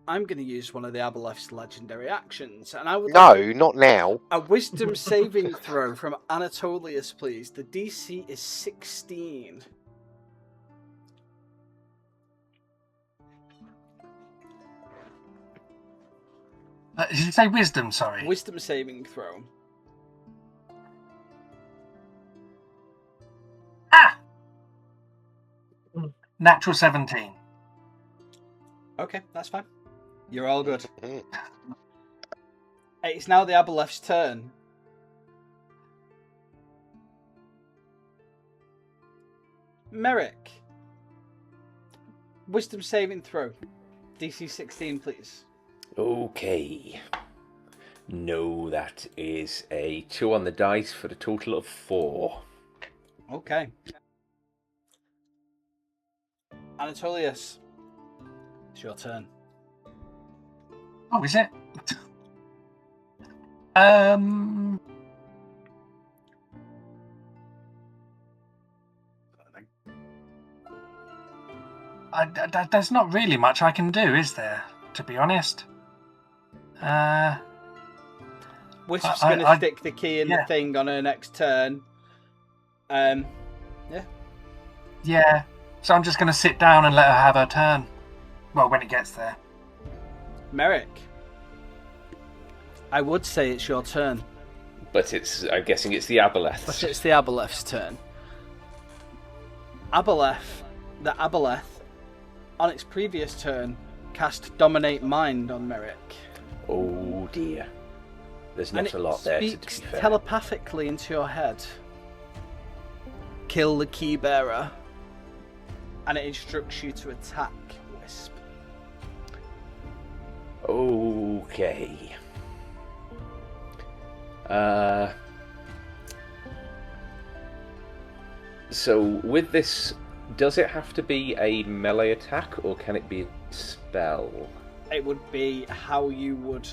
I'm going to use one of the Aboleth's legendary actions, and I would not now. a wisdom saving throw from Anatolius, please. The DC is 16. Did you say wisdom? Sorry. Wisdom saving throw. Natural 17. Okay, that's fine. You're all good. It's now the Aboleth's turn. Merrick. Wisdom saving throw. DC 16, please. Okay. No, that is a 2 on the dice for a total of 4. Okay. Anatolius, it's your turn. Oh, is it? There's not really much I can do, is there? To be honest. Wisp's going to stick the key in the thing on her next turn. Yeah. Yeah. So I'm just going to sit down and let her have her turn. Well, when it gets there. Merrick, I would say it's your turn. But I'm guessing it's the Aboleth's. But it's the Aboleth's turn. The Aboleth, on its previous turn, cast Dominate Mind on Merrick. Oh dear. There's not a lot there, to be fair. It speaks telepathically into your head. Kill the key bearer. And it instructs you to attack Wisp. Okay. So with this, does it have to be a melee attack, or can it be a spell? It would be how you would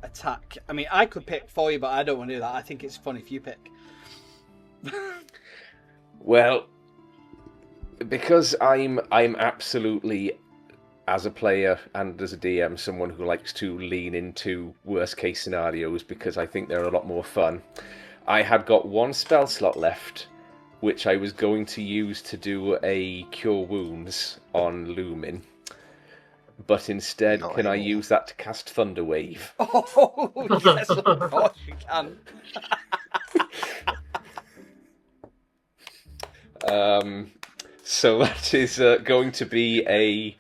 attack. I mean, I could pick for you, but I don't want to do that. I think it's fun if you pick. Well, because I'm absolutely, as a player and as a DM, someone who likes to lean into worst case scenarios because I think they're a lot more fun. I had got 1 spell slot left, which I was going to use to do a Cure Wounds on Lumin. But instead, can I use that to cast Thunder Wave? Oh, yes, of course you can. So that is going to be a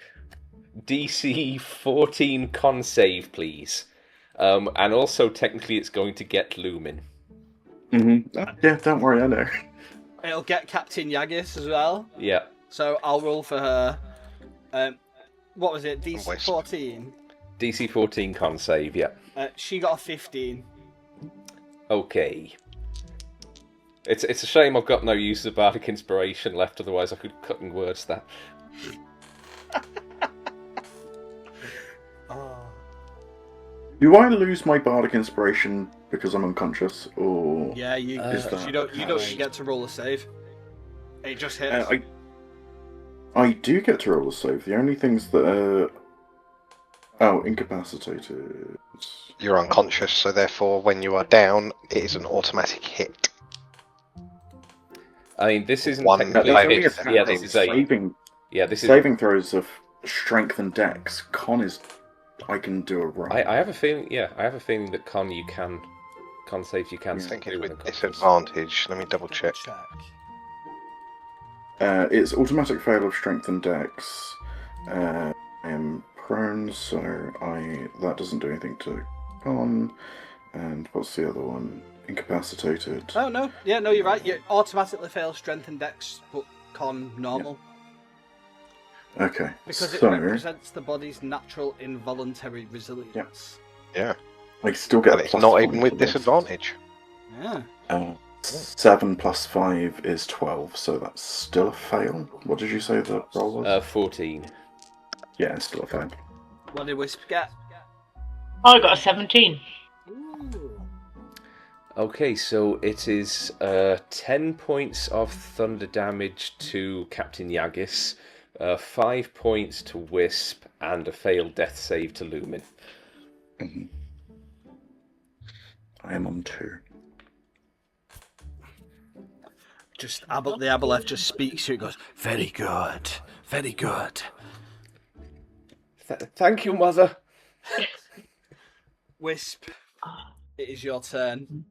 DC 14 con save, please. And also, technically, it's going to get Lumin. Yeah, don't worry, I know. It'll get Captain Yagis as well. Yeah. So I'll roll for her. What was it? DC 14? DC 14 con save, yeah. She got a 15. Okay. It's a shame I've got no use of Bardic Inspiration left, otherwise I could cut and words that. Do I lose my Bardic Inspiration because I'm unconscious, or...? Yeah, you don't get to roll a save. It just hits. I do get to roll a save. The only things that are... Oh, incapacitated. You're unconscious, so therefore when you are down, it is an automatic hit. I mean, this isn't technically a hit. Yeah, this is saving. Yeah, this is saving throws of strength and dex. Con is, I can do a roll. I have a feeling. Yeah, I have a feeling that con saves you can. I think it's with disadvantage. Let me double check. It's automatic fail of strength and dex. I am prone, so that doesn't do anything to con. And what's the other one? Incapacitated. Oh, no. Yeah, no, you're right. You automatically fail strength and dex, but con normal. Yeah. Okay. Because it represents the body's natural involuntary resilience. Yeah. I still get And a it's plus not 1 even with to this. disadvantage. Yeah. 7 plus 5 is 12, so that's still a fail. What did you say the roll was? 14. Yeah, it's still a fail. What did Wisp get? I got a 17. Ooh. Okay, so it is 10 points of thunder damage to Captain Yagis, 5 points to Wisp, and a failed death save to Lumen. Mm-hmm. I am on 2. Just the Aboleth just speaks to you. Goes, very good, very good. Thank you, Mother. Wisp, it is your turn.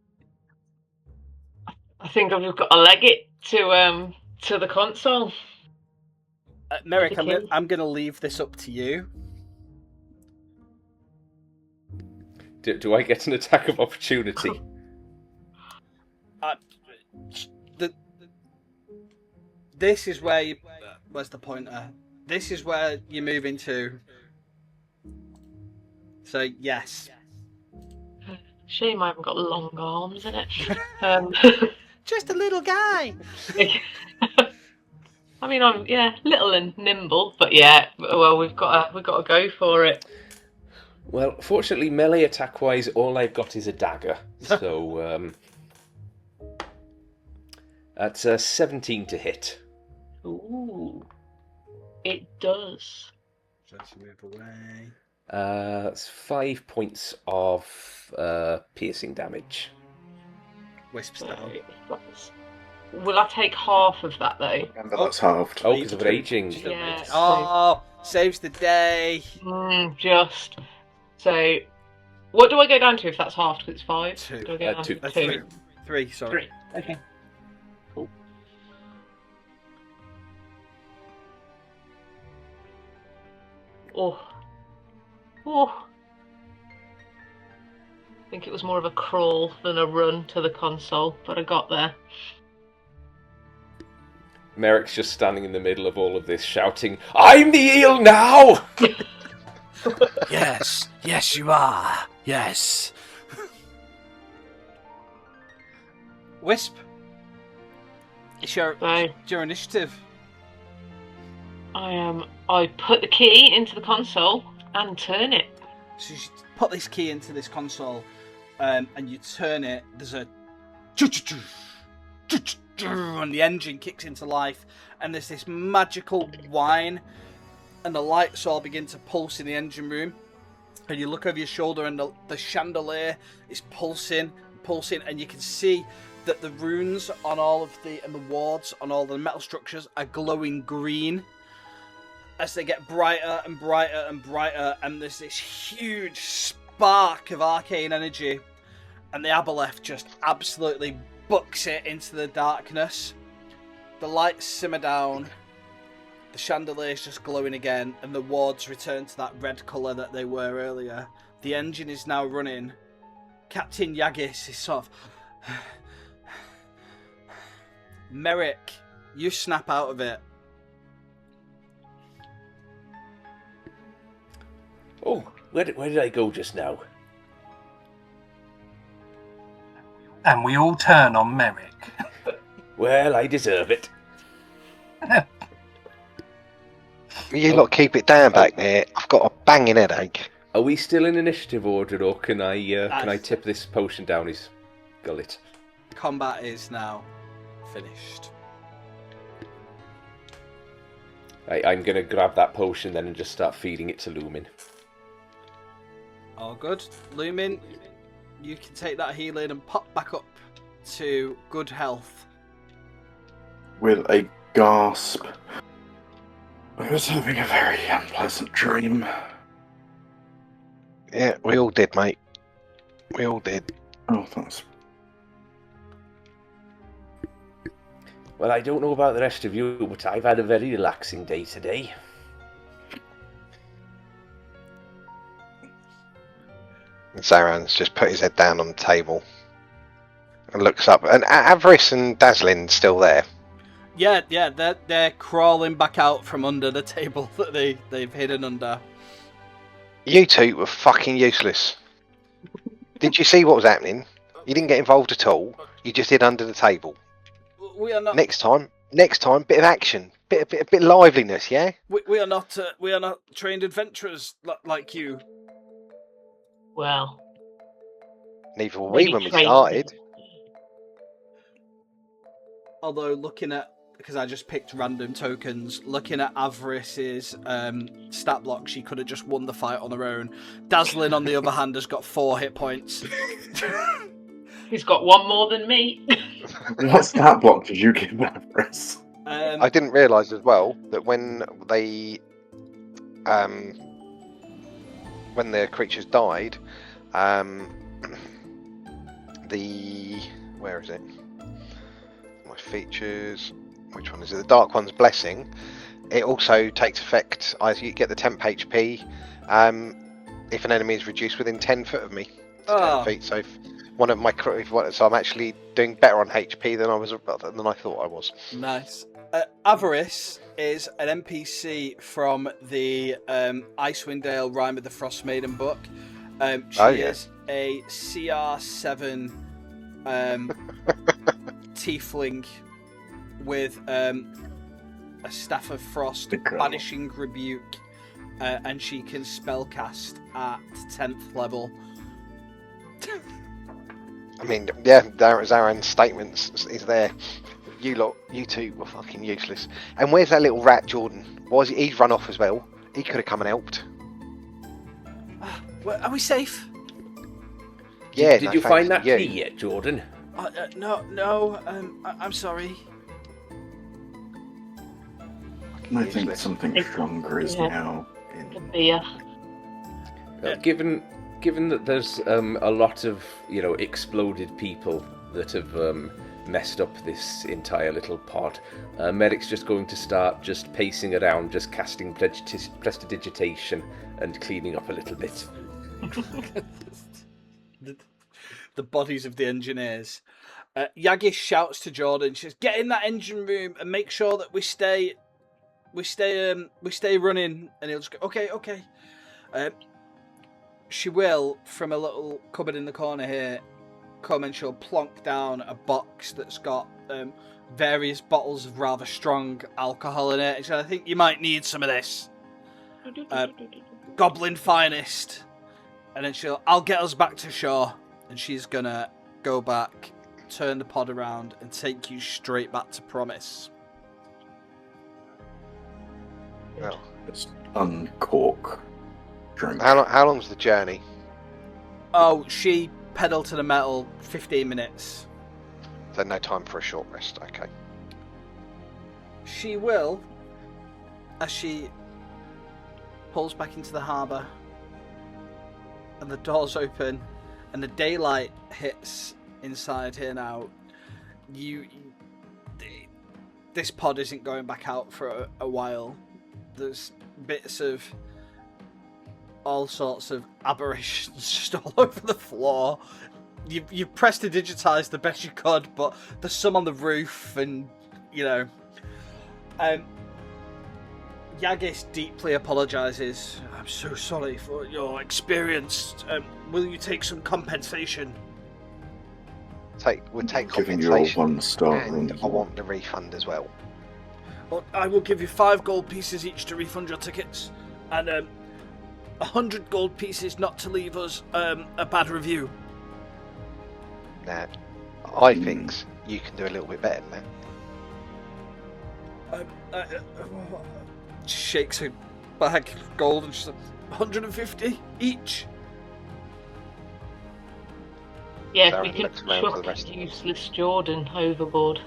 I think I've just got to leg it to the console. Merrick, I'm going to leave this up to you. Do I get an attack of opportunity? This is where you... where's the pointer? This is where you're moving to. So, yes. Shame I haven't got long arms in it. Just a little guy. I mean, I'm little and nimble, but yeah. Well, we've got to go for it. Well, fortunately, melee attack-wise, all I've got is a dagger. So that's 17 to hit. Ooh, it does. Just move away. That's 5 points of piercing damage. Wisp's down. Will I take half of that though? Remember, that's halved. Oh, because of raging. Yeah. Oh, saves the day. Just. So, what do I go down to if that's halved? Because it's 5. 2. Do I go down 2. to 2? 3, sorry. 3. Okay. Cool. Oh. I think it was more of a crawl than a run to the console, but I got there. Merrick's just standing in the middle of all of this, shouting, "I'm the eel now!" Yes, you are. Yes. Wisp, it's your initiative. I put the key into the console and turn it. So you put this key into this console, and you turn it. There's a and the engine kicks into life, and there's this magical whine, and the lights all begin to pulse in the engine room. And you look over your shoulder, and the chandelier is pulsing, and you can see that the runes on all of the wards on all the metal structures are glowing green as they get brighter and brighter and brighter, and there's this huge spark of arcane energy, and the Aboleth just absolutely bucks it into the darkness. The lights simmer down, the chandelier's just glowing again, and the wards return to that red colour that they were earlier. The engine is now running. Captain Yagis is sort of... Merrick, you snap out of it. Oh, where did I go just now? And we all turn on Merrick. Well, I deserve it. You lot keep it down back there. I've got a banging headache. Are we still in initiative order, or can I tip this potion down his gullet? Combat is now finished. I'm going to grab that potion then and just start feeding it to Lumin. All good. Lumin, you can take that healing and pop back up to good health. With a gasp, I was having a very unpleasant dream. Yeah, we all did, mate. We all did. Oh, thanks. Well, I don't know about the rest of you, but I've had a very relaxing day today. Zaran's just put his head down on the table and looks up. And Avarice and Dazzlin still there. Yeah, they're crawling back out from under the table that they've hidden under. You two were fucking useless. Did you see what was happening? You didn't get involved at all. You just hid under the table. We are not. Next time, bit of action, bit of liveliness, yeah. We are not trained adventurers like you. Well, Neither were we maybe when we trained. started. Although looking at, because I just picked random tokens, looking at Avarice's stat block, she could have just won the fight on her own. Dazzlin, on the other hand, has got 4 hit points. He's got 1 more than me. What stat block did you give Avarice? I didn't realise as well that when the creatures died, where is it? My features. Which one is it? The Dark One's Blessing. It also takes effect. You get the temp HP if an enemy is reduced within 10 foot of me. 10 feet. So so I'm actually doing better on HP than I thought I was. Nice. Avarice is an NPC from the Icewind Dale Rime of the Frost Maiden book. She is a CR7 tiefling with a Staff of Frost, Banishing Rebuke, and she can spellcast at 10th level. I mean, yeah, Zaran's statements is there. You two were fucking useless. And where's that little rat, Jordan? He's run off as well. He could have come and helped. Are we safe? Yeah. Did you find that key yet, Jordan? No. I'm sorry. I think something stronger is now in. The beer. Given that there's a lot of exploded people that have messed up this entire little pod, Merrick's just going to start just pacing around, just casting prestidigitation and cleaning up a little bit. The bodies of the engineers. Yagish shouts to Jordan. She says, "Get in that engine room and make sure that we stay running." And he'll just go, "Okay." She will, from a little cupboard in the corner here, come and she'll plonk down a box that's got various bottles of rather strong alcohol in it. And she says, "I think you might need some of this. Goblin finest." And then I'll get us back to shore. And she's gonna go back, turn the pod around, and take you straight back to Promise. Well, just uncork. Drink. How long's the journey? Oh, she pedal to the metal, 15 minutes. So no time for a short rest, okay. She will, as she pulls back into the harbour, and the doors open, and the daylight hits inside here now. This pod isn't going back out for a while. There's bits of all sorts of aberrations just all over the floor. You prestidigitized the best you could, but there's some on the roof, and Yagis deeply apologizes. "I'm so sorry for your experience. Will you take some compensation?" We'll take Giving you compensation, a 1-star and room. I want the refund as well. Well, I will give you 5 gold pieces each to refund your tickets, and 100 gold pieces not to leave us a bad review. Now, I think you can do a little bit better than that. She shakes her bag of gold and she's like, 150 each. Yeah, Darren we can looks around for the rest chuck of us. useless Jordan overboard.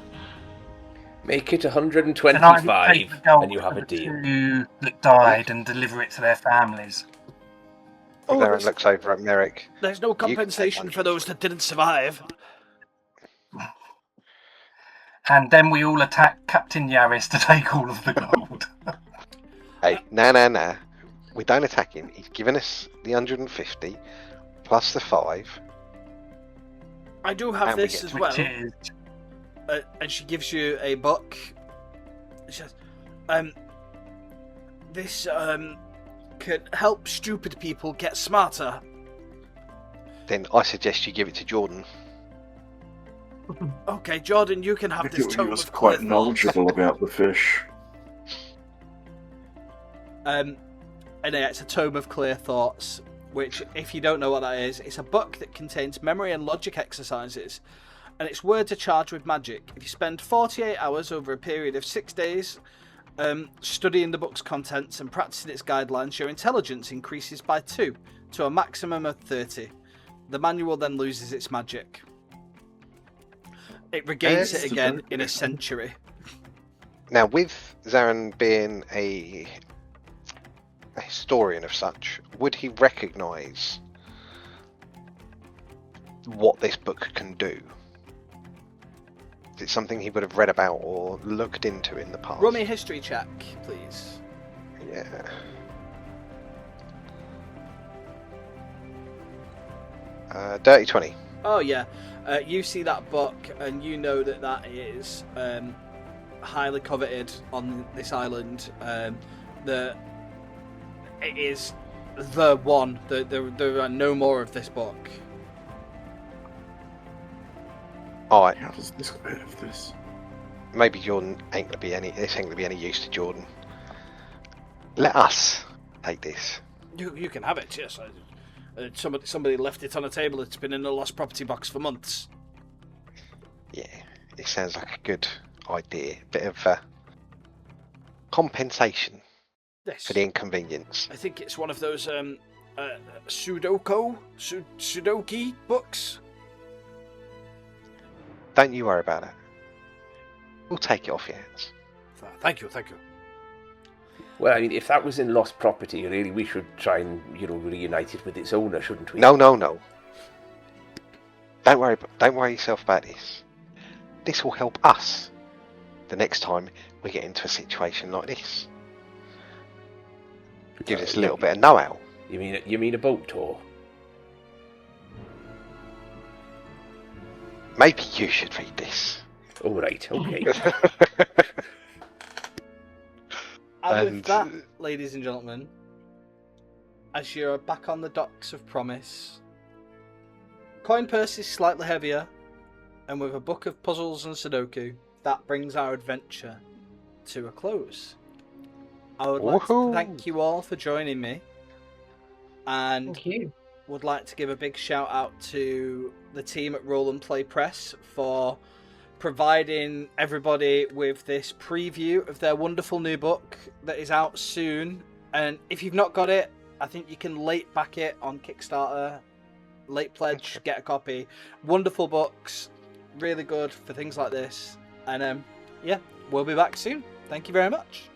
Make it Can I 125 take the gold and you have for a the deal. 2 that died and deliver it to their families? Darren looks over at Merrick. There's no can take compensation for 100. those that didn't survive. And then we all attack Captain Yaris to take all of the gold. Hey, nah. We don't attack him. He's given us the 150 plus the 5. I do have And we this get as well. Which is... And she gives you a book. She says, this could help stupid people get smarter. Then I suggest you give it to Jordan. Okay, Jordan, you can have I this thought he tome was of quite clear knowledgeable about the fish. And yeah, it's a tome of clear thoughts, which, if you don't know what that is, it's a book that contains memory and logic exercises, and its words are charged with magic. If you spend 48 hours over a period of 6 days studying the book's contents and practicing its guidelines, your intelligence increases by 2 to a maximum of 30. The manual then loses its magic. It regains it again in a century. Now, with Zaran being a historian of such, would he recognise what this book can do? Is it something he would have read about or looked into in the past? Roll me a history check, please. Yeah. Dirty 20. Oh yeah, you see that book and you know that that is highly coveted on this island. That it is the one. There are no more of this book. Alright, How does this bit of this? maybe Jordan ain't gonna be any use to Jordan. Let us take this. You can have it. Yes, somebody left it on a table. It's been in a lost property box for months. Yeah, it sounds like a good idea. Bit of compensation Yes. for the inconvenience. I think it's one of those Sudoku books. Don't you worry about it. We'll take it off your hands. Thank you. Well, I mean, if that was in lost property, really, we should try and, reunite it with its owner, shouldn't we? No. Don't worry yourself about this. This will help us the next time we get into a situation like this. Give us a little bit of know-how. You mean a boat tour? Maybe you should read this. All right, okay. And with that, ladies and gentlemen, as you're back on the docks of Promise, coin purse is slightly heavier, and with a book of puzzles and Sudoku, that brings our adventure to a close. I would like to thank you all for joining me, and Thank you. would like to give a big shout out to the team at Roll and Play Press for providing everybody with this preview of their wonderful new book that is out soon. And if you've not got it, I think you can late back it on Kickstarter, late pledge, get a copy. Wonderful books, really good for things like this. And yeah, we'll be back soon. Thank you very much.